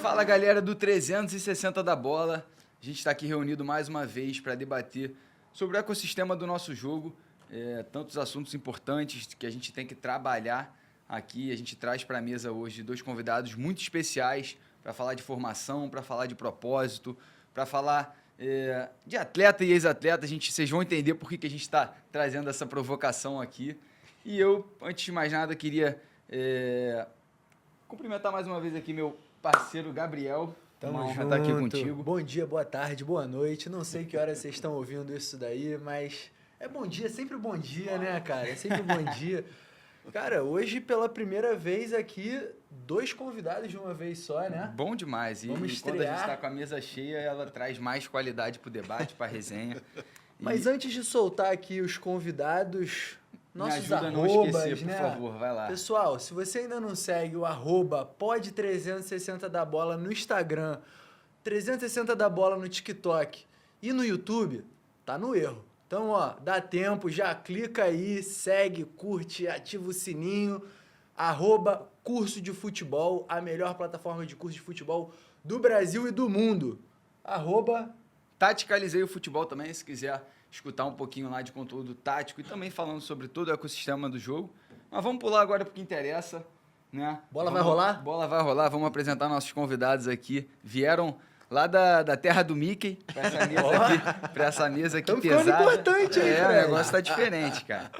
Fala, galera do 360 da Bola. A gente está aqui reunido mais uma vez para debater sobre o ecossistema do nosso jogo. Tantos assuntos importantes que a gente tem que trabalhar aqui. A gente traz para a mesa hoje dois convidados muito especiais para falar de formação, para falar de propósito, para falar de atleta e ex-atleta. Vocês vão entender por que a gente está trazendo essa provocação aqui. E eu, antes de mais nada, queria cumprimentar mais uma vez aqui meu parceiro Gabriel. Tamo uma honra junto. estar aqui contigo. Bom dia, boa tarde, boa noite. Não sei que horas vocês estão ouvindo isso daí, mas é bom dia, sempre bom dia, né, cara? É sempre bom dia. Cara, hoje pela primeira vez aqui, dois convidados de uma vez só, né? Bom demais. E Vamos quando a estrear. gente está com a mesa cheia, ela traz mais qualidade para o debate, para a resenha. Mas antes de soltar aqui os convidados, nossos me ajuda a não arrobas, esquecer, por né? favor, vai lá. Pessoal, se você ainda não segue o @pod360 da bola no Instagram, 360 da bola no TikTok e no YouTube, tá no erro. Então, ó, dá tempo, já clica aí, segue, curte, ativa o sininho, @curso de futebol, a melhor plataforma de curso de futebol do Brasil e do mundo. Taticalizei o futebol também, se quiser escutar um pouquinho lá de conteúdo tático e também falando sobre todo o ecossistema do jogo. Mas vamos pular agora para o que interessa, né? Vai rolar? Bola vai rolar, vamos apresentar nossos convidados aqui. Vieram lá da terra do Mickey para essa mesa aqui Tamo pesada. ficando importante aí, o Fred. negócio tá diferente, cara.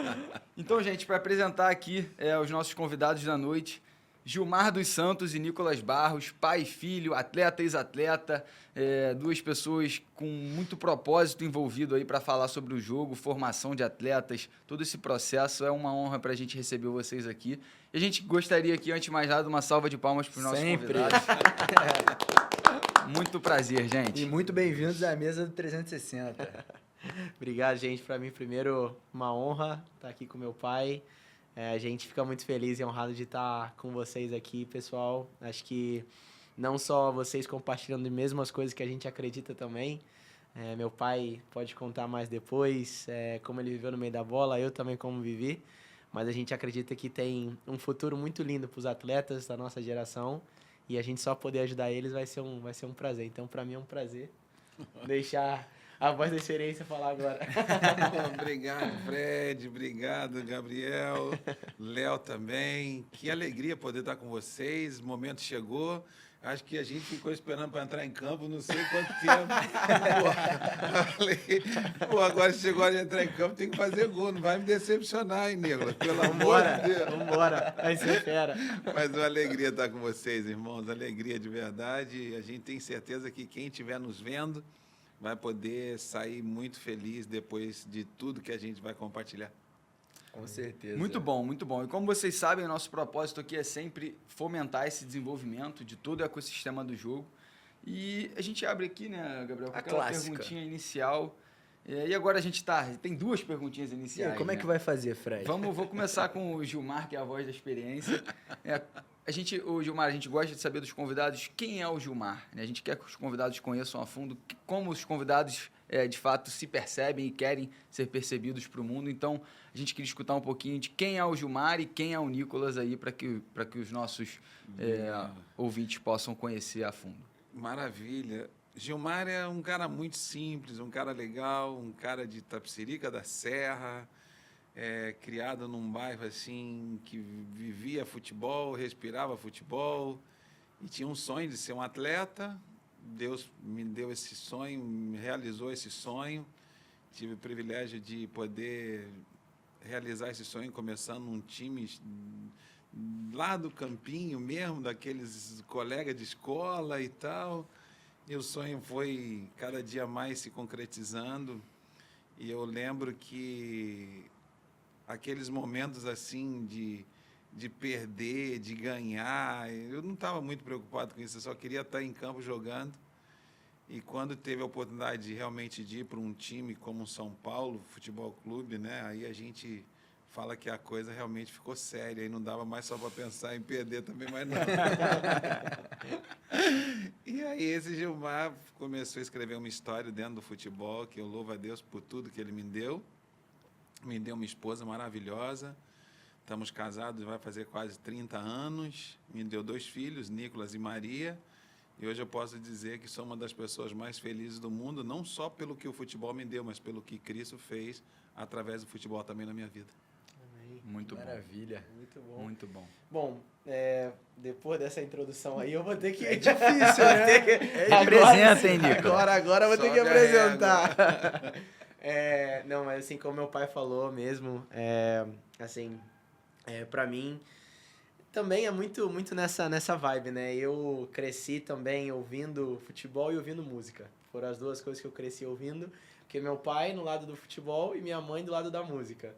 Então, gente, para apresentar aqui os nossos convidados da noite, Gilmar dos Santos e Nicolas Barros, pai e filho, atleta e ex-atleta, duas pessoas com muito propósito envolvido aí para falar sobre o jogo, formação de atletas, todo esse processo. É uma honra para a gente receber vocês aqui. E a gente gostaria aqui, antes de mais nada, uma salva de palmas para os nossos convidados. Muito prazer, gente. E muito bem-vindos à mesa do 360. Obrigado, gente. Para mim, primeiro, uma honra estar aqui com meu pai. A gente fica muito feliz e honrado de estar com vocês aqui, pessoal. Acho que não só vocês compartilhando as mesmas coisas que a gente acredita também. Meu pai pode contar mais depois, como ele viveu no meio da bola, eu também como vivi. Mas a gente acredita que tem um futuro muito lindo para os atletas da nossa geração. E a gente só poder ajudar eles vai ser um prazer. Então, para mim é um prazer deixar a voz da experiência falar agora. Obrigado, Fred. Obrigado, Gabriel. Léo também. Que alegria poder estar com vocês. O momento chegou. Acho que a gente ficou esperando para entrar em campo não sei quanto tempo. Agora chegou a hora de entrar em campo, tem que fazer gol. Não vai me decepcionar, hein, Nicolas? Pelo amor de Deus. Vambora. Vai ser fera. Mas uma alegria estar com vocês, irmãos. Alegria de verdade. A gente tem certeza que quem estiver nos vendo vai poder sair muito feliz depois de tudo que a gente vai compartilhar. Com certeza. Muito bom, muito bom. E como vocês sabem, o nosso propósito aqui é sempre fomentar esse desenvolvimento de todo o ecossistema do jogo. E a gente abre aqui, né, Gabriel, com aquela perguntinha inicial. E agora a gente tem duas perguntinhas E iniciais. aí, como é que vai fazer, Fred? Vou começar com o Gilmar, que é a voz da experiência. Gilmar, a gente gosta de saber dos convidados quem é o Gilmar. Né? A gente quer que os convidados conheçam a fundo como os convidados de fato se percebem e querem ser percebidos para o mundo. Então, a gente queria escutar um pouquinho de quem é o Gilmar e quem é o Nicolas aí para que os nossos ouvintes possam conhecer a fundo. Maravilha. Gilmar é um cara muito simples, um cara legal, um cara de Itapecerica da Serra, criado num bairro assim que vivia futebol, respirava futebol e tinha um sonho de ser um atleta. Deus me deu esse sonho, me realizou esse sonho. Tive o privilégio de poder realizar esse sonho começando um time lá do campinho mesmo, daqueles colegas de escola e tal. E o sonho foi cada dia mais se concretizando. E eu lembro que aqueles momentos assim de perder, de ganhar, eu não estava muito preocupado com isso, eu só queria estar em campo jogando. E quando teve a oportunidade de realmente ir para um time como o São Paulo Futebol Clube, né, aí a gente fala que a coisa realmente ficou séria e não dava mais só para pensar em perder também, mas não. E aí esse Gilmar começou a escrever uma história dentro do futebol, que eu louvo a Deus por tudo que ele me deu. Me deu uma esposa maravilhosa. Estamos casados, vai fazer quase 30 anos. Me deu 2 filhos, Nicolas e Maria. E hoje eu posso dizer que sou uma das pessoas mais felizes do mundo, não só pelo que o futebol me deu, mas pelo que Cristo fez através do futebol também na minha vida. Amém. Muito Maravilha. Muito bom. Muito bom. Bom, depois dessa introdução aí, eu vou ter que... É difícil, né? Apresenta, hein, Nico? Agora eu vou ter que Sobe a apresentar. Não, mas assim, como meu pai falou mesmo, pra mim, também é muito nessa vibe, né? Eu cresci também ouvindo futebol e ouvindo música. Foram as duas coisas que eu cresci ouvindo, porque meu pai no lado do futebol e minha mãe do lado da música.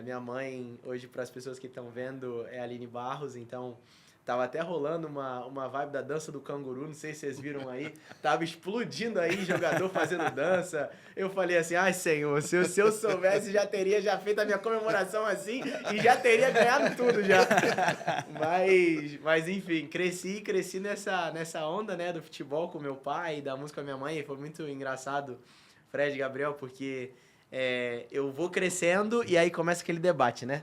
Minha mãe, hoje, para as pessoas que estão vendo, é a Aline Barros, então tava até rolando uma vibe da dança do canguru, não sei se vocês viram aí, tava explodindo aí jogador fazendo dança. Eu falei assim, ai Senhor, se eu soubesse, já teria feito a minha comemoração assim e já teria ganhado tudo já. Mas enfim, cresci nessa onda, né, do futebol com meu pai, da música com a minha mãe, e foi muito engraçado, Fred e Gabriel, porque eu vou crescendo e aí começa aquele debate, né?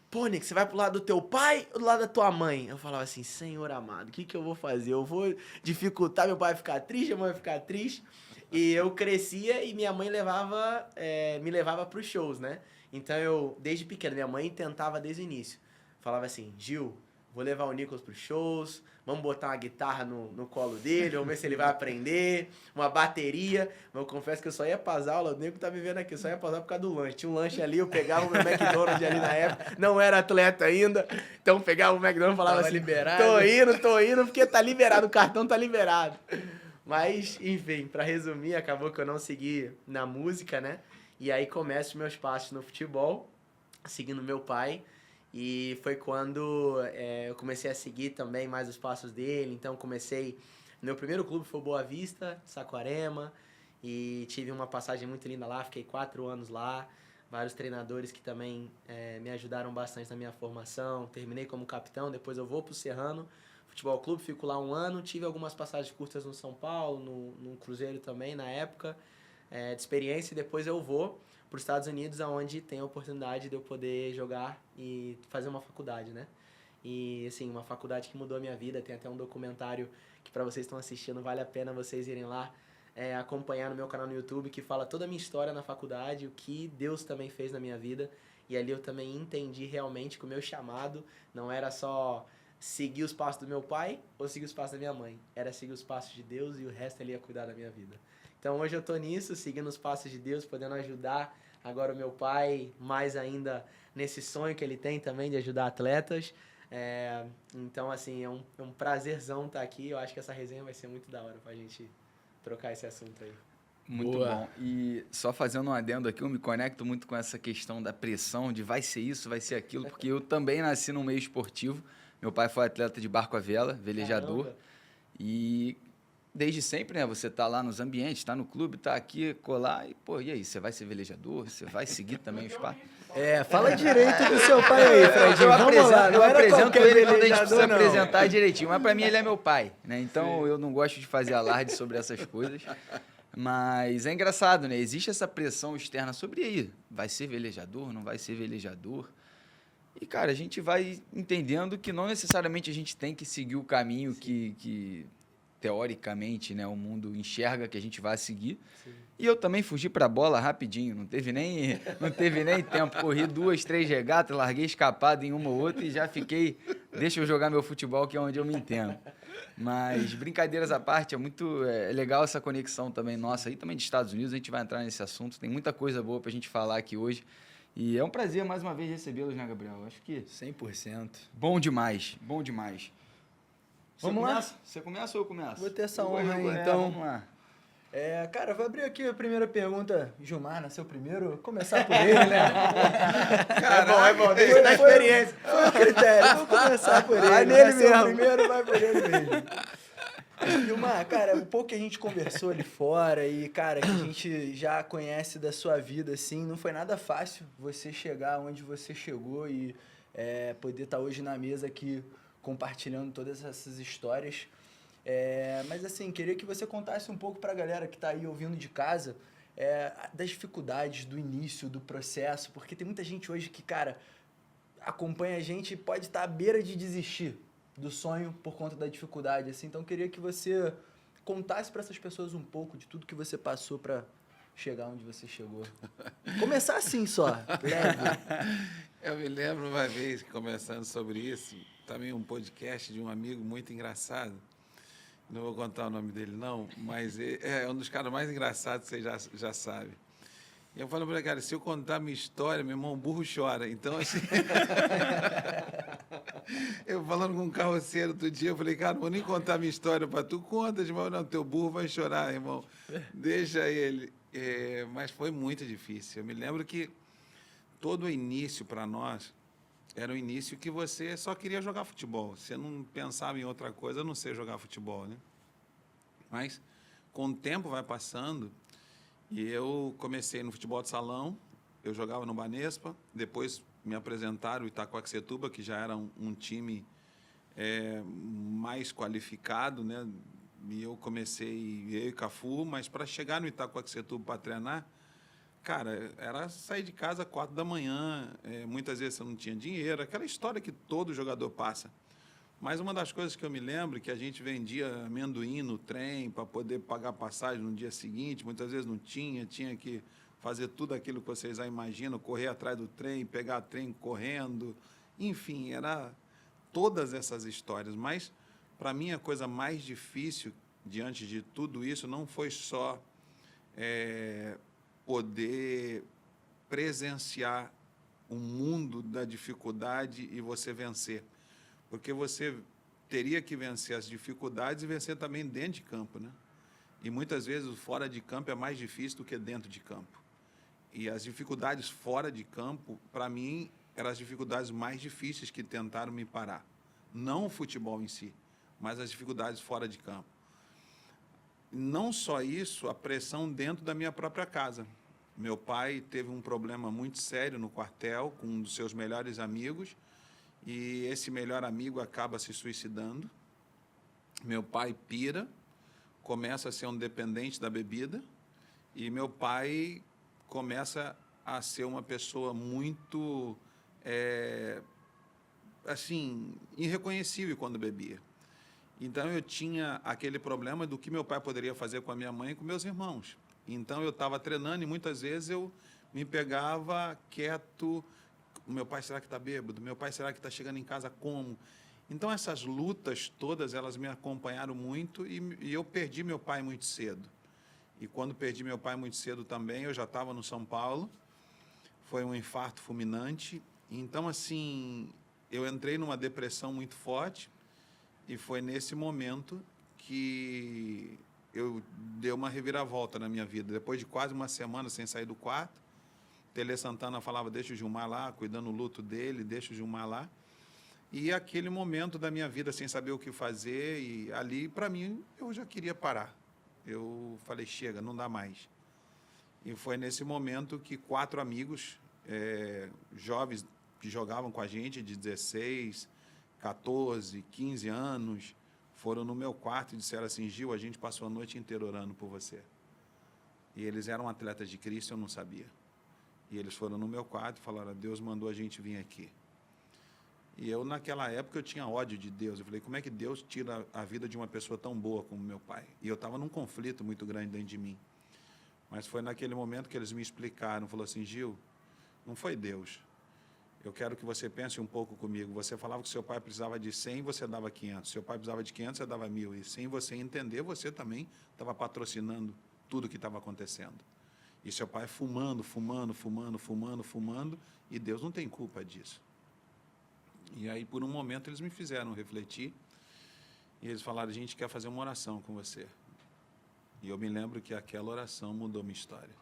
Pô, Nick, você vai pro lado do teu pai ou do lado da tua mãe? Eu falava assim, Senhor amado, o que eu vou fazer? Eu vou dificultar meu pai ficar triste, minha mãe vai ficar triste. E eu crescia e minha mãe me levava pros shows, né? Então eu, desde pequeno, minha mãe tentava desde o início. Falava assim, Gil, vou levar o Nicolas pros shows, vamos botar uma guitarra no colo dele, vamos ver se ele vai aprender, uma bateria. Mas eu confesso que eu só ia pras aulas, o Nico tá me vendo aqui, eu só ia pras aulas por causa do lanche. Tinha um lanche ali, eu pegava o meu McDonald's ali na época, não era atleta ainda, então pegava o McDonald's e falava Tava assim, liberado. tô indo, porque tá liberado, o cartão tá liberado. Mas, enfim, pra resumir, acabou que eu não segui na música, né? E aí começo os meus passos no futebol, seguindo meu pai. E foi quando eu comecei a seguir também mais os passos dele. Então comecei... Meu primeiro clube foi o Boa Vista, Saquarema. E tive uma passagem muito linda lá, fiquei 4 anos lá. Vários treinadores que também me ajudaram bastante na minha formação. Terminei como capitão, depois eu vou pro Serrano Futebol Clube, fico lá 1 ano. Tive algumas passagens curtas no São Paulo, no Cruzeiro também, na época, de experiência. E depois eu vou para os Estados Unidos, onde tem a oportunidade de eu poder jogar e fazer uma faculdade, né? E, assim, uma faculdade que mudou a minha vida. Tem até um documentário que, para vocês que estão assistindo, vale a pena vocês irem lá acompanhar no meu canal no YouTube, que fala toda a minha história na faculdade, o que Deus também fez na minha vida. E ali eu também entendi realmente que o meu chamado não era só seguir os passos do meu pai ou seguir os passos da minha mãe. Era seguir os passos de Deus e o resto ele ia cuidar da minha vida. Então hoje eu tô nisso, seguindo os passos de Deus, podendo ajudar agora o meu pai, mais ainda nesse sonho que ele tem também de ajudar atletas. Então, assim, é um prazerzão estar aqui. Eu acho que essa resenha vai ser muito da hora pra gente trocar esse assunto aí. Muito Boa. bom. E só fazendo um adendo aqui, eu me conecto muito com essa questão da pressão, de vai ser isso, vai ser aquilo, porque eu também nasci num meio esportivo. Meu pai foi atleta de barco à vela, velejador. Caramba. E desde sempre, né? Você tá lá nos ambientes, tá no clube, tá aqui, colar. E, pô, e aí? Você vai ser velejador? Você vai seguir também os passos? Fala direito do seu pai aí, Fred. Vamos lá, eu não era apresento qualquer ele quando a gente velejador, precisa não. apresentar direitinho. Mas pra mim ele é meu pai, né? Então eu não gosto de fazer alarde sobre essas coisas. Mas é engraçado, né? Existe essa pressão externa sobre aí. Vai ser velejador? Não vai ser velejador? E, cara, a gente vai entendendo que não necessariamente a gente tem que seguir o caminho que teoricamente, né, o mundo enxerga que a gente vai seguir. Sim. E eu também fugi para a bola rapidinho, não teve nem tempo. Corri 2, 3 regatas, larguei escapado em uma ou outra e já fiquei, deixa eu jogar meu futebol, que é onde eu me entendo. Mas, brincadeiras à parte, é legal essa conexão também nossa, e também dos Estados Unidos, a gente vai entrar nesse assunto, tem muita coisa boa para a gente falar aqui hoje. E é um prazer, mais uma vez, recebê-los, né, Gabriel? Acho que 100%. bom demais, bom demais. Vamos lá? Você começa ou eu começo? Vou ter essa Eu honra aí, vou- então. Vamos lá. Cara, vou abrir aqui a primeira pergunta. Gilmar, nasceu primeiro? Vou começar por ele, né? É bom, deixa da experiência. Foi o critério. Vou começar por ele. Vai nele Nasceu mesmo. primeiro, vai por ele mesmo. Gilmar, cara, um pouco que a gente conversou ali fora e, cara, que a gente já conhece da sua vida, assim, não foi nada fácil você chegar onde você chegou e poder estar hoje na mesa aqui compartilhando todas essas histórias. Mas, assim, queria que você contasse um pouco pra galera que tá aí ouvindo de casa das dificuldades do início, do processo, porque tem muita gente hoje que, cara, acompanha a gente e pode estar à beira de desistir, do sonho por conta da dificuldade, assim. Então, eu queria que você contasse para essas pessoas um pouco de tudo que você passou para chegar onde você chegou. Começar assim só, leve. Eu me lembro uma vez, conversando sobre isso, também um podcast de um amigo muito engraçado. Não vou contar o nome dele, não, mas é um dos caras mais engraçados, você já sabe. E eu falo para ele, cara, se eu contar minha história, meu irmão, burro chora. Então, assim... eu falando com um carroceiro outro dia, eu falei, cara, não vou nem contar minha história para tu. Conta, irmão. Não, teu burro vai chorar, irmão. Deixa ele. Mas foi muito difícil. Eu me lembro que todo o início para nós era o início que você só queria jogar futebol. Você não pensava em outra coisa a não ser jogar futebol, né? Mas, com o tempo vai passando, e eu comecei no futebol de salão, eu jogava no Banespa, depois me apresentaram o Itaquaquecetuba, que já era um time mais qualificado, né? E eu comecei, eu e Cafu, mas para chegar no Itaquaquecetuba para treinar, cara, era sair de casa às 4 da manhã, muitas vezes você não tinha dinheiro, aquela história que todo jogador passa. Mas uma das coisas que eu me lembro é que a gente vendia amendoim no trem para poder pagar passagem no dia seguinte, muitas vezes não tinha que fazer tudo aquilo que vocês já imaginam, correr atrás do trem, pegar trem correndo, enfim, era todas essas histórias. Mas, para mim, a coisa mais difícil diante de tudo isso não foi só poder presenciar o mundo da dificuldade e você vencer. Porque você teria que vencer as dificuldades e vencer também dentro de campo, né? E muitas vezes o fora de campo é mais difícil do que dentro de campo. E as dificuldades fora de campo, para mim, eram as dificuldades mais difíceis que tentaram me parar. Não o futebol em si, mas as dificuldades fora de campo. Não só isso, a pressão dentro da minha própria casa. Meu pai teve um problema muito sério no quartel com um dos seus melhores amigos, e esse melhor amigo acaba se suicidando. Meu pai pira, começa a ser um dependente da bebida, e meu pai começa a ser uma pessoa muito, assim, irreconhecível quando bebia. Então, eu tinha aquele problema do que meu pai poderia fazer com a minha mãe e com meus irmãos. Então, eu estava treinando e muitas vezes eu me pegava quieto. Meu pai, será que está bêbado? Meu pai, será que está chegando em casa como? Então, essas lutas todas, elas me acompanharam muito e eu perdi meu pai muito cedo. E quando perdi meu pai muito cedo também, eu já estava no São Paulo, foi um infarto fulminante. Então, assim, eu entrei numa depressão muito forte e foi nesse momento que eu dei uma reviravolta na minha vida. Depois de quase uma semana sem sair do quarto, Tele Santana falava, deixa o Gilmar lá, cuidando do luto dele, deixa o Gilmar lá. E aquele momento da minha vida, sem saber o que fazer, e ali, para mim, eu já queria parar. Eu falei, chega, não dá mais. E foi nesse momento que 4 amigos, jovens que jogavam com a gente, de 16, 14, 15 anos, foram no meu quarto e disseram assim, Gil, a gente passou a noite inteira orando por você. E eles eram atletas de Cristo, eu não sabia. E eles foram no meu quarto e falaram, Deus mandou a gente vir aqui. E eu, naquela época, eu tinha ódio de Deus. Eu falei, como é que Deus tira a vida de uma pessoa tão boa como meu pai? E eu estava num conflito muito grande dentro de mim. Mas foi naquele momento que eles me explicaram. Falou assim, Gil, não foi Deus. Eu quero que você pense um pouco comigo. Você falava que seu pai precisava de 100, você dava 500. Seu pai precisava de 500, você dava 1.000. E sem você entender, você também estava patrocinando tudo o que estava acontecendo. E seu pai fumando, e Deus não tem culpa disso. E aí, por um momento, eles me fizeram refletir, e eles falaram, a gente quer fazer uma oração com você. E eu me lembro que aquela oração mudou minha história.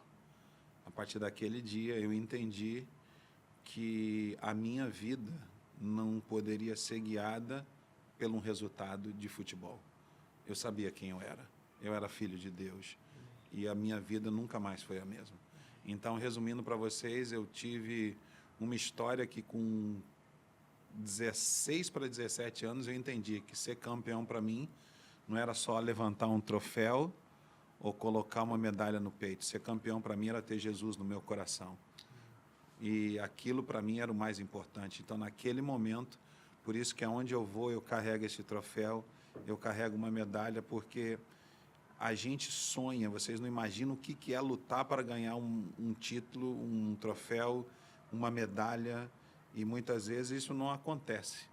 A partir daquele dia, eu entendi que a minha vida não poderia ser guiada pelo um resultado de futebol. Eu sabia quem eu era filho de Deus. E a minha vida nunca mais foi a mesma. Então, resumindo para vocês, eu tive uma história que com 16 para 17 anos eu entendi que ser campeão para mim não era só levantar um troféu ou colocar uma medalha no peito. Ser campeão para mim era ter Jesus no meu coração. E aquilo para mim era o mais importante. Então, naquele momento, Por isso que aonde eu vou, eu carrego esse troféu, eu carrego uma medalha, porque a gente sonha, vocês não imaginam o que é lutar para ganhar um título, um troféu, uma medalha, e muitas vezes isso não acontece.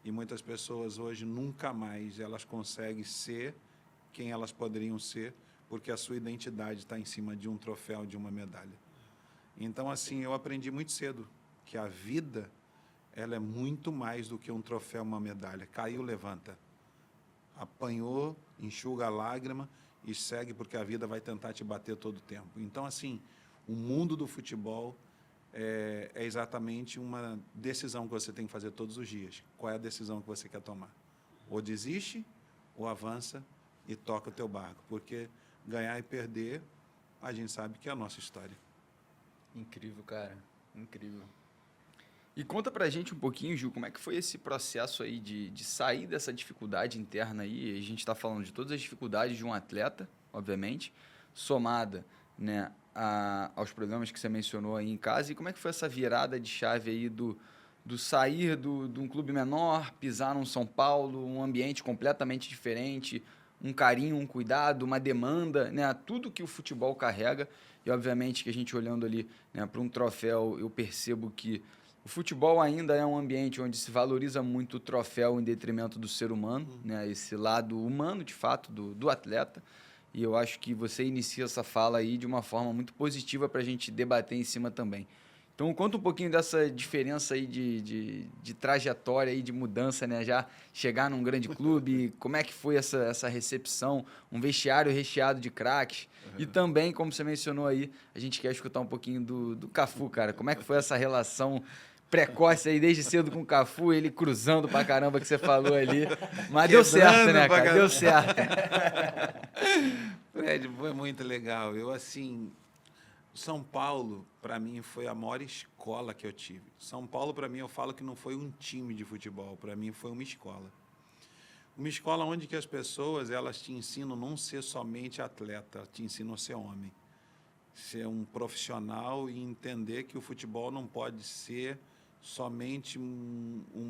E muitas pessoas hoje nunca mais elas conseguem ser quem elas poderiam ser, porque a sua identidade está em cima de um troféu, de uma medalha. Então, assim, eu aprendi muito cedo que a vida, ela é muito mais do que um troféu, uma medalha. Caiu, levanta. Apanhou, enxuga a lágrima e segue, porque a vida vai tentar te bater todo o tempo. Então, assim, o mundo do futebol é exatamente uma decisão que você tem que fazer todos os dias. Qual é a decisão que você quer tomar? Ou desiste, ou avança e toca o teu barco. Porque ganhar e perder, a gente sabe que é a nossa história. Incrível, cara. Incrível. E conta pra gente um pouquinho, Gil, como é que foi esse processo aí de sair dessa dificuldade interna aí? A gente está falando de todas as dificuldades de um atleta, obviamente, somada, né, aos problemas que você mencionou aí em casa. E como é que foi essa virada de chave aí do sair de um clube menor, pisar num São Paulo, um ambiente completamente diferente, um carinho, um cuidado, uma demanda, né, tudo que o futebol carrega. E, obviamente, que a gente olhando ali, né, para um troféu, eu percebo que o futebol ainda é um ambiente onde se valoriza muito o troféu em detrimento do ser humano, né? Esse lado humano, de fato, do atleta. E eu acho que você inicia essa fala aí de uma forma muito positiva para a gente debater em cima também. Então, conta um pouquinho dessa diferença aí de trajetória, aí, de mudança, né? Já chegar num grande clube, como é que foi essa recepção, um vestiário recheado de craques. E também, como você mencionou aí, a gente quer escutar um pouquinho do Cafu, cara. Como é que foi essa relação precoce aí, desde cedo com o Cafu, ele cruzando pra caramba que você falou ali. Mas deu certo, né, cara? Deu certo. Fred, foi muito legal. Eu, assim, São Paulo, para mim, foi a maior escola que eu tive. São Paulo, para mim, eu falo que não foi um time de futebol, para mim foi uma escola. Uma escola onde que as pessoas, elas te ensinam não ser somente atleta, te ensinam a ser homem. Ser um profissional e entender que o futebol não pode ser somente uma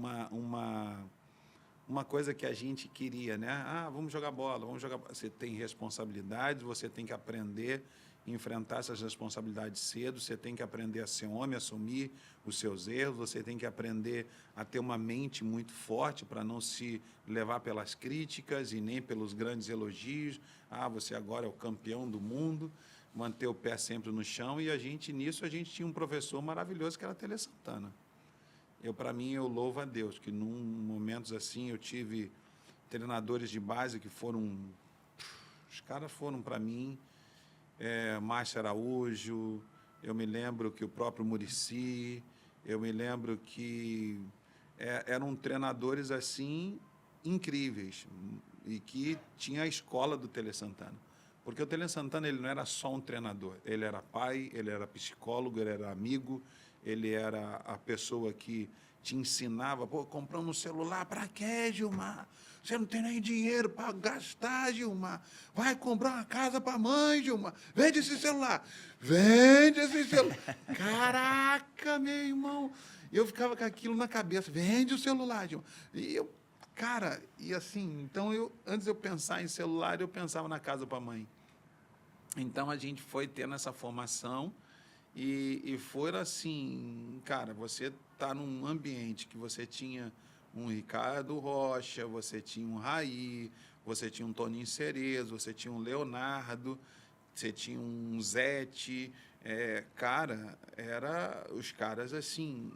coisa que a gente queria, né? Ah, vamos jogar bola, vamos jogar. Você tem responsabilidades, você tem que aprender a enfrentar essas responsabilidades cedo, você tem que aprender a ser homem, assumir os seus erros, você tem que aprender a ter uma mente muito forte para não se levar pelas críticas e nem pelos grandes elogios. Ah, você agora é o campeão do mundo, manter o pé sempre no chão. E nisso a gente tinha um professor maravilhoso que era Tele Santana. Para mim, eu louvo a Deus, que num momentos assim eu tive treinadores de base que foram... Os caras foram, para mim, Márcio Araújo, eu me lembro que o próprio Muricy, eu me lembro que eram treinadores, assim, incríveis, e que tinha a escola do Tele Santana. Porque o Tele Santana, ele não era só um treinador, ele era pai, ele era psicólogo, ele era amigo, ele era a pessoa que te ensinava, pô, comprando um celular, para quê, Gilmar? Você não tem nem dinheiro para gastar, Gilmar. Vai comprar uma casa para a mãe, Gilmar. Vende esse celular. Vende esse celular. Caraca, meu irmão. Eu ficava com aquilo na cabeça. Vende o celular, Gilmar. E eu, cara, e assim, então antes de eu pensar em celular, eu pensava na casa para a mãe. Então a gente foi tendo essa formação. E foi assim, cara, você está num ambiente que você tinha um Ricardo Rocha, você tinha um Raí, você tinha um Toninho Cerezo, você tinha um Leonardo, você tinha um Zete, cara, os caras assim,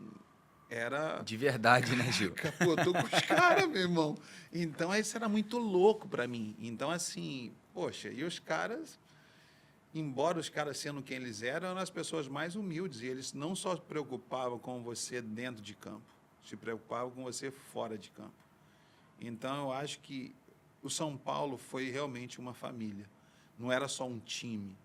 era... De verdade, né, Gil? Pô, eu tô com os caras, meu irmão. Então, isso era muito louco para mim. Então, assim, poxa, e os caras... Embora os caras sendo quem eles eram as pessoas mais humildes. E eles não só se preocupavam com você dentro de campo, se preocupavam com você fora de campo. Então, eu acho que o São Paulo foi realmente uma família. Não era só um time.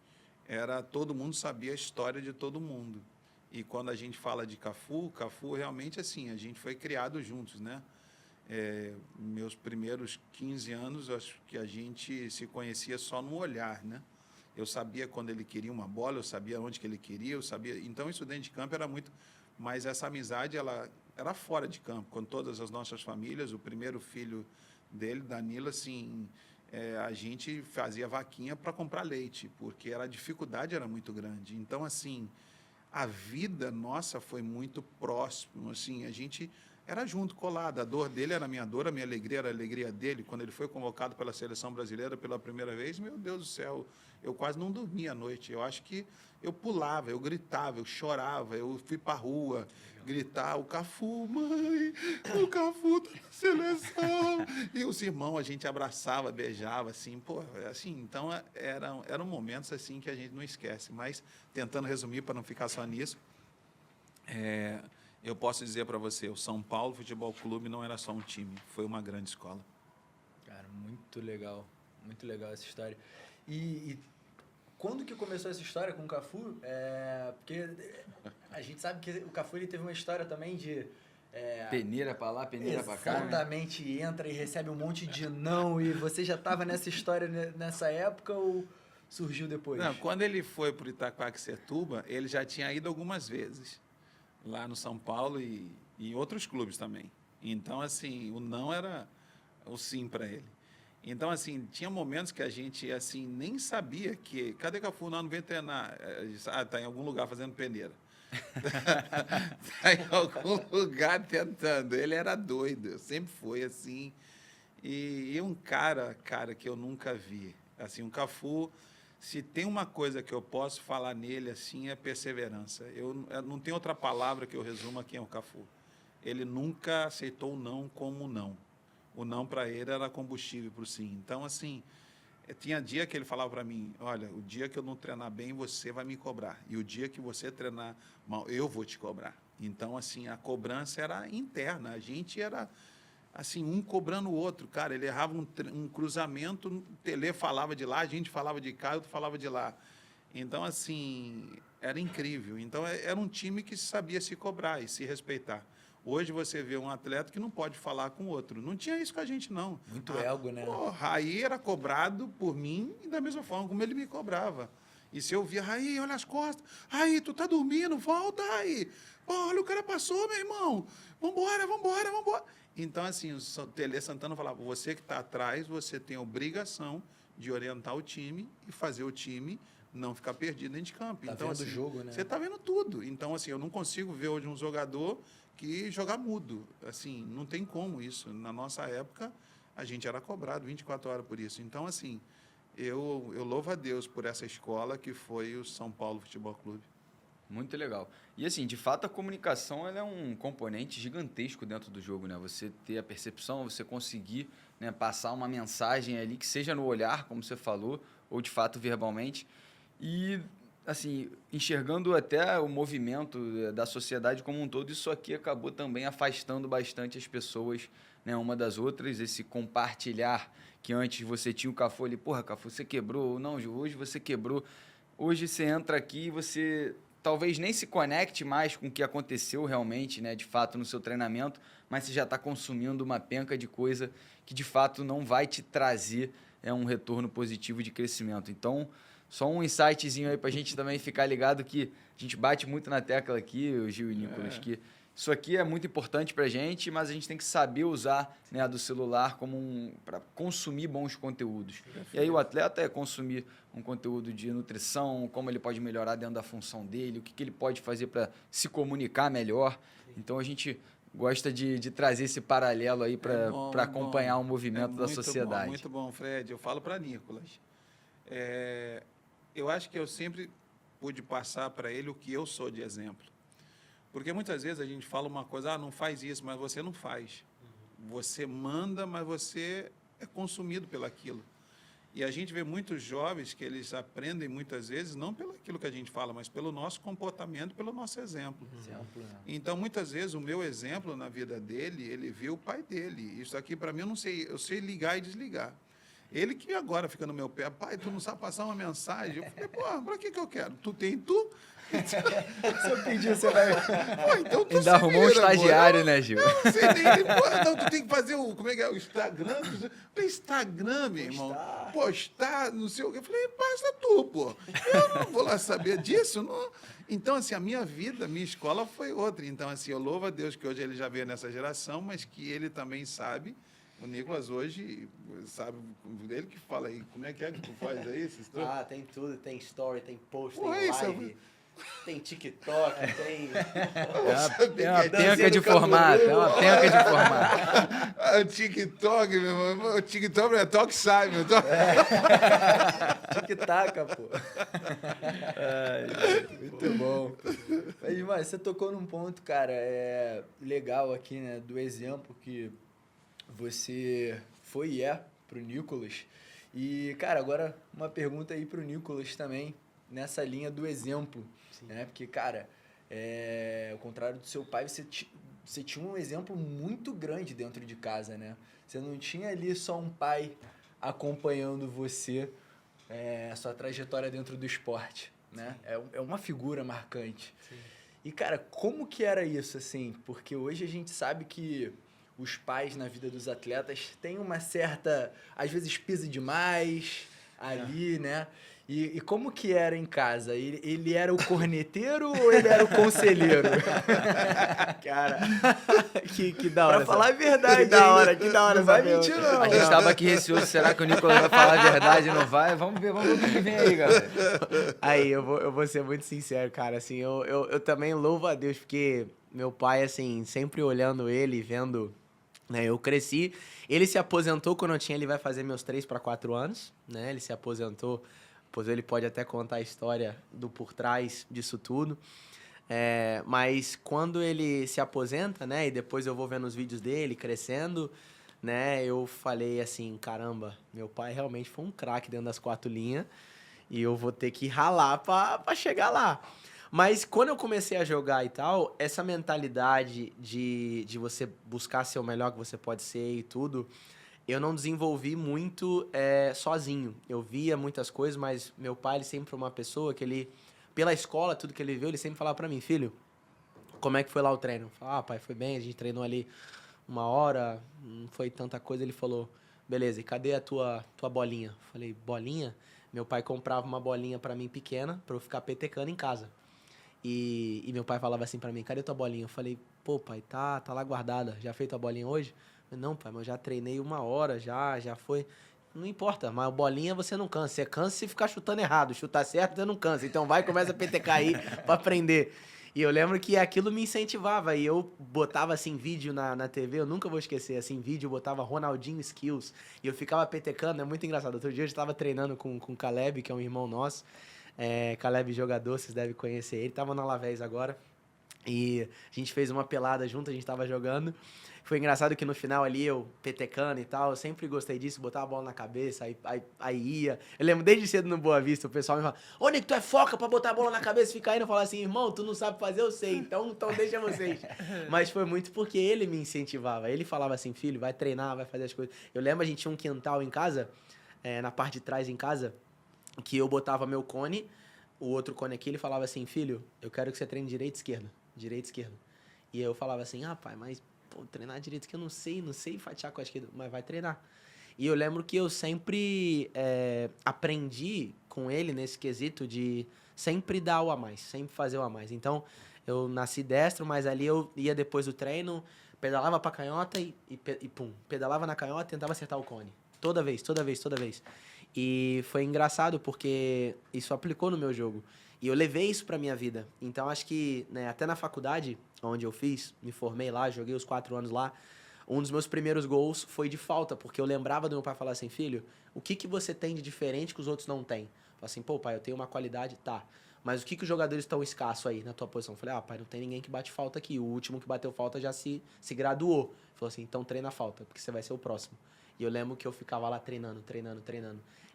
Todo mundo sabia a história de todo mundo. E quando a gente fala de Cafu realmente, assim, a gente foi criado juntos, né? Meus primeiros 15 anos, acho que a gente se conhecia só no olhar, né? Eu sabia quando ele queria uma bola, eu sabia onde que ele queria, eu sabia... Então, isso dentro de campo era muito... Mas essa amizade, ela era fora de campo, com todas as nossas famílias. O primeiro filho dele, Danilo, assim, a gente fazia vaquinha para comprar leite, porque a dificuldade era muito grande. Então, assim, a vida nossa foi muito próximo, assim, a gente era junto, colado. A dor dele era a minha dor, a minha alegria era a alegria dele. Quando ele foi convocado pela seleção brasileira pela primeira vez, meu Deus do céu, eu quase não dormia à noite. Eu acho que eu pulava, eu gritava, eu chorava, eu fui para a rua gritar, o Cafu, mãe, o Cafu tá na seleção. E os irmãos, a gente abraçava, beijava, assim, pô, assim, então eram momentos assim que a gente não esquece. Mas, tentando resumir para não ficar só nisso, eu posso dizer para você, o São Paulo Futebol Clube não era só um time, foi uma grande escola. Cara, muito legal essa história. E quando que começou essa história com o Cafu? Porque a gente sabe que o Cafu ele teve uma história também de... Peneira pra lá, peneira pra cá. Exatamente, entra e recebe um monte de não, e você já estava nessa história nessa época ou surgiu depois? Não, quando ele foi para o Itaquaquecetuba, ele já tinha ido algumas vezes, lá no São Paulo e em outros clubes também. Então, assim, o não era o sim para ele. Então, assim, tinha momentos que a gente, assim, nem sabia que... Cadê Cafu? Não vem treinar. Está em algum lugar fazendo peneira. Está em algum lugar tentando. Ele era doido, sempre foi assim. E um cara, que eu nunca vi. Assim, um Cafu, se tem uma coisa que eu posso falar nele, assim, é perseverança. Eu não tem outra palavra que eu resuma quem é o Cafu. Ele nunca aceitou o não como não. O não para ele era combustível para o sim. Então, assim, tinha dia que ele falava para mim, olha, o dia que eu não treinar bem, você vai me cobrar. E o dia que você treinar mal, eu vou te cobrar. Então, assim, a cobrança era interna. A gente era, assim, um cobrando o outro. Cara, ele errava um cruzamento, o Tele falava de lá, a gente falava de cá, outro falava de lá. Então, assim, era incrível. Então, era um time que sabia se cobrar e se respeitar. Hoje você vê um atleta que não pode falar com o outro. Não tinha isso com a gente, não. Muito ego, né? Raí era cobrado por mim e da mesma forma como ele me cobrava. E se eu via, Raí, olha as costas. Raí, tu tá dormindo, volta, Raí. Pô, olha, o cara passou, meu irmão. Vambora. Então, assim, o Tele Santana falava, você que está atrás, você tem a obrigação de orientar o time e fazer o time não ficar perdido dentro de campo. Tá então, vendo assim, o jogo, né? você está vendo tudo. Então, assim, eu não consigo ver hoje um jogador que jogar mudo. Assim, não tem como isso. Na nossa época, a gente era cobrado 24 horas por isso. Então, assim, eu louvo a Deus por essa escola que foi o São Paulo Futebol Clube. Muito legal. E assim, de fato, a comunicação ela é um componente gigantesco dentro do jogo, né? Você ter a percepção, você conseguir, né, passar uma mensagem ali, que seja no olhar, como você falou, ou de fato verbalmente. E, assim, enxergando até o movimento da sociedade como um todo, isso aqui acabou também afastando bastante as pessoas, né, uma das outras, esse compartilhar que antes você tinha o Cafu ali, porra, Cafu, você quebrou, não, hoje você quebrou. Hoje você entra aqui e você talvez nem se conecte mais com o que aconteceu realmente, né, de fato, no seu treinamento, mas você já está consumindo uma penca de coisa que, de fato, não vai te trazer um retorno positivo de crescimento. Então, só um insightzinho aí para a gente também ficar ligado que a gente bate muito na tecla aqui, o Gil e Nicolas, que isso aqui é muito importante para a gente, mas a gente tem que saber usar, né, do celular como para consumir bons conteúdos. E aí o atleta é consumir um conteúdo de nutrição, como ele pode melhorar dentro da função dele, o que ele pode fazer para se comunicar melhor. Então a gente gosta de trazer esse paralelo aí para acompanhar o movimento da sociedade. Muito bom, Fred. Eu falo para Nicolas. Eu acho que eu sempre pude passar para ele o que eu sou de exemplo. Porque muitas vezes a gente fala uma coisa, não faz isso, mas você não faz. Você manda, mas você é consumido pelaquilo. E a gente vê muitos jovens que eles aprendem muitas vezes, não pelo aquilo que a gente fala, mas pelo nosso comportamento, pelo nosso exemplo. Então, muitas vezes, o meu exemplo na vida dele, ele viu o pai dele. Isso aqui, para mim, eu não sei, eu sei ligar e desligar. Ele que agora fica no meu pé, pai, tu não sabe passar uma mensagem. Eu falei, pô, pra que eu quero? Tu tem tu? Se eu pedir, você vai... Pô, então tu Ainda se arrumou um vira, pô. estagiário, né, Gil? Você tem, pô, não, tu tem que fazer como é que é, o Instagram. O Instagram, meu irmão. Postar, não sei o quê. Eu falei, passa tu, pô. Eu não vou lá saber disso. Não. Então, assim, a minha vida, minha escola foi outra. Então, assim, eu louvo a Deus que hoje ele já veio nessa geração, mas que ele também sabe. O Nicolas hoje sabe, ele que fala aí, como é que tu faz aí? Ah, tem tudo, tem story, tem post, Pô, tem isso é live, tem TikTok, tem... É uma penca de formato, é uma penca de formato. O TikTok, meu irmão, o TikTok é toque sai, meu. Tic-taca, pô. Muito bom. Mas você tocou num ponto, cara, legal aqui, né? Do exemplo que você foi e é pro Nicolas. E, cara, agora uma pergunta aí pro Nicolas também, nessa linha do exemplo. Né? Porque, cara, ao contrário do seu pai, você tinha um exemplo muito grande dentro de casa, né? Você não tinha ali só um pai acompanhando você, a sua trajetória dentro do esporte, né? É uma figura marcante. Sim. E, cara, como que era isso, assim? Porque hoje a gente sabe que os pais na vida dos atletas têm uma certa... Às vezes pisa demais ali, né? E como que era em casa? Ele era o corneteiro ou ele era o conselheiro? Cara, que da hora. Pra falar a verdade. Que da hora, hein? que da hora. Não vai essa mentir, pergunta. não. A gente tava aqui receoso, será que o Nicolas vai falar a verdade e não vai? Vamos ver o que vem aí, galera. Aí, eu vou ser muito sincero, cara, assim, eu também louvo a Deus, porque meu pai, assim, sempre olhando ele, vendo, né, eu cresci, ele se aposentou quando ele vai fazer meus 3 para 4 anos, né, ele se aposentou, pois ele pode até contar a história do por trás disso tudo, mas quando ele se aposenta, né, e depois eu vou vendo os vídeos dele crescendo, né, eu falei assim, caramba, meu pai realmente foi um craque dentro das 4 linhas, e eu vou ter que ralar pra chegar lá. Mas quando eu comecei a jogar e tal, essa mentalidade de você buscar ser o melhor que você pode ser e tudo, eu não desenvolvi muito sozinho. Eu via muitas coisas, mas meu pai ele sempre foi uma pessoa que ele, pela escola, tudo que ele viu, ele sempre falava pra mim, filho, como é que foi lá o treino? Eu falava, pai, foi bem, a gente treinou ali 1 hora, não foi tanta coisa. Ele falou, beleza, e cadê a tua bolinha? Eu falei, bolinha? Meu pai comprava uma bolinha pra mim pequena, pra eu ficar petecando em casa. E meu pai falava assim pra mim, cadê tua bolinha? Eu falei, pô, pai, tá lá guardada. Já fez tua bolinha hoje? Eu falei, não, pai, mas eu já treinei 1 hora, já foi. Não importa, mas a bolinha você não cansa. Você cansa se ficar chutando errado. Chutar certo, você não cansa. Então vai e começa a petecar aí pra aprender. E eu lembro que aquilo me incentivava. E eu botava, assim, vídeo na TV. Eu nunca vou esquecer, assim, vídeo. Eu botava Ronaldinho Skills. E eu ficava petecando. É muito engraçado. Outro dia eu estava treinando com o Caleb, que é um irmão nosso. Caleb jogador, vocês devem conhecer ele. Tava no Alavés agora. E a gente fez uma pelada junto, a gente tava jogando. Foi engraçado que no final ali, eu petecando e tal, eu sempre gostei disso, botava a bola na cabeça, aí ia. Eu lembro desde cedo no Boa Vista, o pessoal me fala, ô Nico, tu é foca pra botar a bola na cabeça e ficar indo. Eu falo assim, irmão, tu não sabe fazer, eu sei, então deixa vocês. Mas foi muito porque ele me incentivava, ele falava assim, filho, vai treinar, vai fazer as coisas. Eu lembro, a gente tinha um quintal em casa, na parte de trás em casa, que eu botava meu cone, o outro cone aqui, ele falava assim, filho, eu quero que você treine direita e esquerda. Direita e esquerda. E eu falava assim, pai, mas pô, treinar direito que eu não sei fatiar com a esquerda, mas vai treinar. E eu lembro que eu sempre aprendi com ele nesse quesito de sempre dar o a mais, sempre fazer o a mais. Então, eu nasci destro, mas ali eu ia depois do treino, pedalava pra canhota e pum, pedalava na canhota e tentava acertar o cone. Toda vez. E foi engraçado porque isso aplicou no meu jogo. E eu levei isso pra minha vida. Então, acho que, né, até na faculdade, onde eu fiz, me formei lá, joguei os 4 anos lá, um dos meus primeiros gols foi de falta, porque eu lembrava do meu pai falar assim, filho, o que você tem de diferente que os outros não têm? Eu falei assim, pô, pai, eu tenho uma qualidade, tá. Mas o que os jogadores estão escassos aí na tua posição? Eu falei, pai, não tem ninguém que bate falta aqui. O último que bateu falta já se graduou. Ele falou assim, então treina a falta, porque você vai ser o próximo. E eu lembro que eu ficava lá treinando.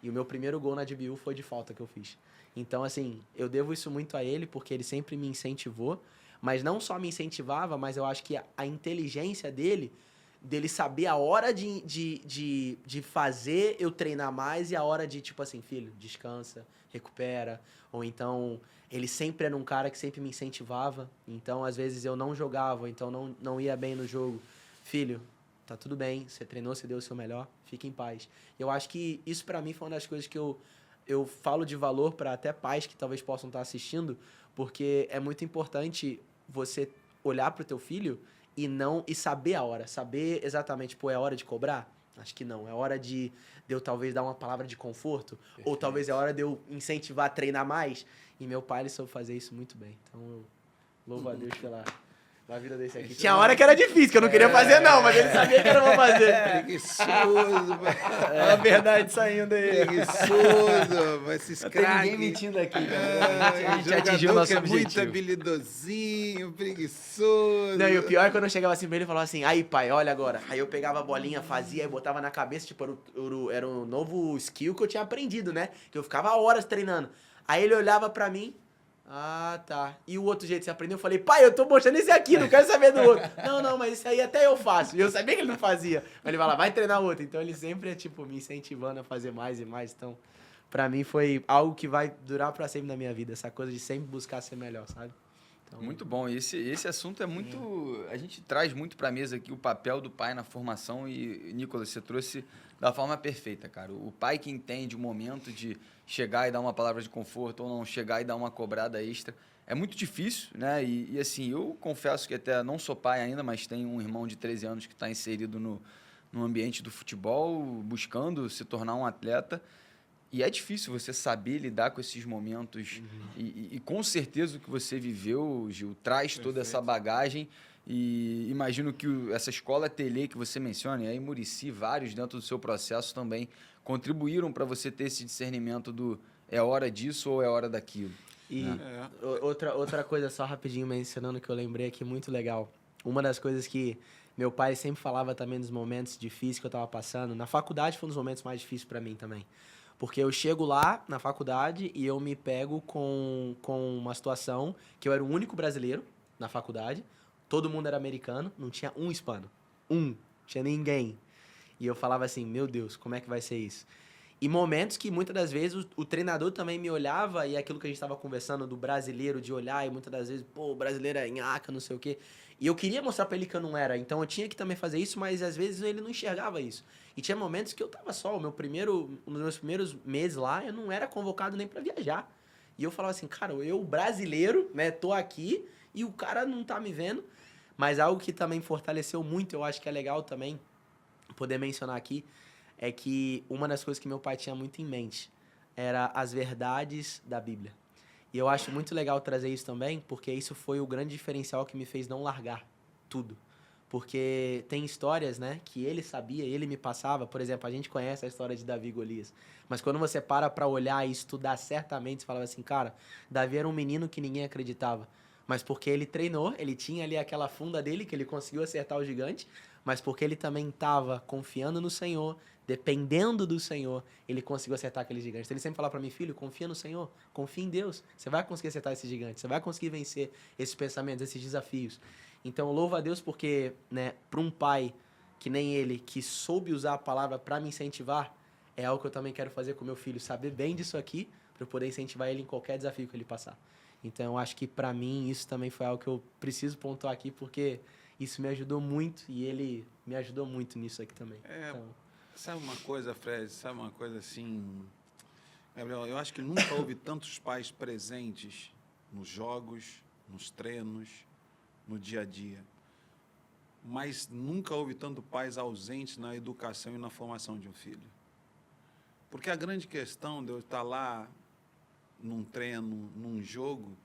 E o meu primeiro gol na DBU foi de falta que eu fiz. Então, assim, eu devo isso muito a ele, porque ele sempre me incentivou. Mas não só me incentivava, mas eu acho que a inteligência dele dele saber a hora de fazer eu treinar mais e a hora de, tipo assim, filho, descansa, recupera. Ou então, ele sempre era um cara que sempre me incentivava. Então, às vezes, eu não jogava, ou então não ia bem no jogo. Filho, tá tudo bem, você treinou, você deu o seu melhor, fique em paz. Eu acho que isso pra mim foi uma das coisas que eu falo de valor para até pais que talvez possam estar assistindo, porque é muito importante você olhar pro teu filho e saber a hora, saber exatamente, pô, é hora de cobrar? Acho que não, é hora de eu talvez dar uma palavra de conforto, ou talvez é hora de eu incentivar a treinar mais. E meu pai, ele soube fazer isso muito bem. Então, eu louvo a Deus pela vida desse aqui. Tinha hora que era difícil, que eu não queria fazer não, mas ele sabia que era pra fazer. Preguiçoso, É a verdade saindo aí. preguiçoso, vai se Não tem ninguém escreve. mentindo aqui, cara. A gente atingiu o Jogador nosso que é muito objetivo. habilidosinho, preguiçoso. Não, e o pior é quando eu chegava assim pra ele e falava assim, aí pai, olha agora. Aí eu pegava a bolinha, fazia e botava na cabeça, tipo, era um novo skill que eu tinha aprendido, né? Que eu ficava horas treinando. Aí ele olhava pra mim, ah, tá. E o outro jeito que você aprendeu, eu falei, pai, eu tô mostrando esse aqui, não quero saber do outro. Não, mas isso aí até eu faço. E eu sabia que ele não fazia. Mas ele fala, vai treinar outro. Então ele sempre é, tipo, me incentivando a fazer mais e mais. Então, pra mim foi algo que vai durar pra sempre na minha vida. Essa coisa de sempre buscar ser melhor, sabe? Então, Muito bom. Esse assunto é muito... A gente traz muito para a mesa aqui o papel do pai na formação e, Nicolas, você trouxe da forma perfeita, cara. O pai que entende o momento de chegar e dar uma palavra de conforto ou não chegar e dar uma cobrada extra. É muito difícil, né? E assim, eu confesso que até não sou pai ainda, mas tenho um irmão de 13 anos que está inserido no ambiente do futebol, buscando se tornar um atleta. E é difícil você saber lidar com esses momentos. E com certeza o que você viveu, Gil, traz toda essa bagagem. E imagino que essa escola Telê que você menciona, e aí Muricy, vários dentro do seu processo também contribuíram para você ter esse discernimento do é hora disso ou é hora daquilo. E né? outra coisa, só rapidinho mencionando que eu lembrei aqui, muito legal. Uma das coisas que meu pai sempre falava também dos momentos difíceis que eu tava passando. Na faculdade foi um dos momentos mais difíceis para mim também. Porque eu chego lá na faculdade e eu me pego com uma situação que eu era o único brasileiro na faculdade. Todo mundo era americano, não tinha um hispano. Não tinha ninguém. E eu falava assim, meu Deus, como é que vai ser isso? E momentos que muitas das vezes o treinador também me olhava e aquilo que a gente estava conversando do brasileiro de olhar e muitas das vezes, pô, o brasileiro é nhaca, não sei o quê. E eu queria mostrar pra ele que eu não era, então eu tinha que também fazer isso, mas às vezes ele não enxergava isso. E tinha momentos que eu tava só, um dos meus primeiros meses lá, eu não era convocado nem pra viajar. E eu falava assim, cara, eu brasileiro, né, tô aqui e o cara não tá me vendo. Mas algo que também fortaleceu muito, eu acho que é legal também poder mencionar aqui, é que uma das coisas que meu pai tinha muito em mente era as verdades da Bíblia. E eu acho muito legal trazer isso também, porque isso foi o grande diferencial que me fez não largar tudo. Porque tem histórias, né, que ele sabia, ele me passava. Por exemplo, a gente conhece a história de Davi e Golias. Mas quando você para olhar e estudar certamente, você falava assim, cara, Davi era um menino que ninguém acreditava. Mas porque ele treinou, ele tinha ali aquela funda dele, que ele conseguiu acertar o gigante, mas porque ele também estava confiando no Senhor, dependendo do Senhor, ele conseguiu acertar aquele gigante. Então ele sempre falava para mim, filho, confia no Senhor, confia em Deus, você vai conseguir acertar esse gigante, você vai conseguir vencer esses pensamentos, esses desafios. Então louvo a Deus porque, né, para um pai que nem ele, que soube usar a palavra para me incentivar, é algo que eu também quero fazer com meu filho, saber bem disso aqui, para eu poder incentivar ele em qualquer desafio que ele passar. Então, eu acho que para mim isso também foi algo que eu preciso pontuar aqui, porque isso me ajudou muito e ele me ajudou muito nisso aqui também. Então, Sabe uma coisa, Fred? Sabe uma coisa assim, Gabriel? Eu acho que nunca houve tantos pais presentes nos jogos, nos treinos, no dia a dia. Mas nunca houve tanto pais ausentes na educação e na formação de um filho. Porque a grande questão de eu estar lá num treino, num jogo,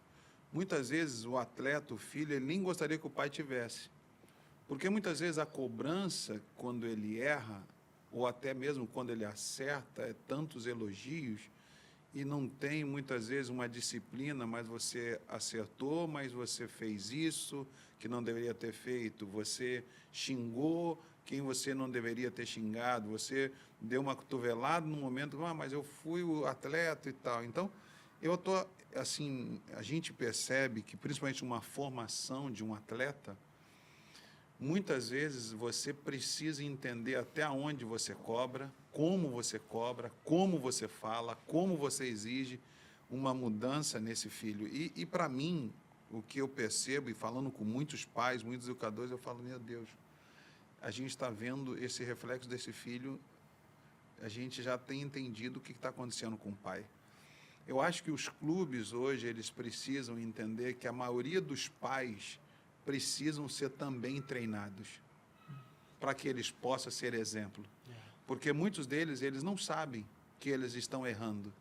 muitas vezes o atleta, o filho, ele nem gostaria que o pai tivesse. Porque muitas vezes a cobrança, quando ele erra, ou até mesmo quando ele acerta, é tantos elogios, e não tem muitas vezes uma disciplina, mas você acertou, mas você fez isso que não deveria ter feito, você xingou quem você não deveria ter xingado, você deu uma cotovelada no momento, mas eu fui o atleta e tal. Então, eu estou, assim, a gente percebe que, principalmente uma formação de um atleta, muitas vezes você precisa entender até onde você cobra, como você fala, como você exige uma mudança nesse filho. E para mim, o que eu percebo, e falando com muitos pais, muitos educadores, eu falo, meu Deus, a gente está vendo esse reflexo desse filho, a gente já tem entendido o que está acontecendo com o pai. Eu acho que os clubes hoje, eles precisam entender que a maioria dos pais precisam ser também treinados para que eles possam ser exemplo. Porque muitos deles, eles não sabem que eles estão errando.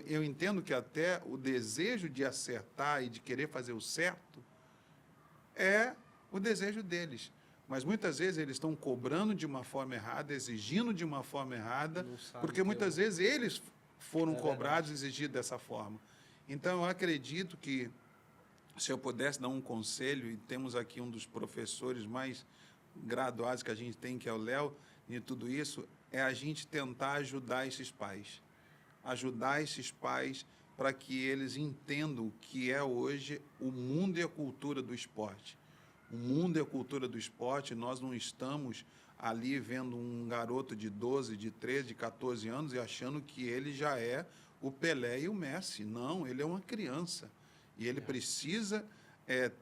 Eu entendo que até o desejo de acertar e de querer fazer o certo é o desejo deles. Mas muitas vezes eles estão cobrando de uma forma errada, exigindo de uma forma errada, porque muitas vezes eles foram cobrados e exigidos dessa forma. Então, eu acredito que, se eu pudesse dar um conselho, e temos aqui um dos professores mais graduados que a gente tem, que é o Léo, e tudo isso, é a gente tentar ajudar esses pais. Ajudar esses pais para que eles entendam o que é hoje o mundo e a cultura do esporte. O mundo e a cultura do esporte, nós não estamos ali vendo um garoto de 12, de 13, de 14 anos e achando que ele já é o Pelé e o Messi. Não, ele é uma criança. E ele precisa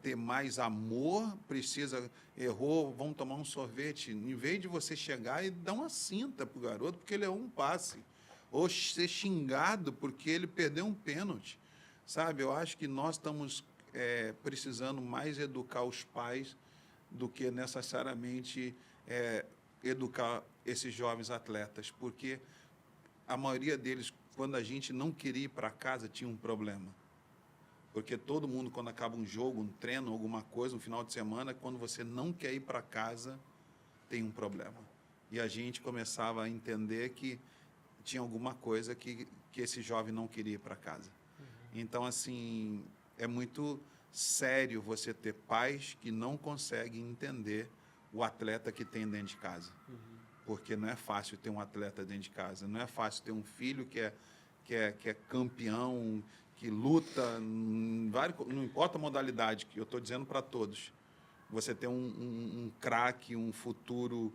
ter mais amor, errou, vamos tomar um sorvete. Em vez de você chegar e dar uma cinta para o garoto, porque ele é um passe. Ou ser xingado porque ele perdeu um pênalti. Sabe, eu acho que nós estamos precisando mais educar os pais do que necessariamente educar esses jovens atletas, porque a maioria deles, quando a gente não queria ir para casa, tinha um problema. Porque todo mundo, quando acaba um jogo, um treino, alguma coisa, um final de semana, quando você não quer ir para casa, tem um problema. E a gente começava a entender que tinha alguma coisa que esse jovem não queria ir para casa. Então, assim, é muito sério você ter pais que não conseguem entender o atleta que tem dentro de casa. Porque não é fácil ter um atleta dentro de casa, não é fácil ter um filho que é campeão, que luta, não importa a modalidade, que eu estou dizendo para todos. Você tem um craque, um futuro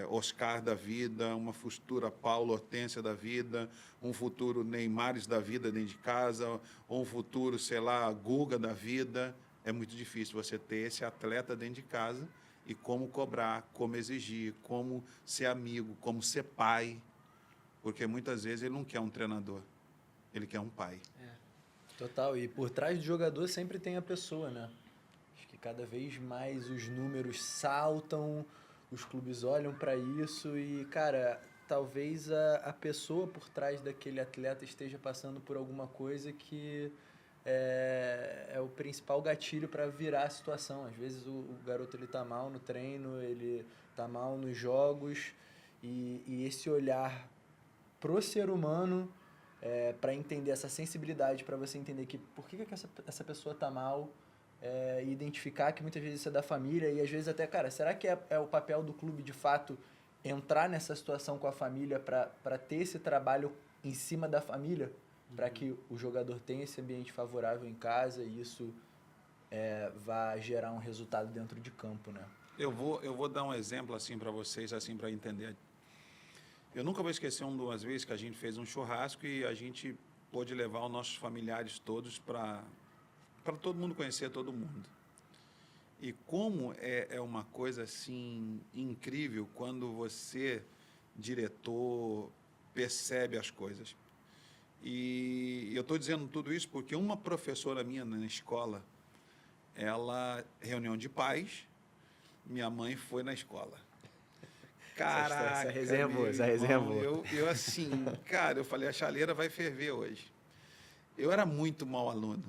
Oscar da vida, uma futura Paulo Hortência da vida, um futuro Neymares da vida dentro de casa, ou um futuro, sei lá, Guga da vida. É muito difícil você ter esse atleta dentro de casa e como cobrar, como exigir, como ser amigo, como ser pai. Porque muitas vezes ele não quer um treinador, ele quer um pai. Total, e por trás do jogador sempre tem a pessoa, né? Acho que cada vez mais os números saltam, os clubes olham para isso e, cara, talvez a pessoa por trás daquele atleta esteja passando por alguma coisa que é o principal gatilho para virar a situação. Às vezes o garoto ele tá mal no treino, ele tá mal nos jogos e esse olhar pro ser humano para entender essa sensibilidade, para você entender que por que essa pessoa tá mal, e identificar que muitas vezes isso é da família e às vezes até, cara, será que é o papel do clube de fato entrar nessa situação com a família para ter esse trabalho em cima da família, para que o jogador tenha esse ambiente favorável em casa e isso vá gerar um resultado dentro de campo, né? Eu vou dar um exemplo assim para vocês, assim para entender. Eu nunca vou esquecer uma vez que a gente fez um churrasco e a gente pôde levar os nossos familiares todos para todo mundo conhecer todo mundo. E como é uma coisa assim incrível quando você, diretor, percebe as coisas. E eu estou dizendo tudo isso porque uma professora minha na escola, reunião de pais, minha mãe foi na escola. Caraca, essa resenha é boa, essa resenha é boa. Eu assim, cara, eu falei, a chaleira vai ferver hoje. Eu era muito mau aluno.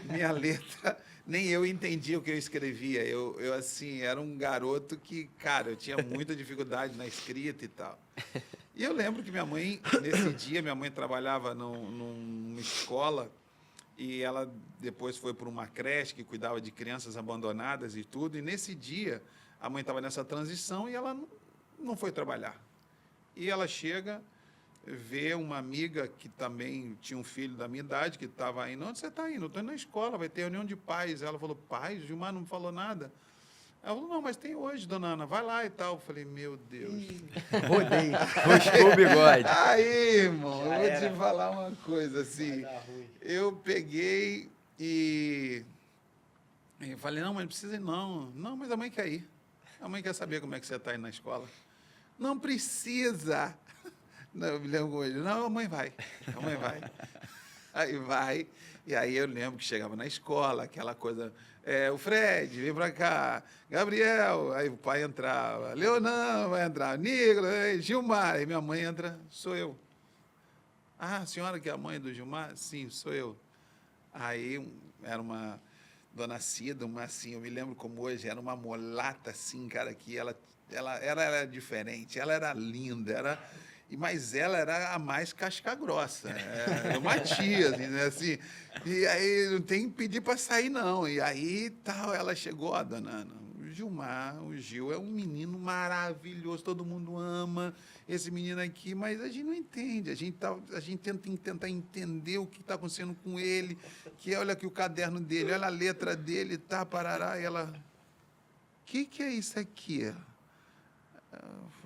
Minha letra, nem eu entendia o que eu escrevia. Eu assim, era um garoto que, cara, eu tinha muita dificuldade na escrita e tal. E eu lembro que nesse dia, minha mãe trabalhava numa escola e ela depois foi para uma creche que cuidava de crianças abandonadas e tudo. E nesse dia, a mãe estava nessa transição e ela não foi trabalhar. E ela chega, vê uma amiga que também tinha um filho da minha idade, que estava indo. Onde você está indo? Estou indo na escola, vai ter reunião de pais. Ela falou, pais? Gilmar não falou nada. Ela falou, não, mas tem hoje, dona Ana, vai lá e tal. Eu falei, meu Deus. Rodei. Roscou o bigode. Aí, irmão, Já eu vou era. te falar uma coisa assim. Vai dar ruim. Eu peguei e eu falei, não, mas não precisa ir, não. Não, mas a mãe quer ir. A mãe quer saber como é que você está aí na escola. Não precisa. Não, eu me lembro hoje. Não, a mãe vai. A mãe vai. Aí vai. E aí eu lembro que chegava na escola, aquela coisa... o Fred, vem pra cá. Gabriel, aí o pai entrava. Leonan vai entrar. Nicolas, Gilmar. Aí minha mãe entra, sou eu. Ah, a senhora que é a mãe do Gilmar? Sim, sou eu. Aí era uma dona Cida, uma assim, eu me lembro como hoje, era uma mulata assim, cara, que ela era diferente, ela era linda, mas ela era a mais casca grossa, era uma tia, assim, e aí não tem que pedir para sair, não. E aí tal, ela chegou, a dona Ana, o Gilmar, o Gil é um menino maravilhoso, todo mundo ama esse menino aqui, mas a gente não entende, a gente tenta tentar entender o que está acontecendo com ele, que olha aqui o caderno dele, olha a letra dele, tá, parará, e ela, o que é isso aqui?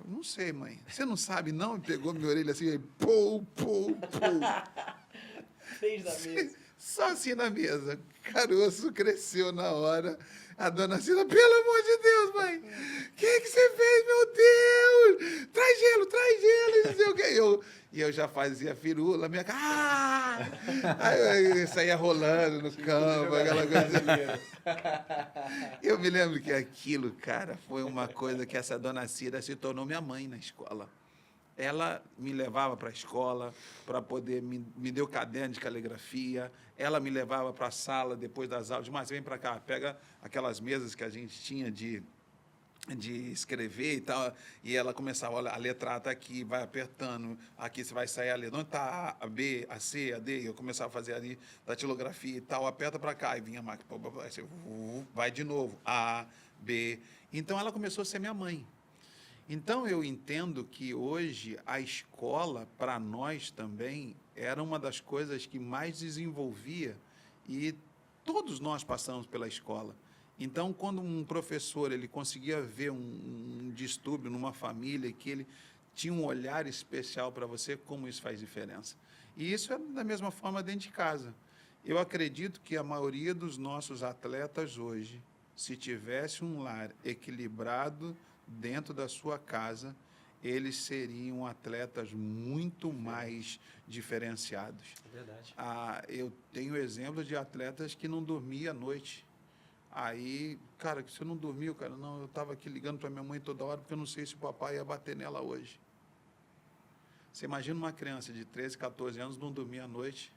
Não sei, mãe. Você não sabe, não? E pegou minha orelha assim, aí, pô. Fez da mesa. Só assim na mesa. Caroço cresceu na hora. A dona Cida, pelo amor de Deus, mãe, o que você fez, meu Deus? Traz gelo, e não sei o quê. E eu já fazia firula, minha cara. Aí eu saía rolando no campo, aquela coisa. Eu me lembro que aquilo, cara, foi uma coisa que essa dona Cida se tornou minha mãe na escola. Ela me levava para a escola para poder, me deu caderno de caligrafia, ela me levava para a sala depois das aulas, mas vem para cá, pega aquelas mesas que a gente tinha de escrever e tal, e ela começava, olha, a letra A está aqui, vai apertando, aqui você vai sair a letra, onde está A, B, a C, a D, eu começava a fazer ali datilografia e tal, aperta para cá, e vinha a máquina, vai de novo, A, B, então ela começou a ser minha mãe. Então, eu entendo que hoje a escola, para nós também, era uma das coisas que mais desenvolvia e todos nós passamos pela escola. Então, quando um professor ele conseguia ver um distúrbio numa família, que ele tinha um olhar especial para você, como isso faz diferença. E isso é da mesma forma dentro de casa. Eu acredito que a maioria dos nossos atletas hoje, se tivesse um lar equilibrado, dentro da sua casa, eles seriam atletas muito mais diferenciados. É verdade. Eu tenho exemplos de atletas que não dormiam à noite. Aí, cara, que você não dormiu, cara? Não, eu estava aqui ligando para minha mãe toda hora porque eu não sei se o papai ia bater nela hoje. Você imagina uma criança de 13, 14 anos não dormir à noite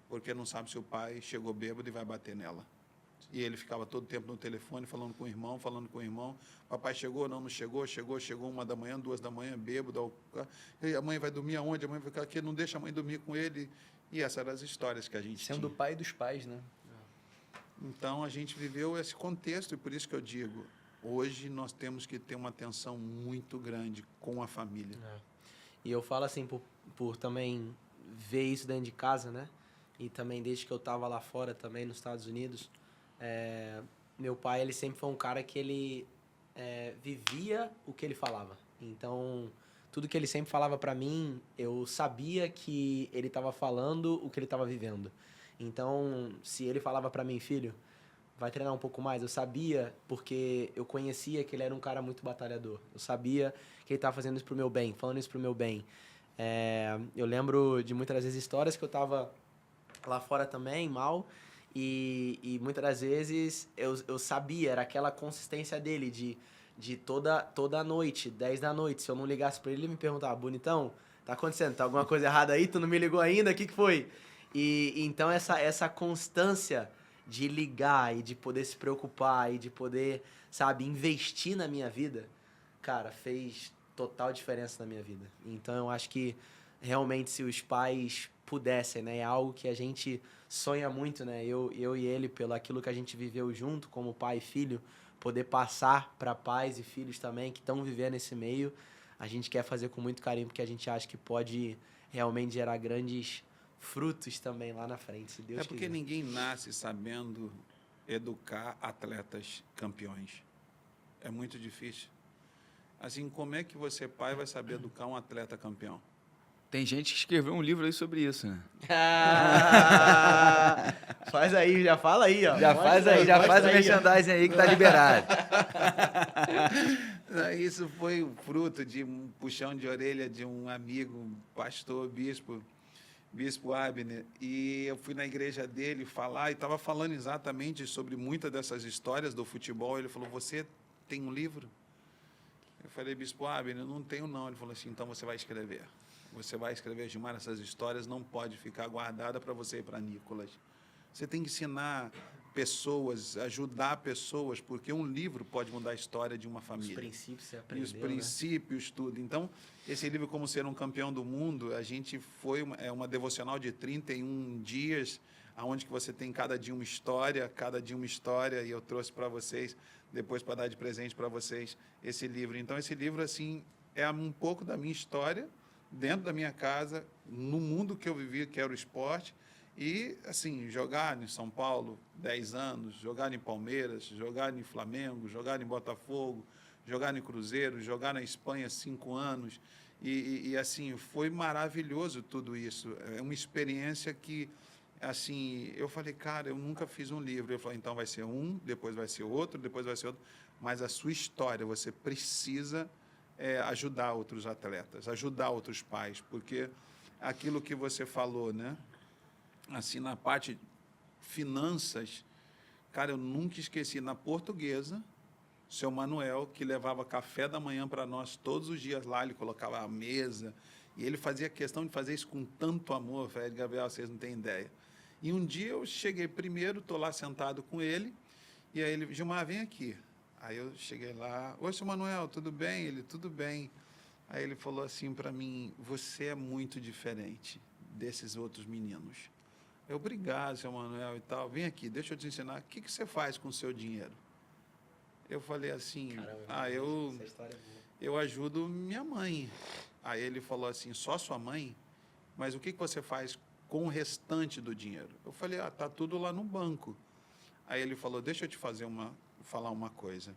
porque não sabe se o pai chegou bêbado e vai bater nela. E ele ficava todo o tempo no telefone, falando com o irmão. Papai chegou, não chegou, chegou 1h, 2h, bêbado. E a mãe vai dormir aonde? A mãe vai ficar aqui, não deixa a mãe dormir com ele. E essas eram as histórias que a gente Sendo o tinha. pai dos pais, né? Então, a gente viveu esse contexto, e por isso que eu digo, hoje nós temos que ter uma atenção muito grande com a família. E eu falo assim, por também ver isso dentro de casa, né? E também desde que eu estava lá fora também, nos Estados Unidos, meu pai, ele sempre foi um cara que ele vivia o que ele falava. Então, tudo que ele sempre falava para mim, eu sabia que ele estava falando o que ele estava vivendo. Então, se ele falava para mim, filho, vai treinar um pouco mais, eu sabia, porque eu conhecia que ele era um cara muito batalhador. Eu sabia que ele estava fazendo isso pro meu bem, falando isso pro meu bem. Eu lembro de muitas das vezes histórias que eu estava lá fora também, mal, e muitas das vezes eu sabia, era aquela consistência dele de toda noite, 10 da noite, se eu não ligasse para ele, ele me perguntava, bonitão, tá acontecendo? Tá alguma coisa errada aí? Tu não me ligou ainda? O que foi? E então essa constância de ligar e de poder se preocupar e de poder, sabe, investir na minha vida, cara, fez total diferença na minha vida. Então eu acho que realmente se os pais pudessem, né, é algo que a gente sonha muito, né, eu e ele, pelo aquilo que a gente viveu junto como pai e filho, poder passar para pais e filhos também que estão vivendo nesse meio, a gente quer fazer com muito carinho porque a gente acha que pode realmente gerar grandes frutos também lá na frente, se Deus quiser. Porque ninguém nasce sabendo educar atletas campeões. É muito difícil. Assim, como é que você, pai, vai saber educar um atleta campeão? Tem gente que escreveu um livro aí sobre isso, né? Faz aí, já fala aí, ó. Já faz aí, já faz o merchandising aí que tá liberado. Isso foi o fruto de um puxão de orelha de um amigo, pastor, bispo Abner, e eu fui na igreja dele falar, e estava falando exatamente sobre muitas dessas histórias do futebol. Ele falou, você tem um livro? Eu falei, bispo Abner, eu não tenho não. Ele falou assim, então você vai escrever. Você vai escrever, Gilmar, essas histórias não pode ficar guardada para você e para Nicolas. Você tem que ensinar pessoas, ajudar pessoas, porque um livro pode mudar a história de uma família. Os princípios você E aprendeu, os princípios, tudo. Então, esse livro, Como Ser um Campeão do Mundo, a gente foi uma devocional de 31 dias, onde que você tem cada dia uma história, e eu trouxe para vocês, depois para dar de presente para vocês, esse livro. Então, esse livro, assim, é um pouco da minha história, dentro da minha casa, no mundo que eu vivi, que era o esporte, e, assim, jogar em São Paulo 10 anos, jogar em Palmeiras, jogar em Flamengo, jogar em Botafogo, jogar em Cruzeiro, jogar na Espanha 5 anos. E, assim, foi maravilhoso tudo isso. É uma experiência que, assim, eu falei, cara, eu nunca fiz um livro. Eu falei, então vai ser um, depois vai ser outro, depois vai ser outro. Mas a sua história, você precisa ajudar outros atletas, ajudar outros pais, porque aquilo que você falou, né? Assim, na parte finanças, cara, eu nunca esqueci, na Portuguesa, seu Manuel, que levava café da manhã para nós todos os dias lá, ele colocava a mesa, e ele fazia questão de fazer isso com tanto amor. Eu falei, Gabriel, vocês não têm ideia. E um dia eu cheguei primeiro, estou lá sentado com ele, e aí ele, Gilmar, vem aqui. Aí eu cheguei lá, oi, seu Manuel, tudo bem? Ele, tudo bem. Aí ele falou assim para mim, você é muito diferente desses outros meninos. Eu, obrigado, seu Manuel e tal. Vem aqui, deixa eu te ensinar. O que você faz com o seu dinheiro? Eu falei assim, Caramba, essa história é boa. eu ajudo minha mãe. Aí ele falou assim, só sua mãe? Mas o que você faz com o restante do dinheiro? Eu falei, tá tudo lá no banco. Aí ele falou, deixa eu te falar uma coisa.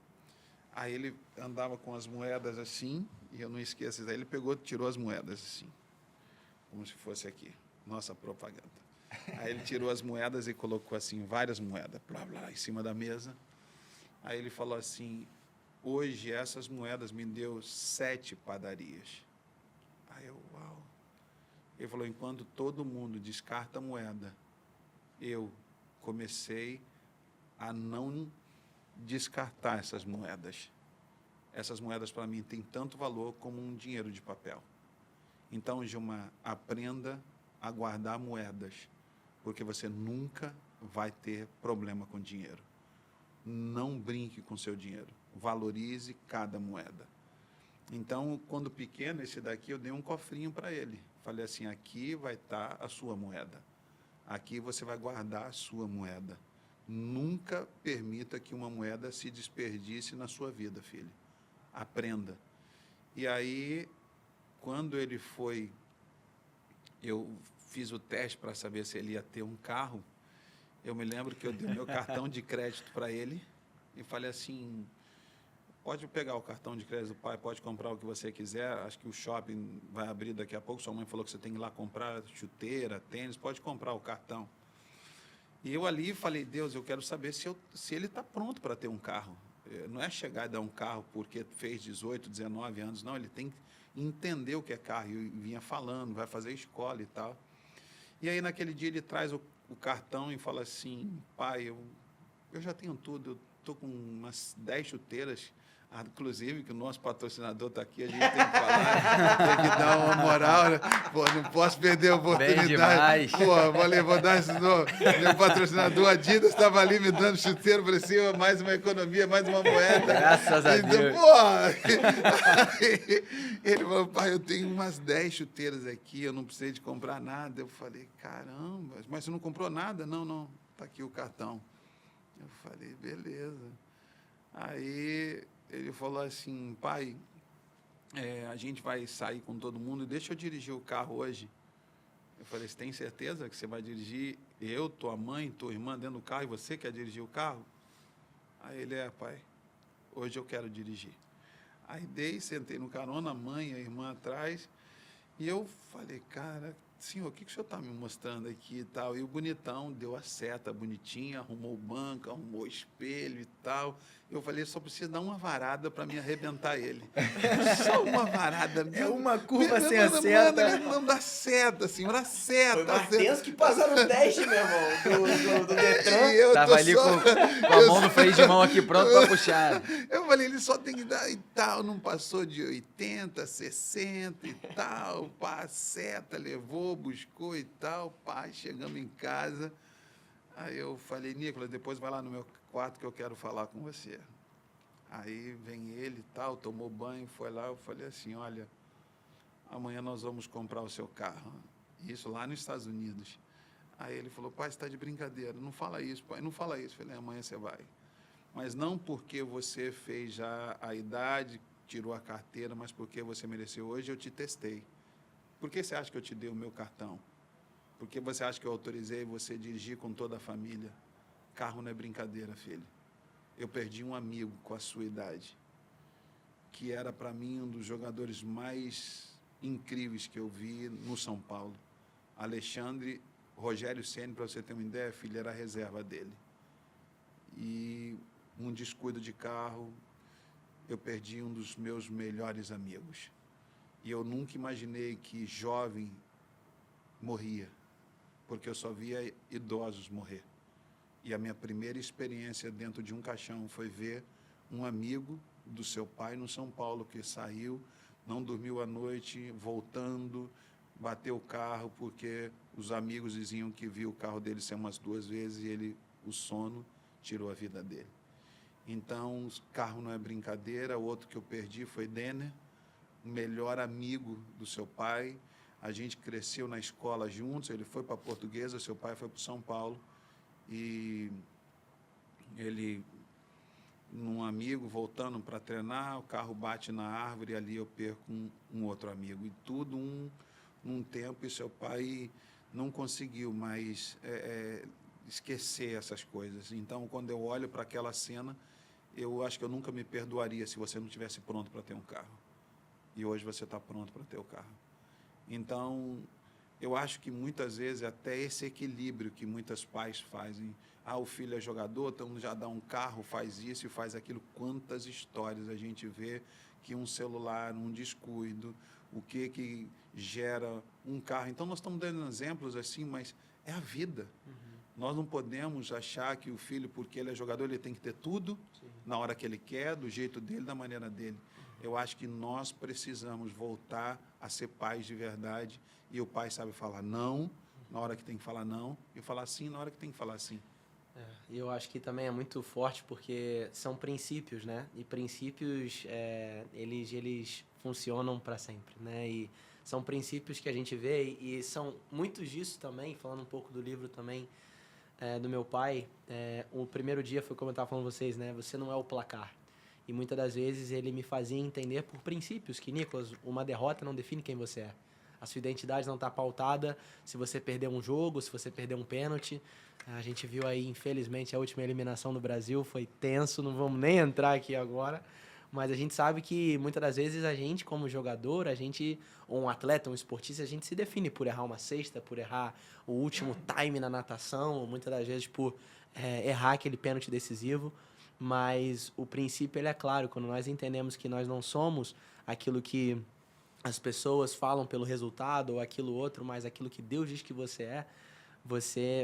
Aí ele andava com as moedas assim, e eu não esqueço, aí ele pegou, tirou as moedas assim, como se fosse aqui, nossa propaganda. Aí ele tirou as moedas e colocou assim, várias moedas, blá, blá, em cima da mesa. Aí ele falou assim, hoje essas moedas me deu 7 padarias. Aí eu, uau. Ele falou, enquanto todo mundo descarta a moeda, eu comecei a não descartar essas moedas. Essas moedas para mim têm tanto valor como um dinheiro de papel. Então, Gilmar, aprenda a guardar moedas, porque você nunca vai ter problema com dinheiro. Não brinque com seu dinheiro, valorize cada moeda. Então, quando pequeno, esse daqui, eu dei um cofrinho para ele. Falei assim, aqui vai estar a sua moeda. Aqui você vai guardar a sua moeda. Nunca permita que uma moeda se desperdice na sua vida, filho. Aprenda. E aí, quando ele foi, eu fiz o teste para saber se ele ia ter um carro. Eu me lembro que eu dei o meu cartão de crédito para ele e falei assim, pode pegar o cartão de crédito do pai, pode comprar o que você quiser, acho que o shopping vai abrir daqui a pouco, sua mãe falou que você tem que ir lá comprar chuteira, tênis, pode comprar o cartão. E eu ali falei, Deus, eu quero saber se ele está pronto para ter um carro. Não é chegar e dar um carro porque fez 18, 19 anos, não, ele tem que entender o que é carro. E vinha falando, vai fazer escola e tal. E aí, naquele dia, ele traz o cartão e fala assim, pai, eu já tenho tudo, eu estou com umas 10 chuteiras, inclusive, que o nosso patrocinador está aqui, a gente tem que falar, tem que dar uma moral, né? Pô, não posso perder a oportunidade. Bem demais. Pô, vou dar isso no meu patrocinador Adidas estava ali me dando chuteiro, parecia mais uma economia, mais uma moeda. Graças a então, Deus. Ele falou, pai, eu tenho umas 10 chuteiras aqui, eu não precisei de comprar nada. Eu falei, caramba, mas você não comprou nada? Não, está aqui o cartão. Eu falei, beleza. Aí ele falou assim, pai, a gente vai sair com todo mundo, deixa eu dirigir o carro hoje. Eu falei, você tem certeza que você vai dirigir eu, tua mãe, tua irmã dentro do carro e você quer dirigir o carro? Aí ele, pai, hoje eu quero dirigir. Aí sentei no carona, a mãe, a irmã atrás, e eu falei, cara, senhor, o que o senhor está me mostrando aqui e tal? E o bonitão deu a seta bonitinha, arrumou o banco, arrumou o espelho e tal. Eu falei, só preciso dar uma varada para me arrebentar ele. Só uma varada. É uma curva sem a Manda, seta. não dá seta, senhor, dá seta. Foi mais tenso que passar no teste, meu irmão, do Detran. E eu Tava tô ali só- com a mão no freio de mão aqui pronto pra puxar. Eu falei, ele só tem que dar e tal, não passou de 80, 60 e tal, pá, a seta, levou, buscou e tal, pá, chegamos em casa. Aí eu falei, Nicolas, depois vai lá no meu quarto que eu quero falar com você. Aí vem ele e tal, tomou banho, foi lá, eu falei assim, olha, amanhã nós vamos comprar o seu carro. Isso lá nos Estados Unidos. Aí ele falou, pai, você está de brincadeira, não fala isso, pai, não fala isso. Eu falei, amanhã você vai. Mas não porque você fez já a idade, tirou a carteira, mas porque você mereceu. Hoje eu te testei. Por que você acha que eu te dei o meu cartão? Porque você acha que eu autorizei você dirigir com toda a família? Carro não é brincadeira, filho. Eu perdi um amigo com a sua idade, que era para mim um dos jogadores mais incríveis que eu vi no São Paulo. Alexandre, Rogério Ceni, para você ter uma ideia, filho, era a reserva dele. E um descuido de carro, eu perdi um dos meus melhores amigos. E eu nunca imaginei que jovem morria, porque eu só via idosos morrer. E a minha primeira experiência dentro de um caixão foi ver um amigo do seu pai no São Paulo, que saiu, não dormiu à noite, voltando, bateu o carro, porque os amigos diziam que viu o carro dele ser umas 2 vezes e ele, o sono, tirou a vida dele. Então, carro não é brincadeira. Outro que eu perdi foi Denner, o melhor amigo do seu pai. A gente cresceu na escola juntos, ele foi para a Portuguesa, seu pai foi para o São Paulo. E ele, num amigo, voltando para treinar, o carro bate na árvore e ali eu perco um outro amigo. E tudo num tempo, e seu pai não conseguiu mais esquecer essas coisas. Então, quando eu olho para aquela cena, eu acho que eu nunca me perdoaria se você não estivesse pronto para ter um carro. E hoje você está pronto para ter o carro. Então, eu acho que muitas vezes até esse equilíbrio que muitos pais fazem. Ah, o filho é jogador, então já dá um carro, faz isso e faz aquilo. Quantas histórias a gente vê que um celular, um descuido, o que gera um carro. Então, nós estamos dando exemplos assim, mas é a vida. Nós não podemos achar que o filho, porque ele é jogador, ele tem que ter tudo na hora que ele quer, do jeito dele, da maneira dele. Eu acho que nós precisamos voltar a ser pais de verdade, e o pai sabe falar não na hora que tem que falar não e falar sim na hora que tem que falar sim. E eu acho que também é muito forte porque são princípios, né? E princípios, eles funcionam para sempre, né? E são princípios que a gente vê e são muitos disso também, falando um pouco do livro também, do meu pai. O primeiro dia foi como eu estava falando com vocês, né? Você não é o placar. E muitas das vezes ele me fazia entender por princípios que, Nicolas, uma derrota não define quem você é. A sua identidade não está pautada se você perder um jogo, se você perder um pênalti. A gente viu aí, infelizmente, a última eliminação do Brasil. Foi tenso, não vamos nem entrar aqui agora. Mas a gente sabe que muitas das vezes a gente, como jogador, ou um atleta, um esportista, a gente se define por errar uma cesta, por errar o último time na natação, ou muitas das vezes por errar aquele pênalti decisivo. Mas o princípio ele é claro, quando nós entendemos que nós não somos aquilo que as pessoas falam pelo resultado ou aquilo outro, mas aquilo que Deus diz que você é,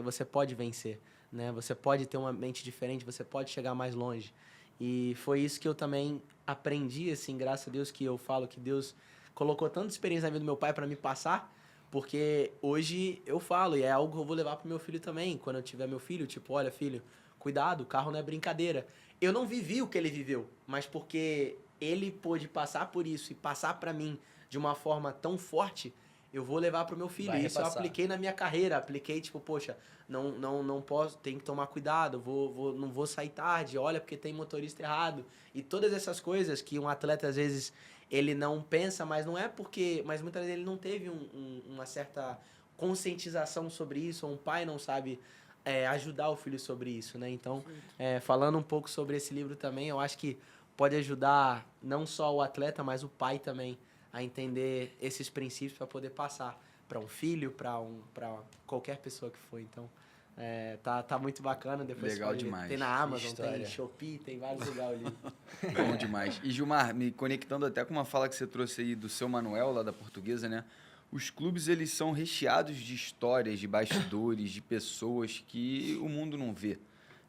você pode vencer, né? Você pode ter uma mente diferente, você pode chegar mais longe. E foi isso que eu também aprendi, assim, graças a Deus, que eu falo que Deus colocou tanta experiência na vida do meu pai para me passar, porque hoje eu falo, e é algo que eu vou levar pro meu filho também, quando eu tiver meu filho, tipo, olha, filho, cuidado, o carro não é brincadeira. Eu não vivi o que ele viveu, mas porque ele pôde passar por isso e passar para mim de uma forma tão forte, eu vou levar pro meu filho. Vai E isso eu repassar. apliquei na minha carreira, apliquei tipo, poxa, não posso, tem que tomar cuidado, não vou sair tarde, olha porque tem motorista errado. E todas essas coisas que um atleta às vezes ele não pensa, mas não é porque, mas muitas vezes ele não teve uma certa conscientização sobre isso, ou um pai não sabe ajudar o filho sobre isso, né? Então, falando um pouco sobre esse livro também, eu acho que pode ajudar não só o atleta, mas o pai também a entender esses princípios para poder passar para um filho, para qualquer pessoa que for. Então, tá muito bacana. Depois Legal você pode demais. Tem na Amazon, História. tem Shopee, tem vários lugares ali. Bom demais. E Gilmar, me conectando até com uma fala que você trouxe aí do seu Manuel, lá da Portuguesa, né? Os clubes, eles são recheados de histórias, de bastidores, de pessoas que o mundo não vê.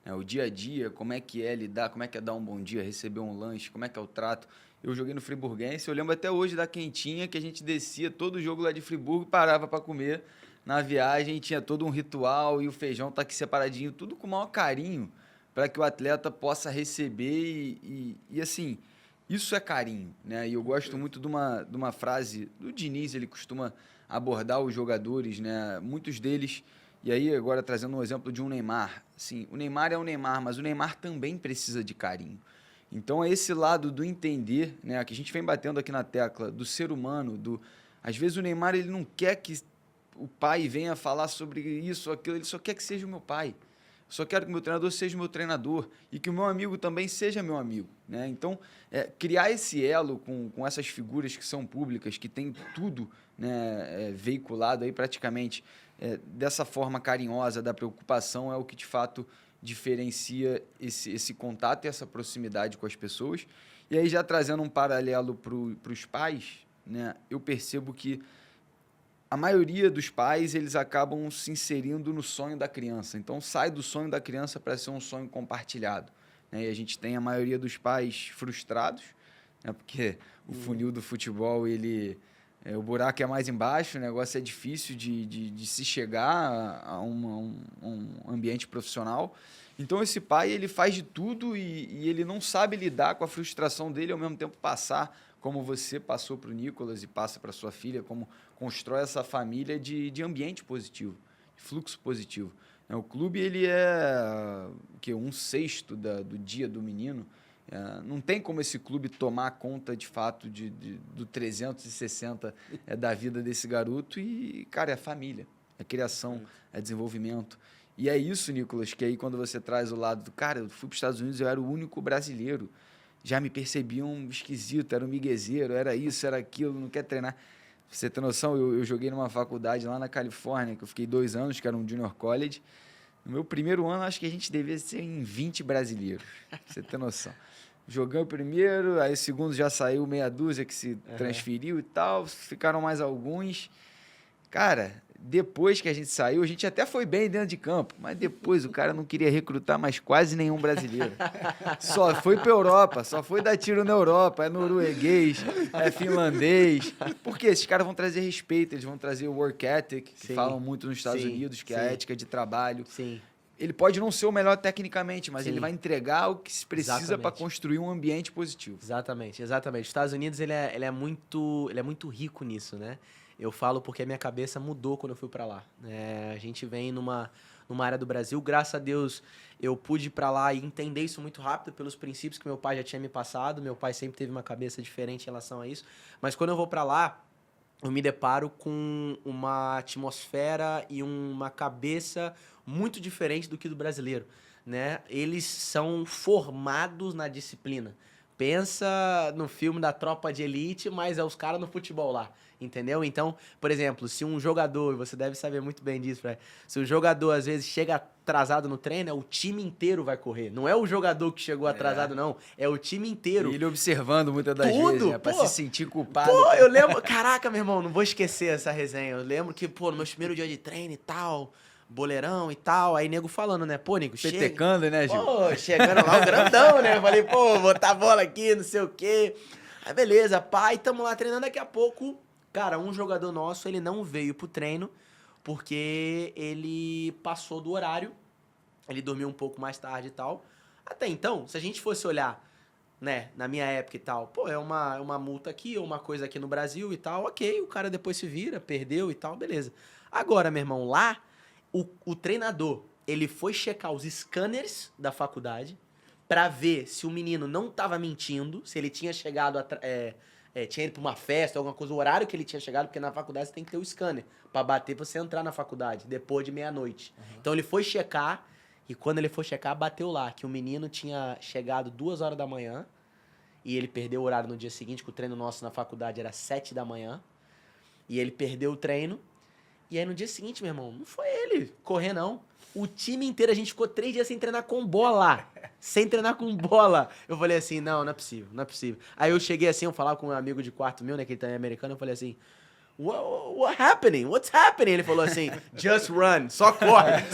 O dia a dia, como é que é lidar, como é que é dar um bom dia, receber um lanche, como é que é o trato. Eu joguei no Friburguense, eu lembro até hoje da quentinha, que a gente descia todo jogo lá de Friburgo, parava para comer na viagem, tinha todo um ritual e o feijão tá aqui separadinho, tudo com o maior carinho, para que o atleta possa receber e assim, isso é carinho, né? E eu gosto muito de uma frase do Diniz, ele costuma abordar os jogadores, né? Muitos deles, e aí agora trazendo um exemplo de um Neymar, assim, o Neymar é o Neymar, mas o Neymar também precisa de carinho. Então é esse lado do entender, né, que a gente vem batendo aqui na tecla, do ser humano, às vezes o Neymar ele não quer que o pai venha falar sobre isso, aquilo, ele só quer que seja o meu pai. Eu só quero que o meu treinador seja o meu treinador e que o meu amigo também seja meu amigo, né? Então, criar esse elo com essas figuras que são públicas, que tem tudo, né, veiculado aí praticamente dessa forma carinhosa, da preocupação, é o que de fato diferencia esse contato e essa proximidade com as pessoas. E aí, já trazendo um paralelo para os pais, né, eu percebo que a maioria dos pais, eles acabam se inserindo no sonho da criança. Então, sai do sonho da criança para ser um sonho compartilhado, né? E a gente tem a maioria dos pais frustrados, né, porque o funil do futebol, o buraco é mais embaixo, o negócio é difícil de se chegar a um ambiente profissional. Então, esse pai, ele faz de tudo e ele não sabe lidar com a frustração dele, ao mesmo tempo passar, como você passou para o Nicolas e passa para sua filha, como constrói essa família de ambiente positivo, de fluxo positivo. O clube, ele é um sexto do dia do menino. Não tem como esse clube tomar conta, de fato, do 360 da vida desse garoto. E, cara, é família, é criação, é desenvolvimento. E é isso, Nicolas, que aí quando você traz o lado do... Cara, eu fui para os Estados Unidos, eu era o único brasileiro. Já me percebiam esquisito, era um miguezeiro, era isso, era aquilo, não quer treinar. Pra você ter noção, eu joguei numa faculdade lá na Califórnia, que eu fiquei 2 anos, que era um junior college. No meu primeiro ano, acho que a gente devia ser em 20 brasileiros, pra você ter noção. Jogamos o primeiro, aí o segundo já saiu meia dúzia que se transferiu e tal, ficaram mais alguns. Cara, depois que a gente saiu, a gente até foi bem dentro de campo, mas depois o cara não queria recrutar mais quase nenhum brasileiro. Só foi para Europa, só foi dar tiro na Europa, é norueguês, é finlandês. Porque esses caras vão trazer respeito, eles vão trazer o work ethic, que falam muito nos Estados Unidos, que é a ética de trabalho. Sim. Ele pode não ser o melhor tecnicamente, mas Sim. ele vai entregar o que se precisa para construir um ambiente positivo. Exatamente. Os Estados Unidos, ele é muito rico nisso, né? Eu falo porque a minha cabeça mudou quando eu fui para lá. A gente vem numa área do Brasil, graças a Deus eu pude ir para lá e entender isso muito rápido pelos princípios que meu pai já tinha me passado. Meu pai sempre teve uma cabeça diferente em relação a isso. Mas quando eu vou para lá, eu me deparo com uma atmosfera e uma cabeça muito diferente do que do brasileiro, né? Eles são formados na disciplina. Pensa no filme da Tropa de Elite, mas é os caras no futebol lá, entendeu? Então, por exemplo, se um jogador, você deve saber muito bem disso, Fred, se o jogador às vezes chega atrasado no treino, o time inteiro vai correr. Não é o jogador que chegou atrasado, não. É o time inteiro. E ele observando muitas das vezes, né? Pra se sentir culpado. Pô, eu lembro... Caraca, meu irmão, não vou esquecer essa resenha. Eu lembro que, no meu primeiro dia de treino e tal... boleirão e tal, aí nego falando, né? Pô, nego, chega. Petecando, né, Gil? Pô, chegando lá, o grandão, né? Eu falei, pô, botar a bola aqui, não sei o quê. Aí, beleza, pai, tamo lá treinando. Daqui a pouco, cara, um jogador nosso, ele não veio pro treino porque ele passou do horário, ele dormiu um pouco mais tarde e tal. Até então, se a gente fosse olhar, né, na minha época e tal, pô, é uma multa aqui, ou uma coisa aqui no Brasil e tal, ok, o cara depois se vira, perdeu e tal, beleza. Agora, meu irmão, lá, o treinador, ele foi checar os scanners da faculdade pra ver se o menino não tava mentindo, se ele tinha chegado, tinha ido pra uma festa, alguma coisa, o horário que ele tinha chegado, porque na faculdade você tem que ter o scanner pra bater pra você entrar na faculdade, depois de meia-noite. Então ele foi checar, e quando ele foi checar, bateu lá, que o menino tinha chegado 2 horas da manhã e ele perdeu o horário no dia seguinte, que o treino nosso na faculdade era 7 da manhã, e ele perdeu o treino, e aí no dia seguinte, meu irmão, não foi ele correr, não. O time inteiro, a gente ficou 3 dias sem treinar com bola. Sem treinar com bola. Eu falei assim, não é possível, não é possível. Aí eu cheguei assim, eu falava com um amigo de quarto meu, né, que ele também é americano, eu falei assim, what happening? What's happening? Ele falou assim, just run, só corre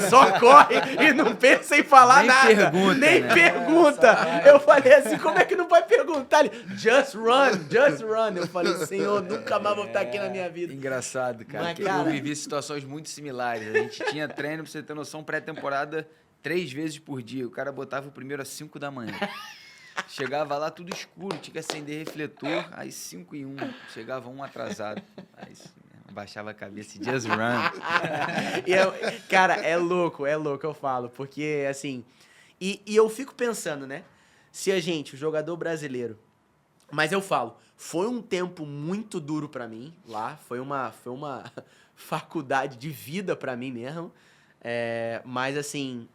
e não pensa em falar Nem nada. pergunta, Nem né? pergunta. Eu falei assim, como é que não vai perguntar? Ele, just run. Eu falei, Senhor, nunca mais vou estar aqui na minha vida. Engraçado, cara. Mas, Que cara- Eu vivi situações muito similares. A gente tinha treino, pra você ter noção, pré-temporada 3 vezes por dia. O cara botava o primeiro às 5 da manhã. Chegava lá tudo escuro, tinha que acender refletor, aí 5 e 1. Chegava um atrasado. Aí baixava a cabeça e just run. Cara, é louco, eu falo. Porque, assim... E eu fico pensando, né? Se a gente, o jogador brasileiro... Mas eu falo, foi um tempo muito duro pra mim lá. Foi uma faculdade de vida pra mim mesmo. Mas, assim,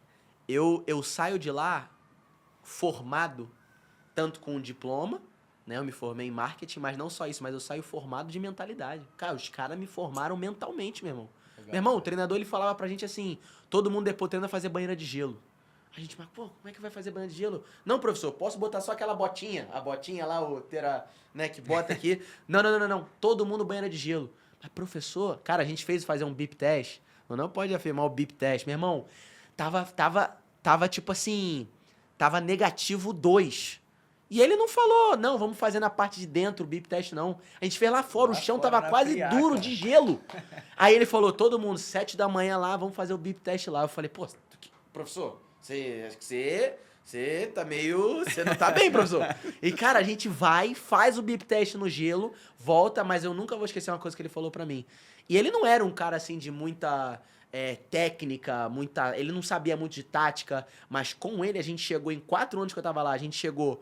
eu saio de lá formado, tanto com um diploma, né? Eu me formei em marketing, mas não só isso, mas eu saio formado de mentalidade. Cara, os caras me formaram mentalmente, meu irmão. Legal. Meu irmão, o treinador, ele falava pra gente assim, todo mundo depois treina fazer banheira de gelo. A gente, mas pô, como é que vai fazer banheira de gelo? Não, professor, posso botar só aquela botinha? A botinha lá, né, que bota aqui. Não. Todo mundo banheira de gelo. Mas, professor, cara, a gente fez fazer um bip test. Não pode afirmar o bip test. Meu irmão, tava tipo assim, tava negativo 2. E ele não falou, não, vamos fazer na parte de dentro o bip test, não. A gente fez lá fora, Lá o chão fora, tava na quase friaca. duro de gelo. Aí ele falou, todo mundo, 7 da manhã lá, vamos fazer o bip test lá. Eu falei, pô, professor, você tá meio... Você não tá bem, professor. E, cara, a gente vai, faz o bip test no gelo, volta, mas eu nunca vou esquecer uma coisa que ele falou pra mim. E ele não era um cara, assim, de muita... técnica, ele não sabia muito de tática, mas com ele a gente chegou em 4 anos que eu tava lá, a gente chegou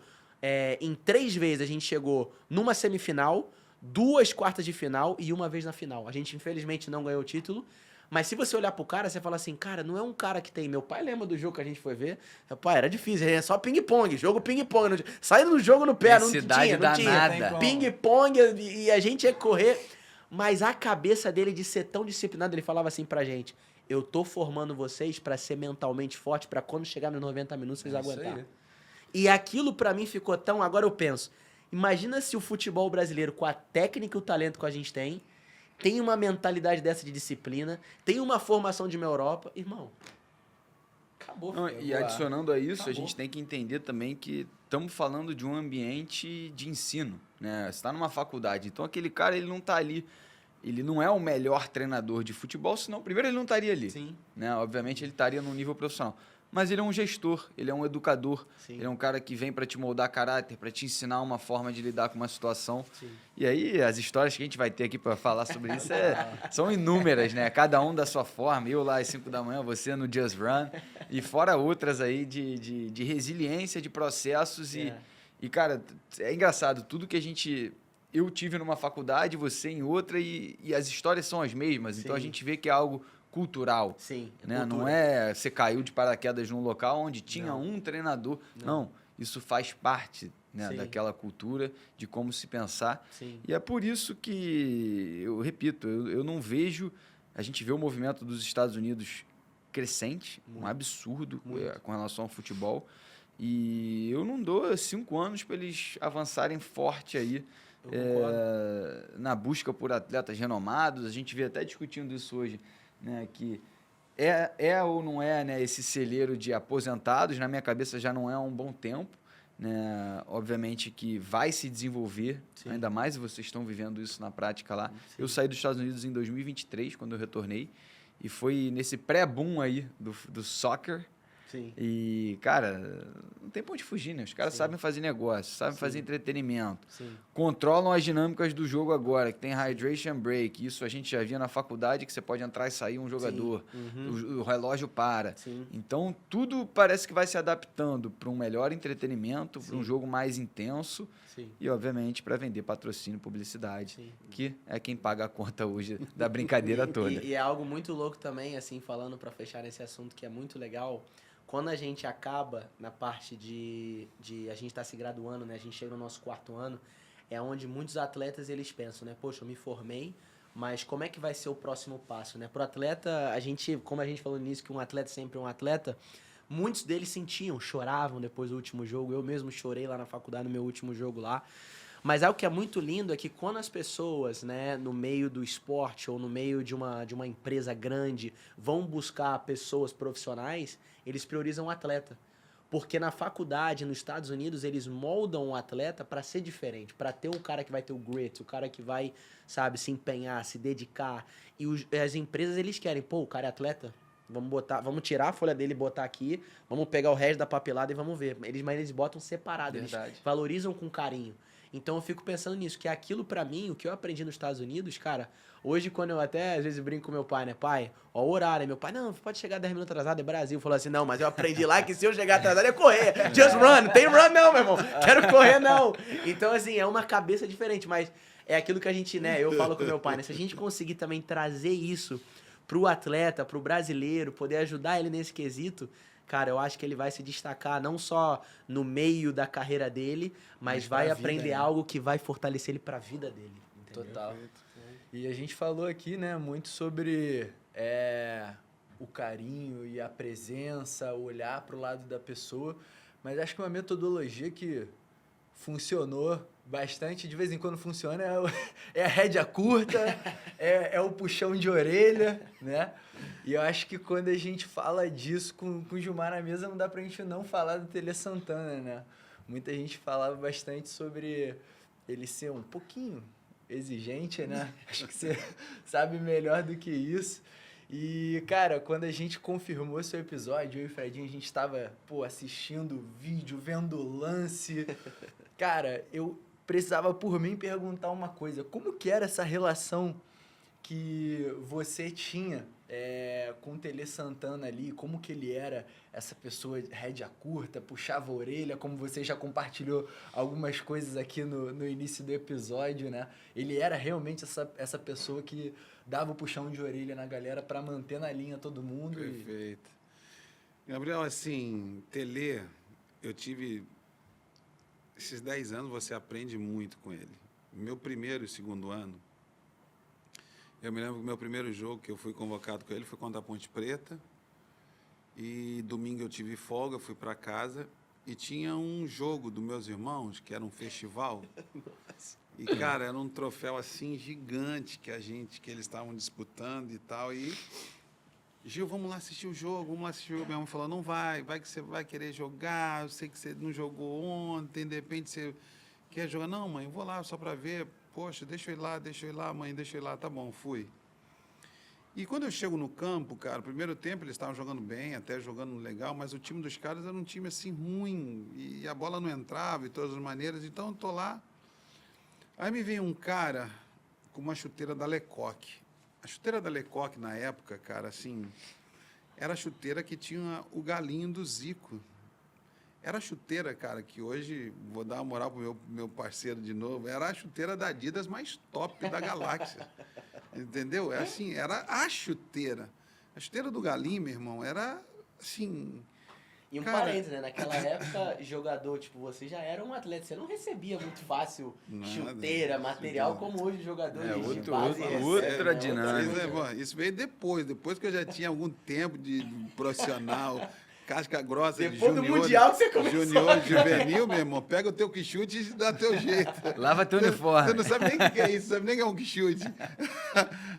em 3 vezes, a gente chegou numa semifinal, 2 quartas de final e 1 vez na final. A gente infelizmente não ganhou o título, mas se você olhar pro cara, você fala assim, cara, não é um cara que tem... Meu pai lembra do jogo que a gente foi ver, pai, era difícil, é só ping-pong, jogo ping-pong, saindo do jogo no pé, não Densidade tinha, não tinha. danada. Ping-pong e a gente ia correr... Mas a cabeça dele de ser tão disciplinado, ele falava assim pra gente, eu tô formando vocês pra ser mentalmente forte, pra quando chegar nos 90 minutos vocês Isso aguentar. aí. E aquilo pra mim ficou tão... Agora eu penso, imagina se o futebol brasileiro, com a técnica e o talento que a gente tem uma mentalidade dessa de disciplina, tem uma formação de uma Europa, irmão, acabou. Não, filho. e adicionando a isso, Acabou. a gente tem que entender também que estamos falando de um ambiente de ensino, né? Você está numa faculdade, então aquele cara, ele não está ali, ele não é o melhor treinador de futebol, senão primeiro ele não estaria ali, Sim, né? Obviamente ele estaria num nível profissional, mas ele é um gestor, ele é um educador, sim, ele é um cara que vem para te moldar caráter, para te ensinar uma forma de lidar com uma situação. sim. E aí, as histórias que a gente vai ter aqui para falar sobre isso são inúmeras, né? Cada um da sua forma. Eu lá às 5 da manhã, você no Just Run. E fora outras aí de resiliência, de processos. E, cara, é engraçado. Tudo que eu tive numa faculdade, você em outra, e as histórias são as mesmas. Então, a Sim. gente vê que é algo cultural. Sim, Né? cultura. Não é você caiu de paraquedas num local onde tinha Não. um treinador. Não. Não, isso faz parte, né, Sim. daquela cultura, de como se pensar. Sim. E é por isso que, eu repito, eu não vejo... A gente vê o movimento dos Estados Unidos crescente, um absurdo com relação ao futebol. E eu não dou 5 anos para eles avançarem forte aí na busca por atletas renomados. A gente vê até discutindo isso hoje, né, que é ou não é, né, esse celeiro de aposentados. Na minha cabeça já não é há um bom tempo. Né? Obviamente que vai se desenvolver, Sim. ainda mais, e vocês estão vivendo isso na prática lá. Sim. Eu saí dos Estados Unidos em 2023, quando eu retornei, e foi nesse pré-boom aí do soccer. Sim. E, cara, não tem pra onde fugir, né? Os caras Sim. sabem fazer negócio, sabem Sim. fazer entretenimento, Sim. controlam as dinâmicas do jogo agora, que tem hydration break. Isso a gente já via na faculdade, que você pode entrar e sair um jogador, Uhum. o relógio para. Sim. Então, tudo parece que vai se adaptando para um melhor entretenimento, para um Sim. jogo mais intenso Sim. e, obviamente, para vender patrocínio e publicidade, Sim. que é quem paga a conta hoje da brincadeira toda. E é algo muito louco também, assim, falando pra fechar esse assunto que é muito legal, quando a gente acaba na parte de a gente tá se graduando, né? A gente chega no nosso 4º ano, é onde muitos atletas eles pensam, né? Poxa, eu me formei, mas como é que vai ser o próximo passo, né? Pro atleta, como a gente falou no início, que um atleta sempre é um atleta, muitos deles choravam depois do último jogo. Eu mesmo chorei lá na faculdade no meu último jogo lá. Mas algo que é muito lindo é que quando as pessoas, né, no meio do esporte ou no meio de uma empresa grande, vão buscar pessoas profissionais, eles priorizam o atleta. Porque na faculdade, nos Estados Unidos, eles moldam o atleta para ser diferente, para ter o cara que vai ter o grit, o cara que vai, sabe, se empenhar, se dedicar. E as empresas, eles querem, pô, o cara é atleta, vamos tirar a folha dele e botar aqui, vamos pegar o resto da papelada e vamos ver. Mas eles botam separado, Verdade. eles valorizam com carinho. Então eu fico pensando nisso, que aquilo pra mim, o que eu aprendi nos Estados Unidos, cara, hoje quando eu até às vezes brinco com meu pai, né, pai, ó o horário, meu pai, não, pode chegar 10 minutos atrasado, é Brasil. Falou assim, não, mas eu aprendi lá que se eu chegar atrasado é correr, just run, não tem run não, meu irmão, quero correr não. Então assim, é uma cabeça diferente, mas é aquilo que a gente, né, eu falo com meu pai, né, se a gente conseguir também trazer isso pro atleta, pro brasileiro, poder ajudar ele nesse quesito, cara, eu acho que ele vai se destacar não só no meio da carreira dele, mas vai pra vida, aprender né? algo que vai fortalecer ele pra vida dele. Entendeu? Total. E a gente falou aqui, né, muito sobre o carinho e a presença, o olhar pro lado da pessoa, mas acho que uma metodologia que funcionou bastante, de vez em quando funciona, é a rédea curta, é o puxão de orelha, né? E eu acho que quando a gente fala disso com o Gilmar na mesa, não dá pra gente não falar do Tele Santana, né? Muita gente falava bastante sobre ele ser um pouquinho exigente, né? Acho que você sabe melhor do que isso. E, cara, quando a gente confirmou seu episódio, eu e o Fredinho, a gente tava, assistindo o vídeo, vendo o lance. Cara, eu precisava, por mim, perguntar uma coisa. Como que era essa relação que você tinha com o Tele Santana ali? Como que ele era essa pessoa rédea curta, puxava a orelha, como você já compartilhou algumas coisas aqui no início do episódio, né? Ele era realmente essa pessoa que dava o puxão de orelha na galera para manter na linha todo mundo. Perfeito. Gabriel, assim, Tele, eu tive... Esses 10 anos você aprende muito com ele. Meu primeiro e segundo ano, eu me lembro que o meu primeiro jogo que eu fui convocado com ele foi contra a Ponte Preta. E domingo eu tive folga, fui para casa e tinha um jogo dos meus irmãos, que era um festival. E, cara, era um troféu assim gigante que eles estavam disputando e tal. E Gil, vamos lá assistir o jogo, vamos lá assistir o jogo. Minha mãe falou, não vai que você vai querer jogar, eu sei que você não jogou ontem, de repente você quer jogar. Não, mãe, vou lá só para ver. Poxa, deixa eu ir lá, mãe, deixa eu ir lá. Tá bom, fui. E quando eu chego no campo, cara, no primeiro tempo eles estavam jogando bem, até jogando legal, mas o time dos caras era um time assim ruim, e a bola não entrava de todas as maneiras, então eu tô lá. Aí me vem um cara com uma chuteira da Lecoq. A chuteira da Lecoq, na época, cara, assim, era a chuteira que tinha o galinho do Zico. Era a chuteira, cara, que hoje, vou dar uma moral pro meu parceiro de novo, era a chuteira da Adidas mais top da galáxia. Entendeu? É assim, era a chuteira. A chuteira do galinho, meu irmão, era assim... E um cara, parênteses, né? Naquela época, jogador, tipo, você já era um atleta, você não recebia muito fácil chuteira, material, como hoje os jogadores de base outra recebem, né? dinâmica. Isso veio depois que eu já tinha algum tempo de profissional, casca grossa, Depois do Mundial que você começou. Junior, juvenil, meu irmão, pega o teu quichute e dá teu jeito. Lava teu uniforme. Você não sabe nem o que é isso, sabe nem o que é um quichute.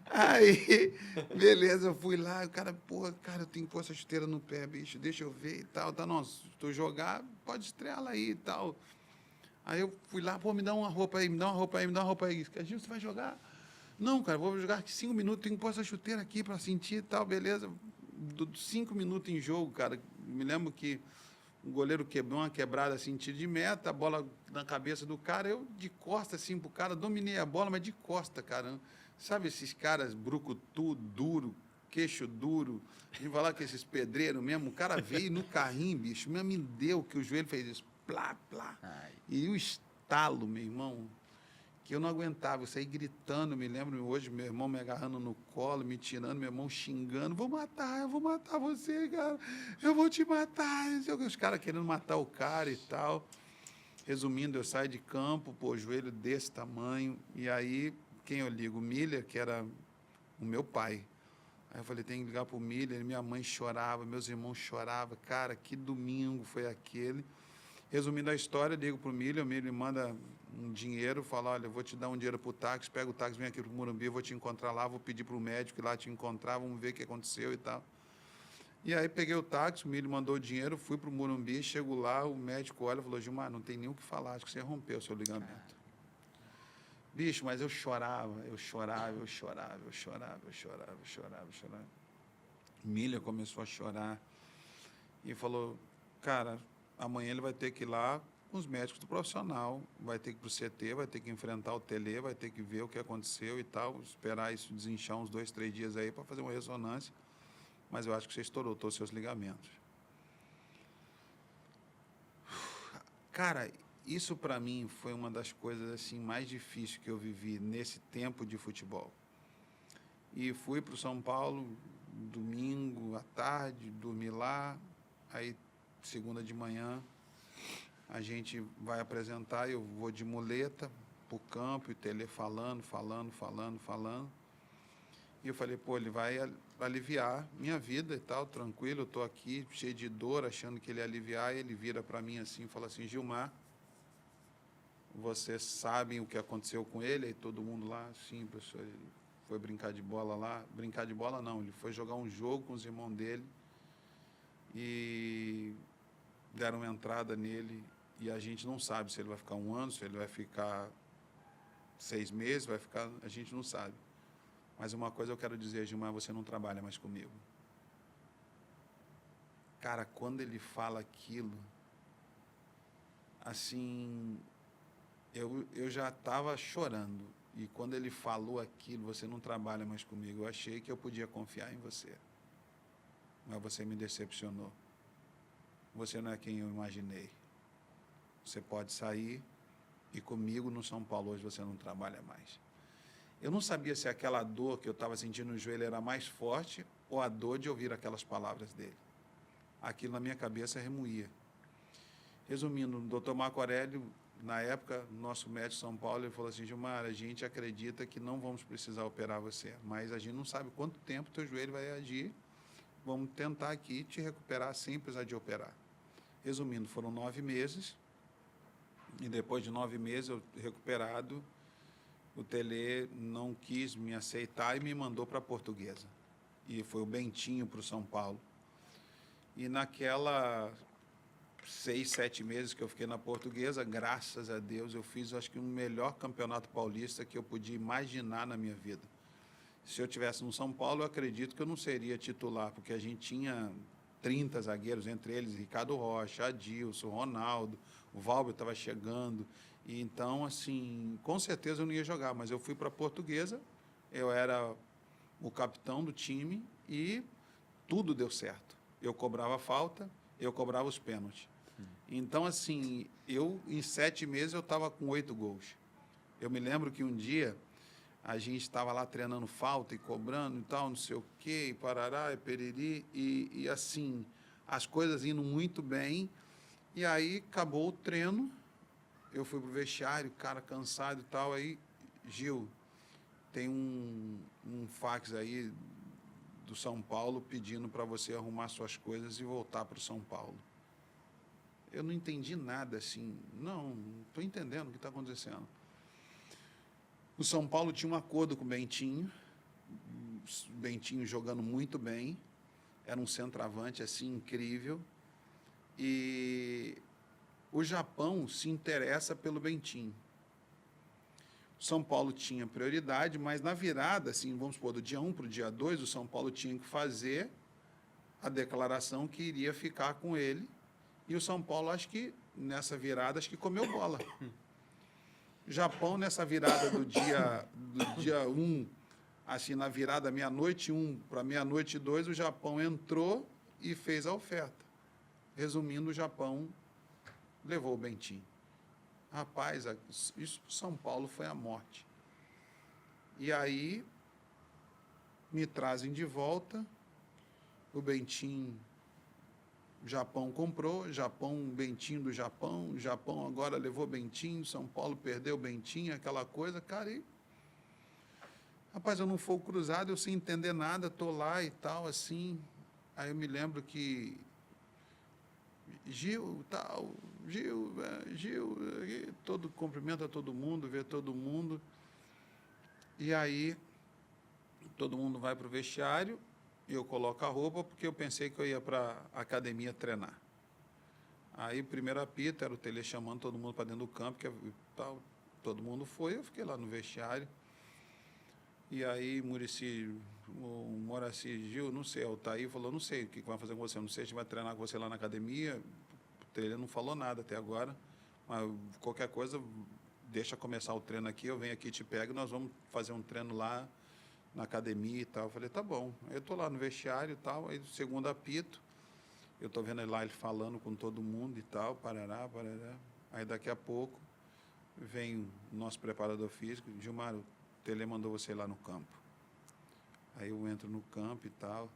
Aí, beleza, eu fui lá, o cara, cara, eu tenho que pôr essa chuteira no pé, bicho, deixa eu ver e tal. Tá, não, se tu jogar, pode estrear lá aí e tal. Aí eu fui lá, me dá uma roupa aí, me dá uma roupa aí. Gil, você vai jogar? Não, cara, vou jogar 5 minutos, tenho que pôr essa chuteira aqui pra sentir e tal, beleza. 5 minutos em jogo, cara, me lembro que o goleiro quebrou uma quebrada assim, tiro de meta, a bola na cabeça do cara, eu de costa assim pro cara, dominei a bola, mas de costa, cara. Sabe esses caras brucutu, duro, queixo duro, de falar que esses pedreiros mesmo, o cara veio no carrinho, bicho, mesmo me deu que o joelho fez isso, plá, plá. Ai. E o estalo, meu irmão, que eu não aguentava, eu saí gritando, me lembro hoje, meu irmão me agarrando no colo, me tirando, meu irmão xingando, eu vou matar você, cara, eu vou te matar, os caras querendo matar o cara e tal. Resumindo, eu saio de campo, pô, joelho desse tamanho, e aí, quem eu ligo? O Miller, que era o meu pai. Aí eu falei, tem que ligar pro Miller, minha mãe chorava, meus irmãos choravam, cara, que domingo foi aquele. Resumindo a história, ligo pro Miller, o Miller manda um dinheiro, fala, olha, eu vou te dar um dinheiro pro táxi, pega o táxi, vem aqui pro Morumbi, eu vou te encontrar lá, vou pedir pro médico ir lá te encontrar, vamos ver o que aconteceu e tal. E aí peguei o táxi, o Miller mandou o dinheiro, fui pro Morumbi, chego lá, o médico olha e falou, Gilmar, não tem nem o que falar, acho que você rompeu o seu ligamento. Bicho, mas eu chorava. Miller começou a chorar e falou, cara, amanhã ele vai ter que ir lá com os médicos do profissional, vai ter que ir para o CT, vai ter que enfrentar o tele, vai ter que ver o que aconteceu e tal, esperar isso desinchar uns 2, 3 dias aí para fazer uma ressonância, mas eu acho que você estourou todos os seus ligamentos. Cara, isso para mim foi uma das coisas assim mais difíceis que eu vivi nesse tempo de futebol. E fui para o São Paulo domingo à tarde, dormi lá, aí segunda de manhã a gente vai apresentar, eu vou de muleta para o campo, e o Tele falando. E eu falei, pô, ele vai aliviar minha vida e tal, tranquilo, eu estou aqui cheio de dor, achando que ele ia aliviar, e ele vira para mim assim e fala assim, Gilmar, vocês sabem o que aconteceu com ele? Aí todo mundo lá, sim, professor, ele foi brincar de bola lá. Brincar de bola não, ele foi jogar um jogo com os irmãos dele e deram uma entrada nele e a gente não sabe se ele vai ficar 1 ano, se ele vai ficar 6 meses, vai ficar, a gente não sabe. Mas uma coisa eu quero dizer, Gilmar, você não trabalha mais comigo. Cara, quando ele fala aquilo, assim, eu já estava chorando. E quando ele falou aquilo, você não trabalha mais comigo, eu achei que eu podia confiar em você. Mas você me decepcionou. Você não é quem eu imaginei. Você pode sair e comigo no São Paulo hoje você não trabalha mais. Eu não sabia se aquela dor que eu estava sentindo no joelho era mais forte ou a dor de ouvir aquelas palavras dele. Aquilo na minha cabeça remoía. Resumindo, o doutor Marco Aurélio, na época, nosso médico de São Paulo, ele falou assim, Gilmar, a gente acredita que não vamos precisar operar você, mas a gente não sabe quanto tempo teu joelho vai agir, vamos tentar aqui te recuperar sem precisar de operar. Resumindo, foram 9 meses, e depois de 9 meses, eu recuperado, o Tele não quis me aceitar e me mandou para a Portuguesa. E foi o Bentinho para o São Paulo. E naquela 6, 7 meses que eu fiquei na Portuguesa, graças a Deus, eu fiz, acho que, o melhor campeonato paulista que eu podia imaginar na minha vida. Se eu tivesse no São Paulo, eu acredito que eu não seria titular, porque a gente tinha 30 zagueiros, entre eles Ricardo Rocha, Adilson, Ronaldo, o Valber estava chegando. E então, assim, com certeza eu não ia jogar, mas eu fui para a Portuguesa, eu era o capitão do time e tudo deu certo. Eu cobrava falta, eu cobrava os pênaltis. Então, assim, em 7 meses, eu estava com 8 gols. Eu me lembro que um dia a gente estava lá treinando falta e cobrando e tal, não sei o quê, e parará, e periri, e assim, as coisas indo muito bem. E aí, acabou o treino, eu fui pro vestiário, cara cansado e tal, aí, Gil, tem um fax aí do São Paulo pedindo para você arrumar suas coisas e voltar para o São Paulo. Eu não entendi nada, assim, não estou entendendo o que está acontecendo. O São Paulo tinha um acordo com o Bentinho jogando muito bem, era um centroavante, assim, incrível, e o Japão se interessa pelo Bentinho. O São Paulo tinha prioridade, mas na virada, assim, vamos supor, do dia 1 para o dia 2, o São Paulo tinha que fazer a declaração que iria ficar com ele, e o São Paulo, acho que, nessa virada, acho que comeu bola. O Japão, nessa virada do dia 1, assim, na virada meia-noite 1 para meia-noite 2, o Japão entrou e fez a oferta. Resumindo, o Japão levou o Bentinho. Rapaz, isso São Paulo foi a morte. E aí me trazem de volta, o Bentinho, Japão comprou, Bentinho do Japão, Japão agora levou Bentinho, São Paulo perdeu Bentinho, aquela coisa, cara, e... Rapaz, eu não fui cruzado, eu sem entender nada, tô lá e tal, assim, aí eu me lembro que Gil, todo cumprimenta todo mundo, vê todo mundo. E aí todo mundo vai para o vestiário, eu coloco a roupa porque eu pensei que eu ia para a academia treinar. Aí o primeiro apito era o Tele chamando todo mundo para dentro do campo, que tal, todo mundo foi, eu fiquei lá no vestiário. E aí o Moraci Gil, não sei, o Taí falou, não sei o que vai fazer com você, não sei, a gente vai treinar com você lá na academia. Ele não falou nada até agora, mas qualquer coisa, deixa começar o treino aqui, eu venho aqui, te pego, nós vamos fazer um treino lá na academia e tal. Eu falei, tá bom. Eu estou lá no vestiário e tal, aí segundo apito, eu estou vendo lá ele falando com todo mundo e tal, parará. Aí daqui a pouco vem o nosso preparador físico, Gilmar, o Tele mandou você ir lá no campo. Aí eu entro no campo e tal,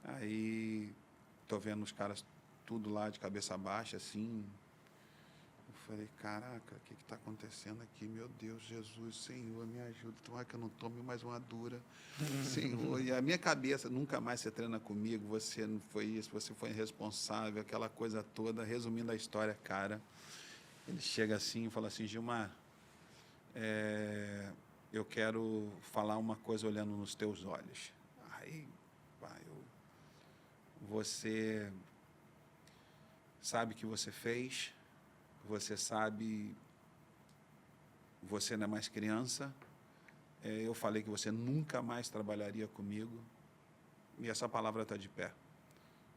aí estou vendo os caras tudo lá de cabeça baixa, assim. Eu falei, caraca, o que está acontecendo aqui? Meu Deus, Jesus, Senhor, me ajuda. Tomara que eu não tome mais uma dura. Senhor, e a minha cabeça, nunca mais você treina comigo, você não foi isso, você foi irresponsável, aquela coisa toda. Resumindo a história, cara, ele chega assim e fala assim, Gilmar, eu quero falar uma coisa olhando nos teus olhos. Aí, pai, você sabe o que você fez, você sabe, você não é mais criança, eu falei que você nunca mais trabalharia comigo, e essa palavra está de pé.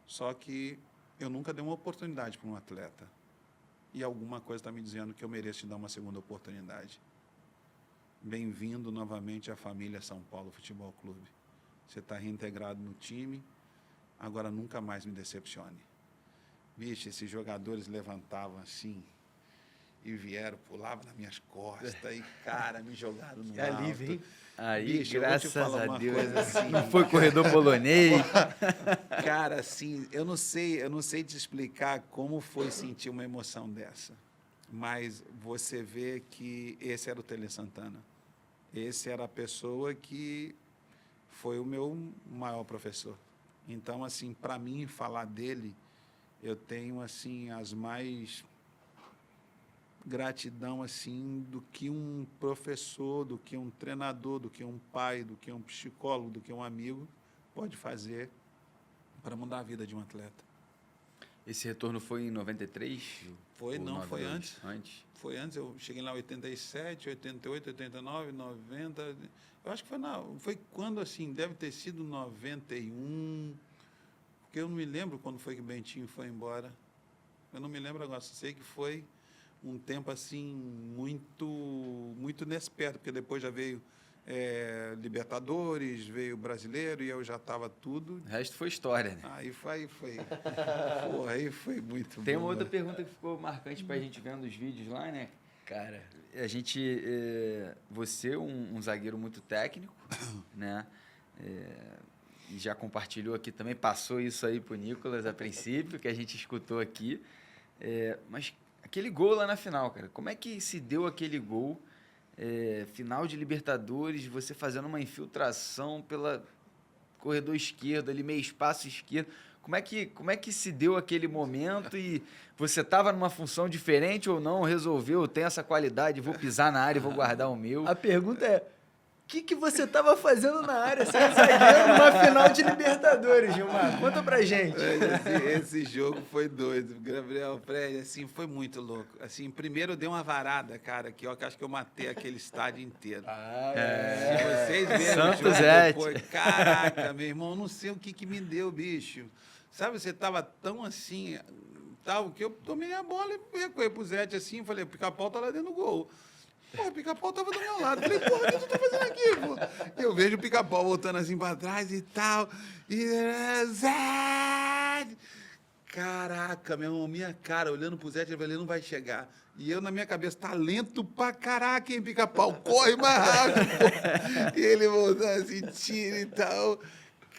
Só que eu nunca dei uma oportunidade para um atleta, e alguma coisa está me dizendo que eu mereço te dar uma segunda oportunidade. Bem-vindo novamente à família São Paulo Futebol Clube. Você está reintegrado no time, agora nunca mais me decepcione. Bicho, esses jogadores levantavam assim e vieram, pulavam nas minhas costas e, cara, me jogaram no alto. Alívio, hein? Aí, Bicho, graças eu vou te falar a uma Deus, coisa assim. não foi corredor polonês. Cara, assim, eu não sei te explicar como foi sentir uma emoção dessa. Mas você vê que esse era o Tele Santana. Esse era a pessoa que foi o meu maior professor. Então, assim, para mim, falar dele, eu tenho, assim, as mais gratidão, assim, do que um professor, do que um treinador, do que um pai, do que um psicólogo, do que um amigo pode fazer para mudar a vida de um atleta. Esse retorno foi em 93? Foi, Ou não, 92? foi antes. Antes. Foi antes, eu cheguei lá em 87, 88, 89, 90. Eu acho que foi quando, assim, deve ter sido 91, porque eu não me lembro quando foi que o Bentinho foi embora. Eu não me lembro agora, só sei que foi um tempo, assim, muito inexperto, porque depois já veio Libertadores, veio Brasileiro, e eu já estava tudo. O resto foi história, né? Aí foi porra, aí foi muito Tem bom. uma outra pergunta que ficou marcante pra gente vendo os vídeos lá, né? Cara, a gente... você, um zagueiro muito técnico, né? E já compartilhou aqui também, passou isso aí pro Nicolas a princípio, que a gente escutou aqui. Mas aquele gol lá na final, cara, como é que se deu aquele gol? Final de Libertadores, você fazendo uma infiltração pela corredor esquerdo, ali meio espaço esquerdo. Como é que se deu aquele momento e você estava numa função diferente ou não? Resolveu, tem essa qualidade, vou pisar na área e vou guardar o meu. A pergunta é, o que você estava fazendo na área sendo zagueiro numa final de Libertadores, Gilmar? Conta pra gente. Esse jogo foi doido, Gabriel Fred, assim, foi muito louco. Assim, primeiro eu dei uma varada, cara, que eu acho que eu matei aquele estádio inteiro. Se vocês verem o Santos jogo Zete. depois, caraca, meu irmão, não sei o que me deu, bicho. Sabe, você tava tão assim, tal, que eu tomei a bola e recuei pro Zete assim, falei, o Pica-Pau tá lá dentro do gol. Pô, o Pica-Pau tava do meu lado. Falei, porra, o que tu tá fazendo aqui, pô? Eu vejo o Pica-Pau voltando assim pra trás e tal. E... Zé! Caraca, meu irmão, minha cara, olhando pro Zé, ele não vai chegar. E eu, na minha cabeça, tá lento pra caraca, hein, Pica-Pau? Corre mais rápido, pô. E ele voltando assim, tira e tal.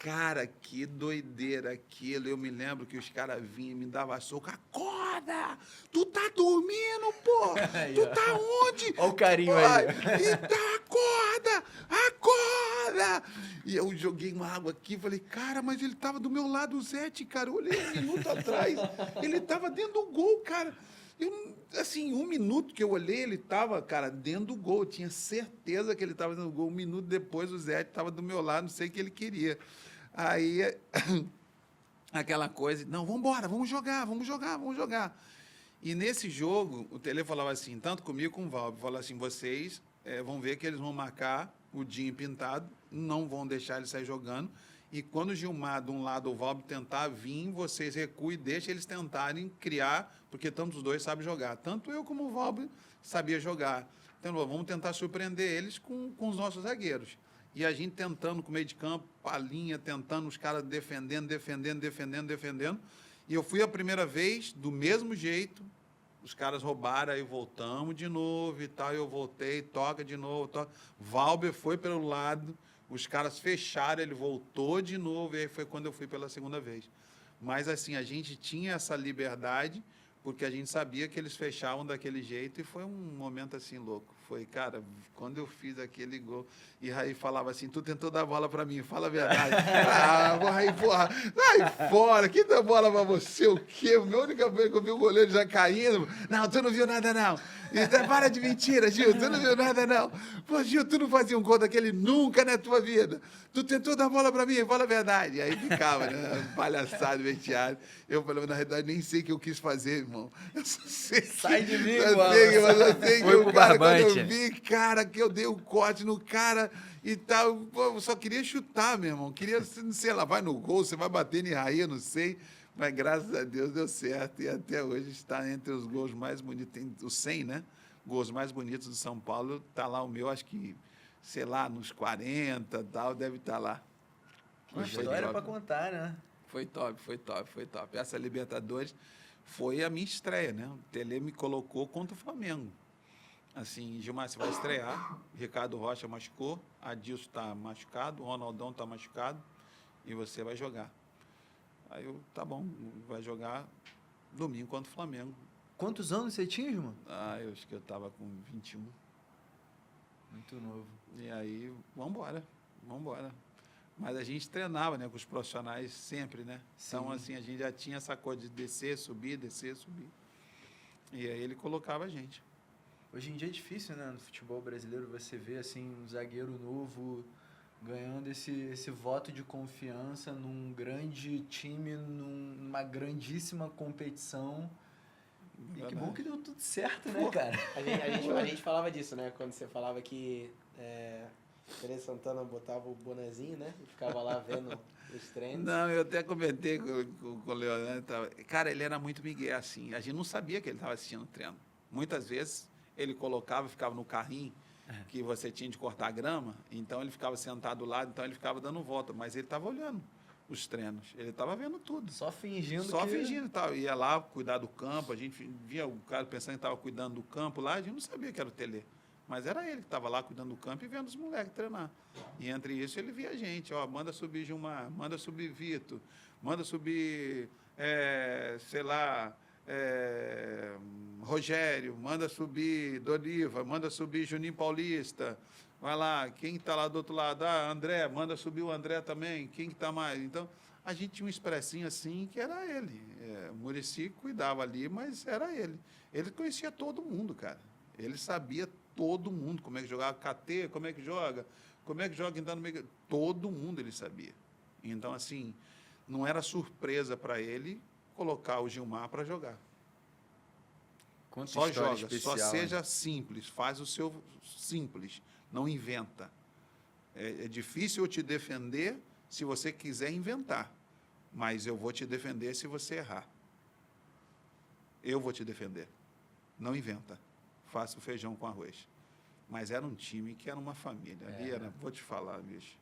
Cara, que doideira aquilo. Eu me lembro que os caras vinham e me davam soco. Acorda! Tu tá dormindo, pô! Tu tá onde? Olha o carinho Pô, aí. Então, acorda! Acorda! E eu joguei uma água aqui e falei, cara, mas ele tava do meu lado, o Zete, cara. Eu olhei 1 minuto atrás, ele tava dentro do gol, cara. Eu, assim, 1 minuto que eu olhei, ele tava, cara, dentro do gol. Eu tinha certeza que ele tava dentro do gol. 1 minuto depois, o Zete tava do meu lado, não sei o que ele queria. Aí, aquela coisa, não, vamos embora, vamos jogar, vamos jogar, vamos jogar. E nesse jogo, o Tele falava assim, tanto comigo como o Valber, falava assim, vocês vão ver que eles vão marcar o Dinho pintado, não vão deixar ele sair jogando, e quando o Gilmar, de um lado, ou o Valber tentar vir, vocês recuem e deixem eles tentarem criar, porque tanto os dois sabem jogar. Tanto eu como o Valber sabia jogar. Então, vamos tentar surpreender eles com os nossos zagueiros. E a gente tentando com o meio de campo, a linha, tentando, os caras defendendo. E eu fui a primeira vez, do mesmo jeito, os caras roubaram, aí voltamos de novo e tal, eu voltei, toca de novo, toca. Valber foi pelo lado, os caras fecharam, ele voltou de novo, e aí foi quando eu fui pela segunda vez. Mas, assim, a gente tinha essa liberdade, porque a gente sabia que eles fechavam daquele jeito, e foi um momento, assim, louco. Foi, cara, quando eu fiz aquele gol, e Raí falava assim, tu tentou dar bola pra mim, fala a verdade. Ah, Raí, porra, sai fora, quem dá bola pra você, o quê? A única vez que eu vi o goleiro já caindo, não, tu não viu nada, não. Para de mentira, Gil, tu não viu nada, não. Pô, Gil, tu não fazia um gol daquele nunca na tua vida. Tu tentou dar bola pra mim, fala a verdade. E aí ficava, né, palhaçado, vestiário. Eu falei, na realidade, nem sei o que eu quis fazer, irmão. Eu só sei que... Sai de mim, mano. Eu sei que Foi o pro cara, quando barbante. eu vi, cara, que eu dei um corte no cara e tal, pô, eu só queria chutar, meu irmão. Queria, sei lá, vai no gol, você vai bater em Raí, eu não sei. Mas graças a Deus deu certo e até hoje está entre os gols mais bonitos, tem os 100, né? Gols mais bonitos do São Paulo, está lá o meu, acho que, sei lá, nos 40 tal, deve estar lá. Uma Foi história top. pra contar, né? Foi top, foi top, foi top. Essa Libertadores foi a minha estreia, né? O Tele me colocou contra o Flamengo. Assim, Gilmar, você vai estrear, Ricardo Rocha machucou, Adilson está machucado, Ronaldão está machucado e você vai jogar. Aí eu, tá bom, vai jogar domingo contra o Flamengo. Quantos anos você tinha, irmão? Ah, eu acho que eu estava com 21. Muito novo. E aí, vamos embora. Mas a gente treinava, né, com os profissionais sempre, né? Então, Sim. assim, a gente já tinha essa coisa de descer, subir. E aí ele colocava a gente. Hoje em dia é difícil, né, no futebol brasileiro, você ver, assim, um zagueiro novo ganhando esse voto de confiança num grande time, numa grandíssima competição. E que bom que deu tudo certo, né, cara? A gente falava disso, né? Quando você falava que Tele Santana botava o bonezinho, né? E ficava lá vendo os treinos. Não, eu até comentei com o Leonardo. Cara, ele era muito migué, assim. A gente não sabia que ele estava assistindo o treino. Muitas vezes ele colocava, ficava no carrinho que você tinha de cortar grama, então ele ficava sentado do lado, então ele ficava dando volta, mas ele estava olhando os treinos, ele estava vendo tudo. Só fingindo Só que... fingindo, tal. Ia lá cuidar do campo, a gente via o cara pensando que estava cuidando do campo lá, a gente não sabia que era o Tele. Mas era ele que estava lá cuidando do campo e vendo os moleques treinar. E entre isso ele via a gente, ó, manda subir Gilmar, manda subir Vitor, manda subir, sei lá, Rogério, manda subir Doriva, manda subir Juninho Paulista, vai lá, quem está lá do outro lado? Ah, André, manda subir o André também, quem que está mais? Então, a gente tinha um expressinho assim que era ele. O Muricy cuidava ali, mas era ele. Ele conhecia todo mundo, cara. Ele sabia todo mundo, como é que jogava KT, como é que joga quem está no meio. Todo mundo ele sabia. Então, assim, não era surpresa para ele colocar o Gilmar para jogar. Quanta Só história joga, especial, só seja né? simples, faz o seu simples, não inventa. É difícil eu te defender se você quiser inventar, mas eu vou te defender se você errar. Eu vou te defender. Não inventa. Faça o feijão com arroz. Mas era um time que era uma família. Ali era, vou te falar, bicho.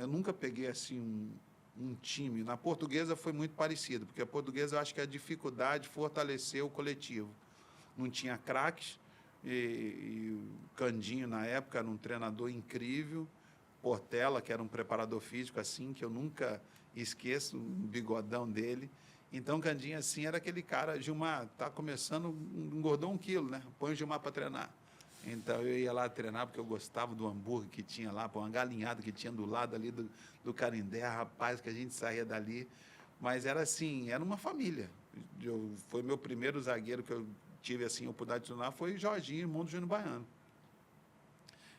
Eu nunca peguei assim um time. Na Portuguesa foi muito parecido, porque a Portuguesa eu acho que a dificuldade fortaleceu o coletivo. não tinha craques. E o Candinho, na época, era um treinador incrível. Portela, que era um preparador físico, assim, que eu nunca esqueço, o bigodão dele. Então, Candinho, assim, era aquele cara, Gilmar, tá começando, engordou 1 quilo, né? Põe o Gilmar para treinar. Então, eu ia lá treinar, porque eu gostava do hambúrguer que tinha lá, uma galinhada que tinha do lado ali do Canindé, rapaz, que a gente saía dali. Mas era assim, era uma família. Foi meu primeiro zagueiro que eu tive, assim, a oportunidade de treinar, foi Jorginho, irmão do Júnior Baiano.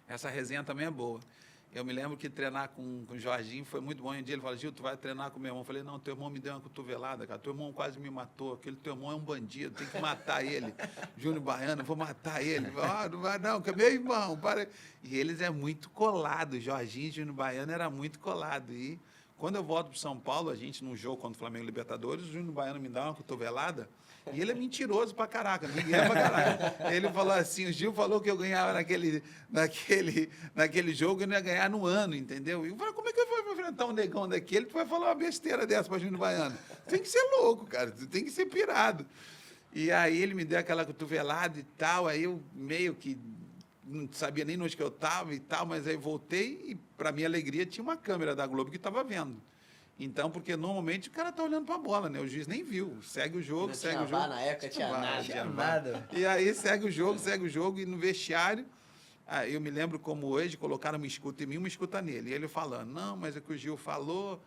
Essa resenha também é boa. Eu me lembro que treinar com o Jorginho foi muito bom. Um dia ele falou, Gil, tu vai treinar com meu irmão. Eu falei, não, teu irmão me deu uma cotovelada, cara. Teu irmão quase me matou. Aquele teu irmão é um bandido, tem que matar ele. Júnior Baiano, vou matar ele. Não vai não, que é meu irmão. Para. E eles é muito colado. Jorginho e Júnior Baiano era muito colado. E quando eu volto para São Paulo, a gente num jogo contra o Flamengo e Libertadores, o Júnior Baiano me dá uma cotovelada. E ele é mentiroso pra caraca, Miguel pra caraca. Ele falou assim, o Gil falou que eu ganhava naquele jogo e não ia ganhar no ano, entendeu? E eu falei, como é que eu vou enfrentar um negão daquele? Tu vai falar uma besteira dessa pra Júnior Baiano. Tem que ser louco, cara, tu tem que ser pirado. E aí ele me deu aquela cotovelada e tal, aí eu meio que não sabia nem onde que eu estava e tal, mas aí voltei e, para minha alegria, tinha uma câmera da Globo que estava vendo. Então, porque normalmente o cara tá olhando para a bola, né? O juiz nem viu. Segue o jogo, segue o jogo. Na época tinha nada. Tinha nada. E aí segue o jogo, e no vestiário, eu me lembro como hoje, colocaram uma escuta em mim, uma escuta nele. E ele falando, não, mas é que o Gil falou,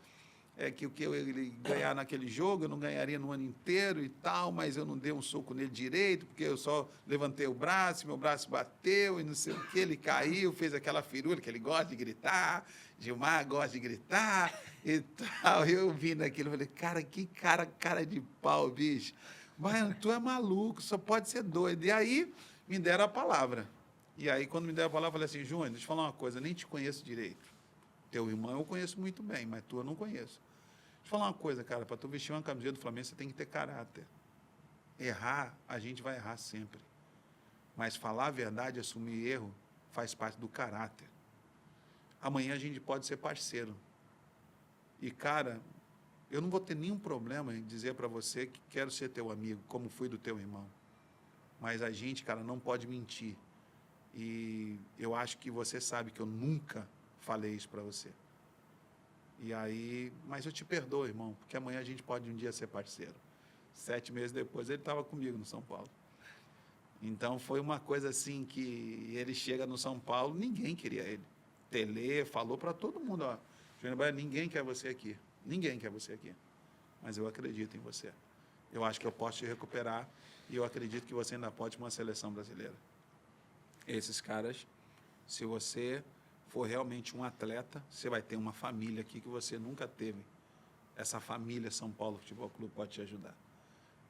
que o que ele ganhar naquele jogo, eu não ganharia no ano inteiro e tal, mas eu não dei um soco nele direito, porque eu só levantei o braço, meu braço bateu e não sei o que, ele caiu, fez aquela firula, que ele gosta de gritar, Gilmar gosta de gritar e tal. Eu vi naquilo, falei, cara, que cara de pau, bicho. Mas tu é maluco, só pode ser doido. E aí me deram a palavra. E aí, quando me deram a palavra, eu falei assim, Júnior, deixa eu falar uma coisa, nem te conheço direito. Teu irmão eu conheço muito bem, mas tu eu não conheço. Deixa eu falar uma coisa, cara, para tu vestir uma camiseta do Flamengo, você tem que ter caráter. Errar, a gente vai errar sempre. Mas falar a verdade, assumir erro, faz parte do caráter. Amanhã a gente pode ser parceiro. E, cara, eu não vou ter nenhum problema em dizer para você que quero ser teu amigo, como fui do teu irmão. Mas a gente, cara, não pode mentir. E eu acho que você sabe que eu nunca falei isso para você. E aí, mas eu te perdoo, irmão, porque amanhã a gente pode um dia ser parceiro. 7 meses depois ele estava comigo no São Paulo. Então foi uma coisa assim que ele chega no São Paulo, ninguém queria ele. Tele falou para todo mundo, ó, Júnior Baiano, ninguém quer você aqui. Ninguém quer você aqui. Mas eu acredito em você. Eu acho que eu posso te recuperar e eu acredito que você ainda pode ir para uma seleção brasileira. Esses caras, se você for realmente um atleta, você vai ter uma família aqui que você nunca teve. Essa família São Paulo Futebol Clube pode te ajudar.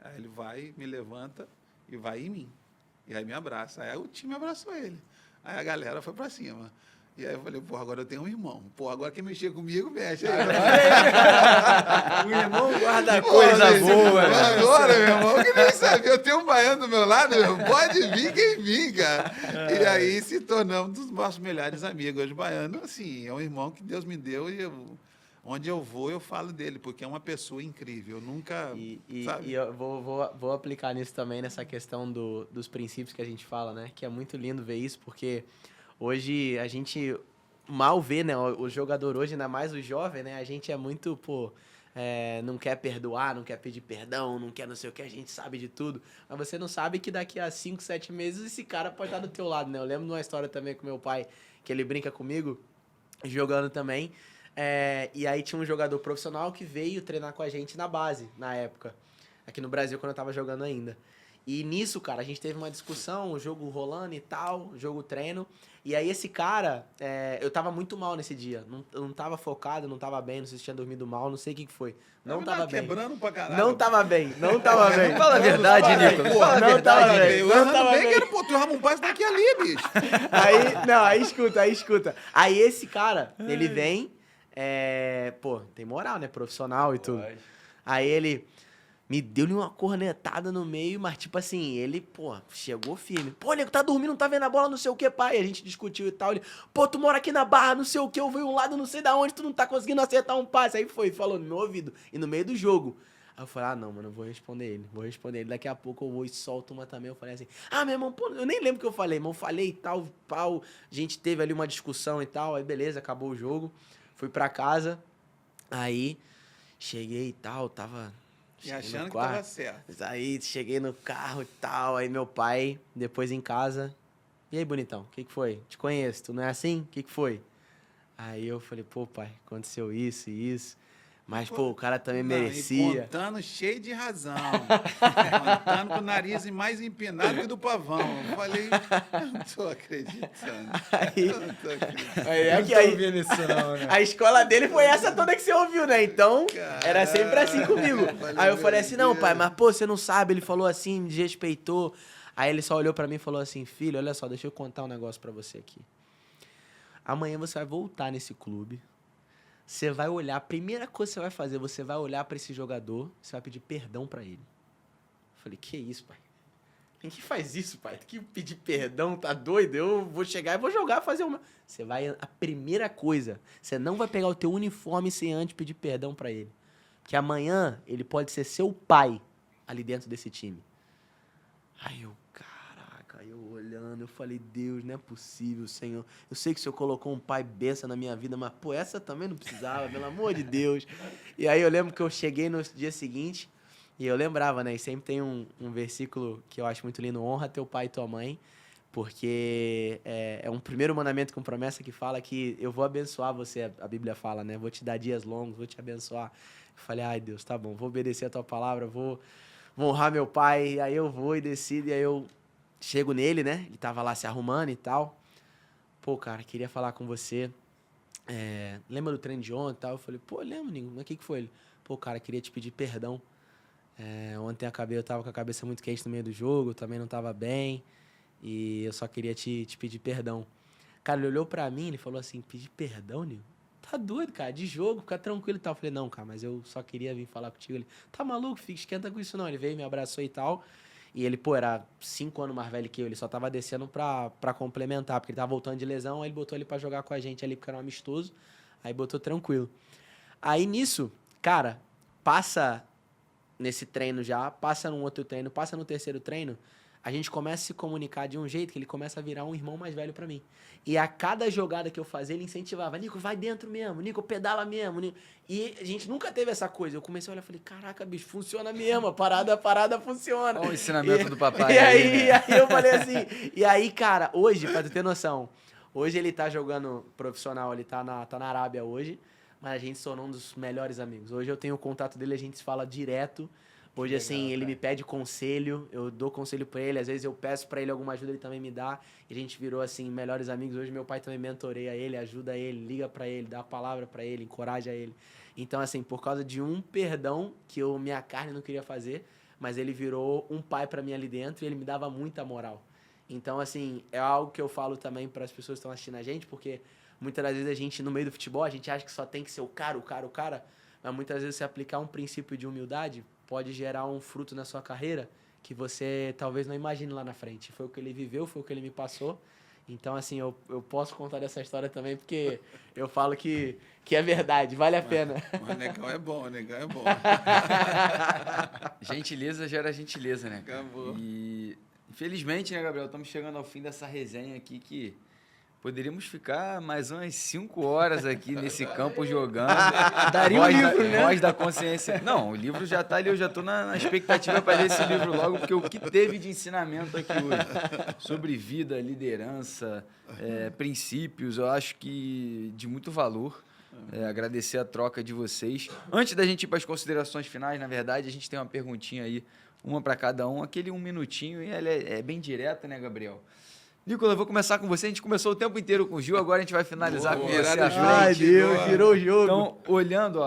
Aí ele vai, me levanta e vai em mim. E aí me abraça. Aí o time abraçou ele. Aí a galera foi para cima. E aí eu falei, pô, agora eu tenho um irmão. Pô, agora quem mexer comigo, mexe. O irmão guarda coisa boa. Agora, meu irmão, que nem sabia. Eu tenho um baiano do meu lado, meu irmão. Pode vir quem vir, cara. E aí se tornamos dos nossos melhores amigos. Hoje o baiano, assim, é um irmão que Deus me deu e onde eu vou, eu falo dele, porque é uma pessoa incrível. Eu nunca, sabe? E eu vou aplicar nisso também, nessa questão dos princípios que a gente fala, né? Que é muito lindo ver isso, porque hoje a gente mal vê, né? O jogador hoje, ainda mais o jovem, né? A gente é muito, não quer perdoar, não quer pedir perdão, não quer não sei o que, a gente sabe de tudo. Mas você não sabe que daqui a 5, 7 meses esse cara pode estar do teu lado, né? Eu lembro de uma história também com meu pai, que ele brinca comigo, jogando também. E aí tinha um jogador profissional que veio treinar com a gente na base, na época. Aqui no Brasil, quando eu tava jogando ainda. E nisso, cara, a gente teve uma discussão, o jogo rolando e tal, jogo treino. E aí esse cara, eu tava muito mal nesse dia. Eu não tava focado, não tava bem, não sei se tinha dormido mal, não sei o que foi. Não tava bem. Quebrando pra caralho. Não tava bem, não tava bem. Fala a verdade, Nicolas. Fala a Não verdade, tava bem. Nicolas. Não tava bem. Pô, tu Ramon Paz daqui ali, bicho. Aí escuta. Aí esse cara, ele vem, tem moral, né? Profissional e tudo. Aí ele me deu-lhe uma cornetada no meio, mas tipo assim, ele, chegou firme. Pô, nego, tá dormindo, não tá vendo a bola, não sei o que, pai. A gente discutiu e tal. Ele, tu mora aqui na Barra, não sei o que, eu vi um lado, não sei da onde, tu não tá conseguindo acertar um passe. Aí falou no meu ouvido, e no meio do jogo. Aí Aí eu falei, não, mano, eu vou responder ele. Daqui a pouco eu vou e solto uma também. Eu falei assim, meu irmão, pô, eu nem lembro o que eu falei, mas eu falei e tal, pau. A gente teve ali uma discussão e tal, aí beleza, acabou o jogo. Fui pra casa, aí cheguei e tal, tava... E achando que tava certo. Aí cheguei no carro e tal, aí meu pai, depois em casa, e aí, bonitão, o que foi? Te conheço, tu não é assim? O que foi? Aí eu falei, pô, pai, aconteceu isso e isso. Mas, pô, o cara também merecia. E contando cheio de razão. Contando com o nariz mais empinado que do pavão. Eu falei, eu não tô acreditando. Ouvindo isso não, né? A escola dele foi essa toda que você ouviu, né? Então, era sempre assim comigo. Aí eu falei assim, não, pai, mas, pô, você não sabe. Ele falou assim, me desrespeitou. Aí ele só olhou pra mim e falou assim, filho, olha só, deixa eu contar um negócio pra você aqui. Amanhã você vai voltar nesse clube. Você vai olhar, a primeira coisa que você vai fazer, você vai olhar pra esse jogador, você vai pedir perdão pra ele. Eu falei, que isso, pai? Quem que faz isso, pai? Tem que pedir perdão, tá doido? Eu vou chegar e vou jogar, fazer uma... Você vai, a primeira coisa, você não vai pegar o teu uniforme sem antes pedir perdão pra ele. Porque amanhã ele pode ser seu pai ali dentro desse time. Aí eu, caraca, eu olhando, eu falei, Deus, não é possível, Senhor. Eu sei que o Senhor colocou um pai benção na minha vida, mas, pô, essa também não precisava, pelo amor de Deus. E aí eu lembro que eu cheguei no dia seguinte, e eu lembrava, né, e sempre tem um versículo que eu acho muito lindo, honra teu pai e tua mãe, porque é um primeiro mandamento com promessa que fala que eu vou abençoar você, a Bíblia fala, né, vou te dar dias longos, vou te abençoar. Eu falei, ai Deus, tá bom, vou obedecer a tua palavra, vou honrar meu pai, e aí eu vou e decido, e aí eu chego nele, né? Ele tava lá se arrumando e tal. Pô, cara, queria falar com você. Lembra do treino de ontem e tal? Eu falei, pô, lembro, Nico, mas o que foi? Ele, pô, cara, queria te pedir perdão. Ontem eu tava com a cabeça muito quente no meio do jogo, também não tava bem, e eu só queria te pedir perdão. Cara, ele olhou pra mim, ele falou assim, pedir perdão, Nico? Tá doido, cara, de jogo, fica tranquilo e tal. Eu falei, não, cara, mas eu só queria vir falar contigo. Ele, tá maluco, fica, esquenta com isso não. Ele veio, me abraçou e tal. E ele, pô, era 5 anos mais velho que eu. Ele só tava descendo pra complementar, porque ele tava voltando de lesão. Aí ele botou ele pra jogar com a gente ali, porque era um amistoso. Aí botou tranquilo. Aí nisso, cara, passa nesse treino já, passa num outro treino, passa no terceiro treino. A gente começa a se comunicar de um jeito que ele começa a virar um irmão mais velho pra mim. E a cada jogada que eu fazia, ele incentivava. Nico, vai dentro mesmo. Nico, pedala mesmo. Nico. E a gente nunca teve essa coisa. Eu comecei a olhar e falei, caraca, bicho, funciona mesmo. A parada funciona. Olha o ensinamento do papai. E aí eu falei assim... E aí, cara, hoje, pra tu ter noção, hoje ele tá jogando profissional, ele tá na Arábia hoje, mas a gente se tornou um dos melhores amigos. Hoje eu tenho o contato dele, a gente se fala direto. Hoje, legal, assim, ele me pede conselho, eu dou conselho pra ele, às vezes eu peço pra ele alguma ajuda, ele também me dá, e a gente virou, assim, melhores amigos. Hoje meu pai também mentoreia ele, ajuda ele, liga pra ele, dá a palavra pra ele, encoraja ele. Então, assim, por causa de um perdão que minha carne não queria fazer, mas ele virou um pai pra mim ali dentro e ele me dava muita moral. Então, assim, é algo que eu falo também para as pessoas que estão assistindo a gente, porque muitas das vezes a gente, no meio do futebol, a gente acha que só tem que ser o cara, mas muitas vezes você aplicar um princípio de humildade pode gerar um fruto na sua carreira que você talvez não imagine lá na frente. Foi o que ele viveu, foi o que ele me passou. Então, assim, eu posso contar dessa história também, porque eu falo que é verdade, vale a pena. Mas negão é bom, negão é bom. Gentileza gera gentileza, né? Acabou. E, infelizmente, né, Gabriel, estamos chegando ao fim dessa resenha aqui que poderíamos ficar mais umas 5 horas aqui nesse campo jogando. Daria um livro, né? Voz da consciência. Não, o livro já tá ali, eu já tô na expectativa para ler esse livro logo, porque o que teve de ensinamento aqui hoje sobre vida, liderança, princípios, eu acho que de muito valor. Agradecer a troca de vocês. Antes da gente ir para as considerações finais, na verdade, a gente tem uma perguntinha aí, uma para cada um, aquele 1 minutinho, e ela é bem direta, né, Gabriel? Nicolas, eu vou começar com você. A gente começou o tempo inteiro com o Gil, agora a gente vai finalizar com você. Ai, Deus, virou o jogo. Então, olhando,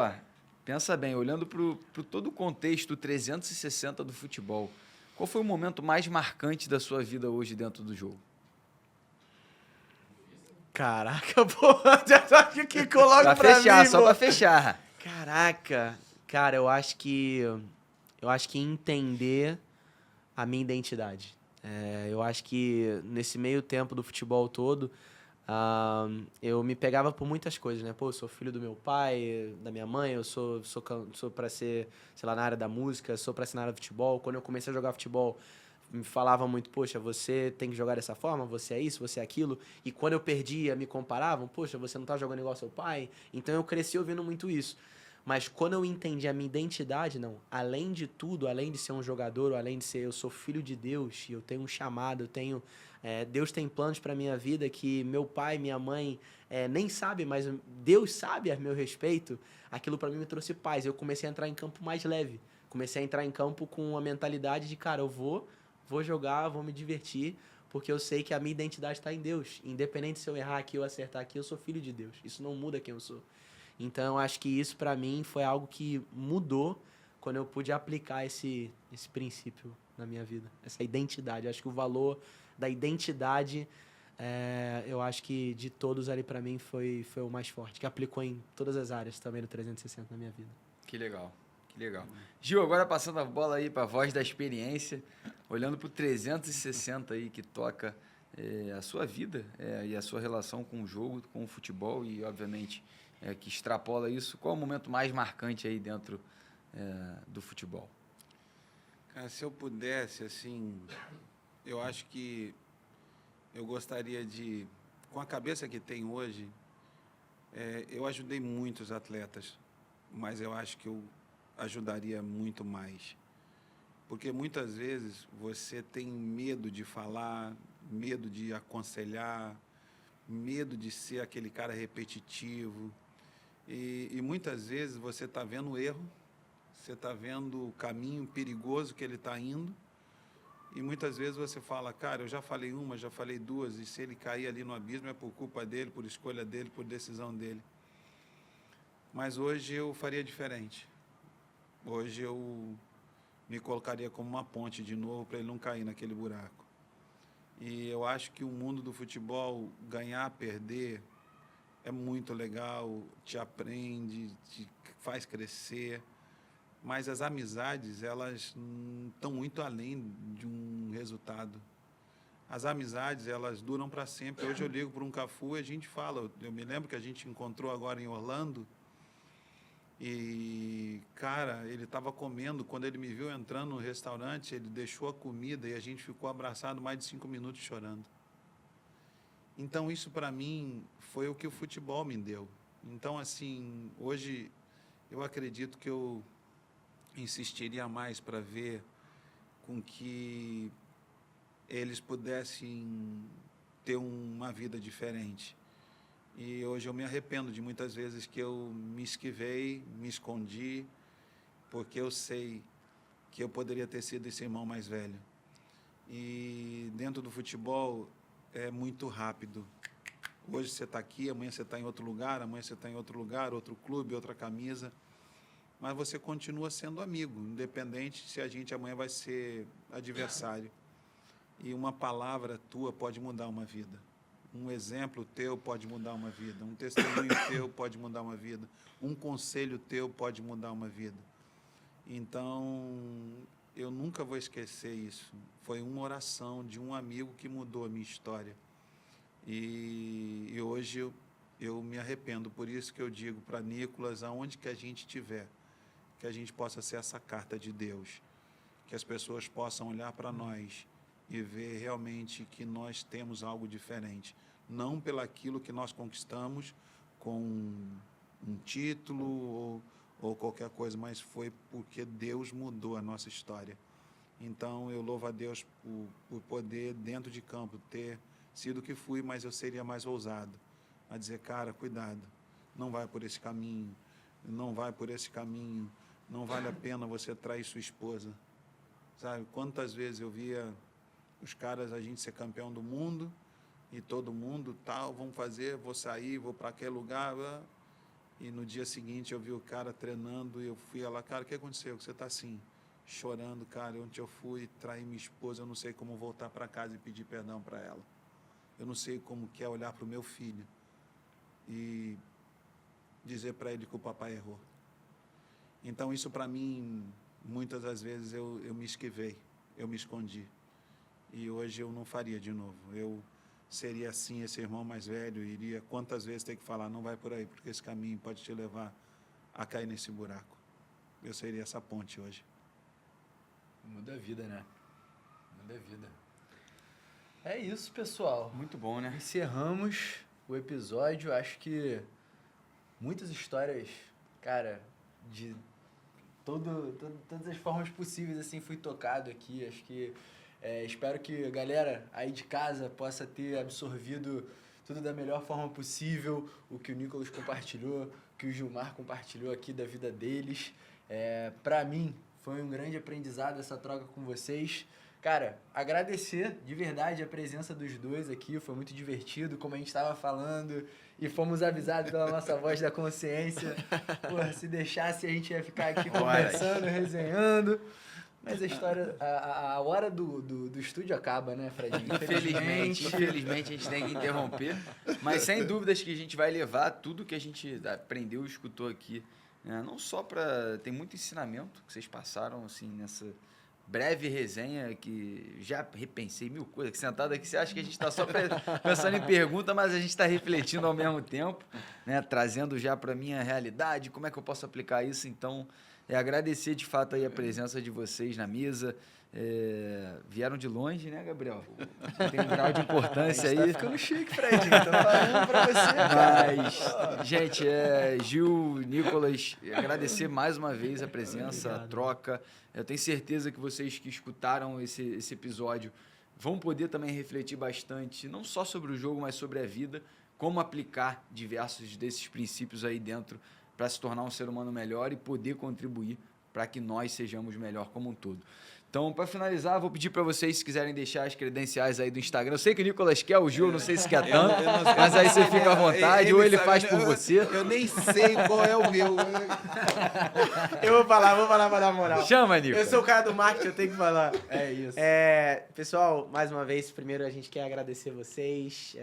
pensa bem, olhando para todo o contexto 360 do futebol, qual foi o momento mais marcante da sua vida hoje dentro do jogo? Caraca, porra, já acho que coloca pra fechar, mim, só pra fechar. Caraca, cara, eu acho que entender a minha identidade. Eu acho que nesse meio tempo do futebol todo, Eu me pegava por muitas coisas, né? Pô, eu sou filho do meu pai, da minha mãe, eu sou para ser, sei lá, na área da música, sou para ser na área do futebol. Quando eu comecei a jogar futebol, me falavam muito, poxa, você tem que jogar dessa forma, você é isso, você é aquilo. E quando eu perdia, me comparavam, poxa, você não tá jogando igual seu pai. Então eu cresci ouvindo muito isso. Mas quando eu entendi a minha identidade, não, além de tudo, além de ser um jogador, ou além de ser, eu sou filho de Deus, e eu tenho um chamado, Deus tem planos para minha vida que meu pai, minha mãe nem sabe, mas Deus sabe a meu respeito. Aquilo para mim me trouxe paz. Eu comecei a entrar em campo mais leve. Comecei a entrar em campo com a mentalidade de, cara, eu vou jogar, vou me divertir, porque eu sei que a minha identidade está em Deus. Independente se eu errar aqui ou acertar aqui, eu sou filho de Deus. Isso não muda quem eu sou. Então, eu acho que isso para mim foi algo que mudou quando eu pude aplicar esse princípio na minha vida, essa identidade. Eu acho que o valor da identidade, eu acho que de todos ali para mim foi o mais forte, que aplicou em todas as áreas também do 360 na minha vida. Que legal, que legal. Gil, agora passando a bola aí para a voz da experiência, olhando para o 360 aí que toca a sua vida e a sua relação com o jogo, com o futebol e, obviamente, que extrapola isso. Qual é o momento mais marcante aí dentro do futebol? Cara, se eu pudesse, assim, eu acho que eu gostaria de, com a cabeça que tenho hoje, eu ajudei muitos atletas, mas eu acho que eu ajudaria muito mais. Porque muitas vezes você tem medo de falar, medo de aconselhar, medo de ser aquele cara repetitivo. E muitas vezes você está vendo o erro, você está vendo o caminho perigoso que ele está indo, e muitas vezes você fala, cara, eu já falei uma, já falei duas, e se ele cair ali no abismo é por culpa dele, por escolha dele, por decisão dele. Mas hoje eu faria diferente. Hoje eu me colocaria como uma ponte de novo para ele não cair naquele buraco. E eu acho que o mundo do futebol, ganhar, perder, é muito legal, te aprende, te faz crescer, mas as amizades, elas estão muito além de um resultado. As amizades, elas duram para sempre. Hoje eu ligo para um Cafu e a gente fala, eu me lembro que a gente encontrou agora em Orlando, e, cara, ele estava comendo, quando ele me viu entrando no restaurante, ele deixou a comida e a gente ficou abraçado mais de 5 minutos chorando. Então, isso para mim foi o que o futebol me deu. Então, assim, hoje eu acredito que eu insistiria mais para ver com que eles pudessem ter uma vida diferente. E hoje eu me arrependo de muitas vezes que eu me esquivei, me escondi, porque eu sei que eu poderia ter sido esse irmão mais velho. E dentro do futebol é muito rápido. Hoje você está aqui, amanhã você está em outro lugar, amanhã você está em outro lugar, outro clube, outra camisa. Mas você continua sendo amigo, independente se a gente amanhã vai ser adversário. E uma palavra tua pode mudar uma vida. Um exemplo teu pode mudar uma vida. Um testemunho teu pode mudar uma vida. Um conselho teu pode mudar uma vida. Então, eu nunca vou esquecer isso. Foi uma oração de um amigo que mudou a minha história. E hoje eu me arrependo. Por isso que eu digo para Nicolas, aonde que a gente estiver, que a gente possa ser essa carta de Deus. Que as pessoas possam olhar para nós e ver realmente que nós temos algo diferente. Não pelaquilo que nós conquistamos com um título ou qualquer coisa, mas foi porque Deus mudou a nossa história. Então, eu louvo a Deus por poder, dentro de campo, ter sido o que fui, mas eu seria mais ousado a dizer, cara, cuidado, não vai por esse caminho, não vai por esse caminho, não vale a pena você trair sua esposa. Sabe, quantas vezes eu via os caras, a gente ser campeão do mundo, e todo mundo, tal, vamos fazer, vou sair, vou para aquele lugar, e no dia seguinte eu vi o cara treinando, e eu fui lá, cara, o que aconteceu? Você está assim, chorando, cara, onde eu fui, trair minha esposa, eu não sei como voltar para casa e pedir perdão para ela. Eu não sei como que é olhar para o meu filho e dizer para ele que o papai errou. Então, isso para mim, muitas das vezes eu me esquivei, eu me escondi. E hoje eu não faria de novo. Eu seria assim, esse irmão mais velho iria quantas vezes ter que falar, não vai por aí, porque esse caminho pode te levar a cair nesse buraco. Eu seria essa ponte hoje. Muda a vida, né? Muda a vida. É isso, pessoal. Muito bom, né? Encerramos o episódio. Acho que muitas histórias, cara, de todas as formas possíveis, assim, fui tocado aqui. Acho que espero que a galera aí de casa possa ter absorvido tudo da melhor forma possível, o que o Nicolas compartilhou, o que o Gilmar compartilhou aqui da vida deles. Para mim, foi um grande aprendizado essa troca com vocês. Cara, agradecer de verdade a presença dos dois aqui, foi muito divertido, como a gente estava falando, e fomos avisados pela nossa voz da consciência. Pô, se deixasse a gente ia ficar aqui conversando, resenhando. Mas a história, a hora do estúdio acaba, né, Fredinho? Infelizmente a gente tem que interromper, mas sem dúvidas que a gente vai levar tudo que a gente aprendeu e escutou aqui, né? Não só para... Tem muito ensinamento que vocês passaram, assim, nessa breve resenha, que já repensei mil coisas, que sentado aqui você acha que a gente está só pensando em pergunta, mas a gente está refletindo ao mesmo tempo, né? Trazendo já para a minha realidade, como é que eu posso aplicar isso, então... agradecer de fato aí a presença de vocês na mesa. Vieram de longe, né, Gabriel? Tem um grau de importância aí. Tá ficando chique, Fredinho. Tô falando pra você, cara. Mas, gente, Gil, Nicolas, agradecer mais uma vez a presença, a troca. Eu tenho certeza que vocês que escutaram esse episódio vão poder também refletir bastante, não só sobre o jogo, mas sobre a vida, como aplicar diversos desses princípios aí dentro para se tornar um ser humano melhor e poder contribuir para que nós sejamos melhor como um todo. Então, para finalizar, vou pedir para vocês, se quiserem deixar as credenciais aí do Instagram. Eu sei que o Nicolas quer, o Gil não sei se quer tanto, mas aí você fica à vontade, ou ele faz por você. Eu nem sei qual é o meu. Eu vou falar pra dar moral. Chama, Nicolas. Eu sou o cara do marketing, eu tenho que falar. É isso. Pessoal, mais uma vez, primeiro a gente quer agradecer vocês,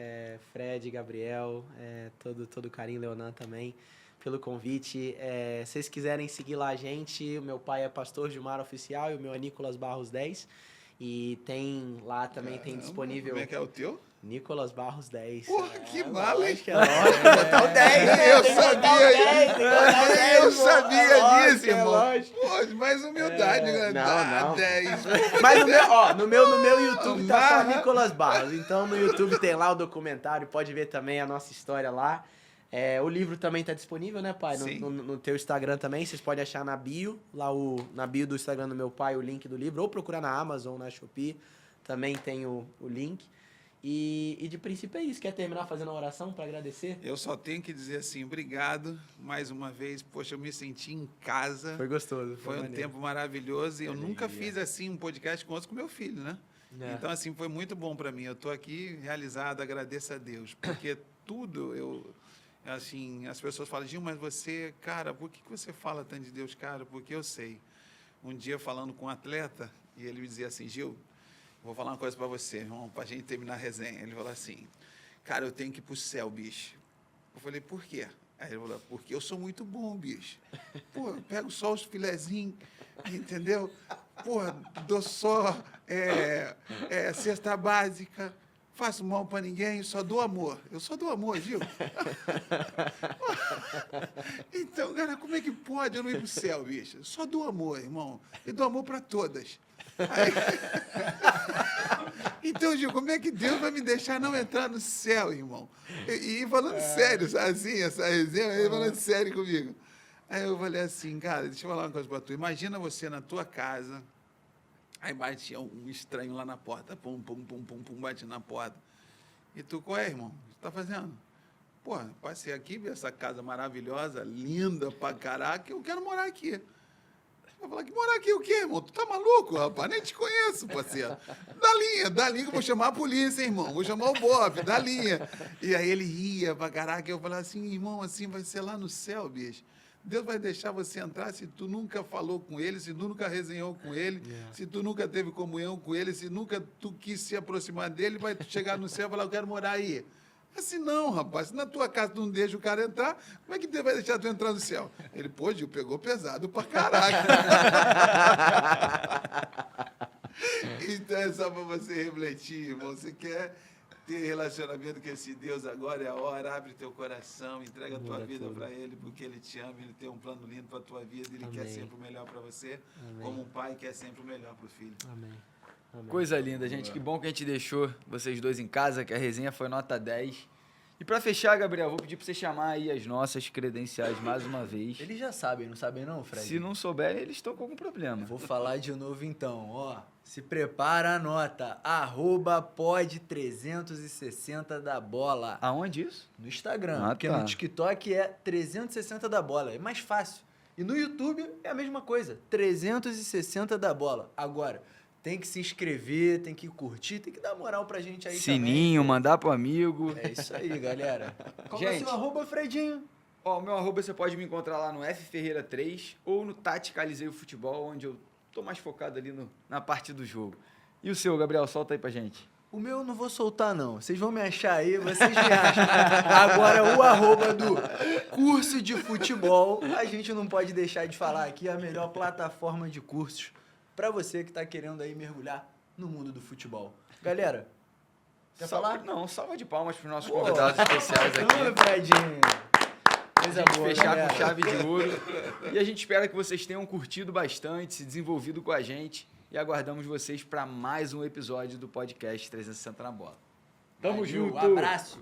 Fred, Gabriel, todo o carinho, Leonan também, pelo convite. Se vocês quiserem seguir lá a gente, o meu pai é Pastor Gilmar Oficial e o meu é Nicolas Barros 10. E tem lá também, tem disponível... Como é que é o teu? Nicolas Barros 10. Porra, que mala, hein? Acho que é lógico. Botar o 10, Eu sabia, eu sabia disso, é irmão. lógico. Pô, mais humildade, né? Não. 10. Mas no meu YouTube tá só Nicolas Barros. Então no YouTube tem lá o documentário, pode ver também a nossa história lá. O livro também tá disponível, né, pai? No teu Instagram também. Vocês podem achar na bio, na bio do Instagram do meu pai, o link do livro. Ou procurar na Amazon, na Shopee. Também tem o link. E de princípio é isso. Quer terminar fazendo uma oração para agradecer? Eu só tenho que dizer assim, obrigado mais uma vez. Poxa, eu me senti em casa. Foi gostoso. Foi um tempo maravilhoso. E eu nunca fiz assim um podcast com meu filho, né? Então, assim, foi muito bom para mim. Eu tô aqui realizado, agradeço a Deus. Porque tudo assim, as pessoas falam, Gil, mas você, cara, por que você fala tanto de Deus, cara? Porque eu sei. Um dia falando com um atleta, e ele me dizia assim, Gil, vou falar uma coisa para você, irmão, para a gente terminar a resenha. Ele falou assim, cara, eu tenho que ir pro céu, bicho. Eu falei, por quê? Aí ele falou, porque eu sou muito bom, bicho. Pô, eu pego só os filezinhos, entendeu? Pô, dou só cesta básica, faço mal para ninguém, só dou amor. Eu só dou amor, Gil. Então, cara, como é que pode eu não ir pro céu, bicho? Eu só dou amor, irmão. E dou amor para todas. Aí... Então, Gil, como é que Deus vai me deixar não entrar no céu, irmão? E falando sério, assim, essa resenha, ele falando sério comigo. Aí eu falei assim, cara, deixa eu falar uma coisa para tu. Imagina você na tua casa, aí bate um estranho lá na porta, pum, pum, pum, pum, pum, bate na porta. E tu, qual é, irmão? O que tu tá fazendo? Pô, passei aqui, vi essa casa maravilhosa, linda pra caraca, eu quero morar aqui. Vai falar que morar aqui o quê, irmão? Tu tá maluco, rapaz? Nem te conheço, parceiro. Dá linha que eu vou chamar a polícia, irmão. Vou chamar o BOP, dá linha. E aí ele ria pra caraca, eu falava assim, irmão, assim vai ser lá no céu, bicho. Deus vai deixar você entrar se tu nunca falou com ele, se tu nunca resenhou com ele, se tu nunca teve comunhão com ele, se nunca tu quis se aproximar dele, vai chegar no céu e falar, eu quero morar aí. Assim não, rapaz, se na tua casa tu não deixa o cara entrar, como é que Deus vai deixar tu entrar no céu? Ele, pô, Gil, pegou pesado pra caraca. Então é só pra você refletir, irmão. Você quer ter relacionamento com esse Deus agora é a hora. Abre teu coração, entrega a tua Muda vida tudo. para Ele, porque Ele te ama, Ele tem um plano lindo para tua vida, Ele quer Amém. sempre o melhor para você, Amém. como um pai quer sempre o melhor para o filho. Amém. Amém. Coisa linda, gente. Que bom que a gente deixou vocês dois em casa, que a resenha foi nota 10. E pra fechar, Gabriel, vou pedir pra você chamar aí as nossas credenciais mais uma vez. Eles já sabem, não sabem não, Fred? Se não souberem, eles estão com algum problema. Vou falar de novo então, ó. Se prepara, anota. @pod360 da bola. Aonde isso? No Instagram, Ah, porque tá. no TikTok é 360 da bola. É mais fácil. E no YouTube é a mesma coisa. 360 da bola. Agora, tem que se inscrever, tem que curtir, tem que dar moral pra gente aí Sininho, mandar pro amigo. também. É isso aí, galera. Qual que é o Gente. seu arroba, Fredinho? Ó, o meu arroba você pode me encontrar lá no fferreira3 ou no Taticalizei Futebol, onde eu tô mais focado ali na parte do jogo. E o seu, Gabriel, solta aí pra gente. O meu eu não vou soltar, não. Vocês vão me achar aí, vocês me acham. Agora, o arroba do curso de futebol, a gente não pode deixar de falar aqui, a melhor plataforma de cursos para você que tá querendo aí mergulhar no mundo do futebol. Galera, quer falar? Não, salva de palmas pros nossos Pô. convidados especiais aqui. Ô, Fredinho. Coisa A gente boa, fechar galera. com chave de ouro. E a gente espera que vocês tenham curtido bastante, se desenvolvido com a gente. E aguardamos vocês para mais um episódio do podcast 360 na Bola. Tamo Valeu, junto! Abraço.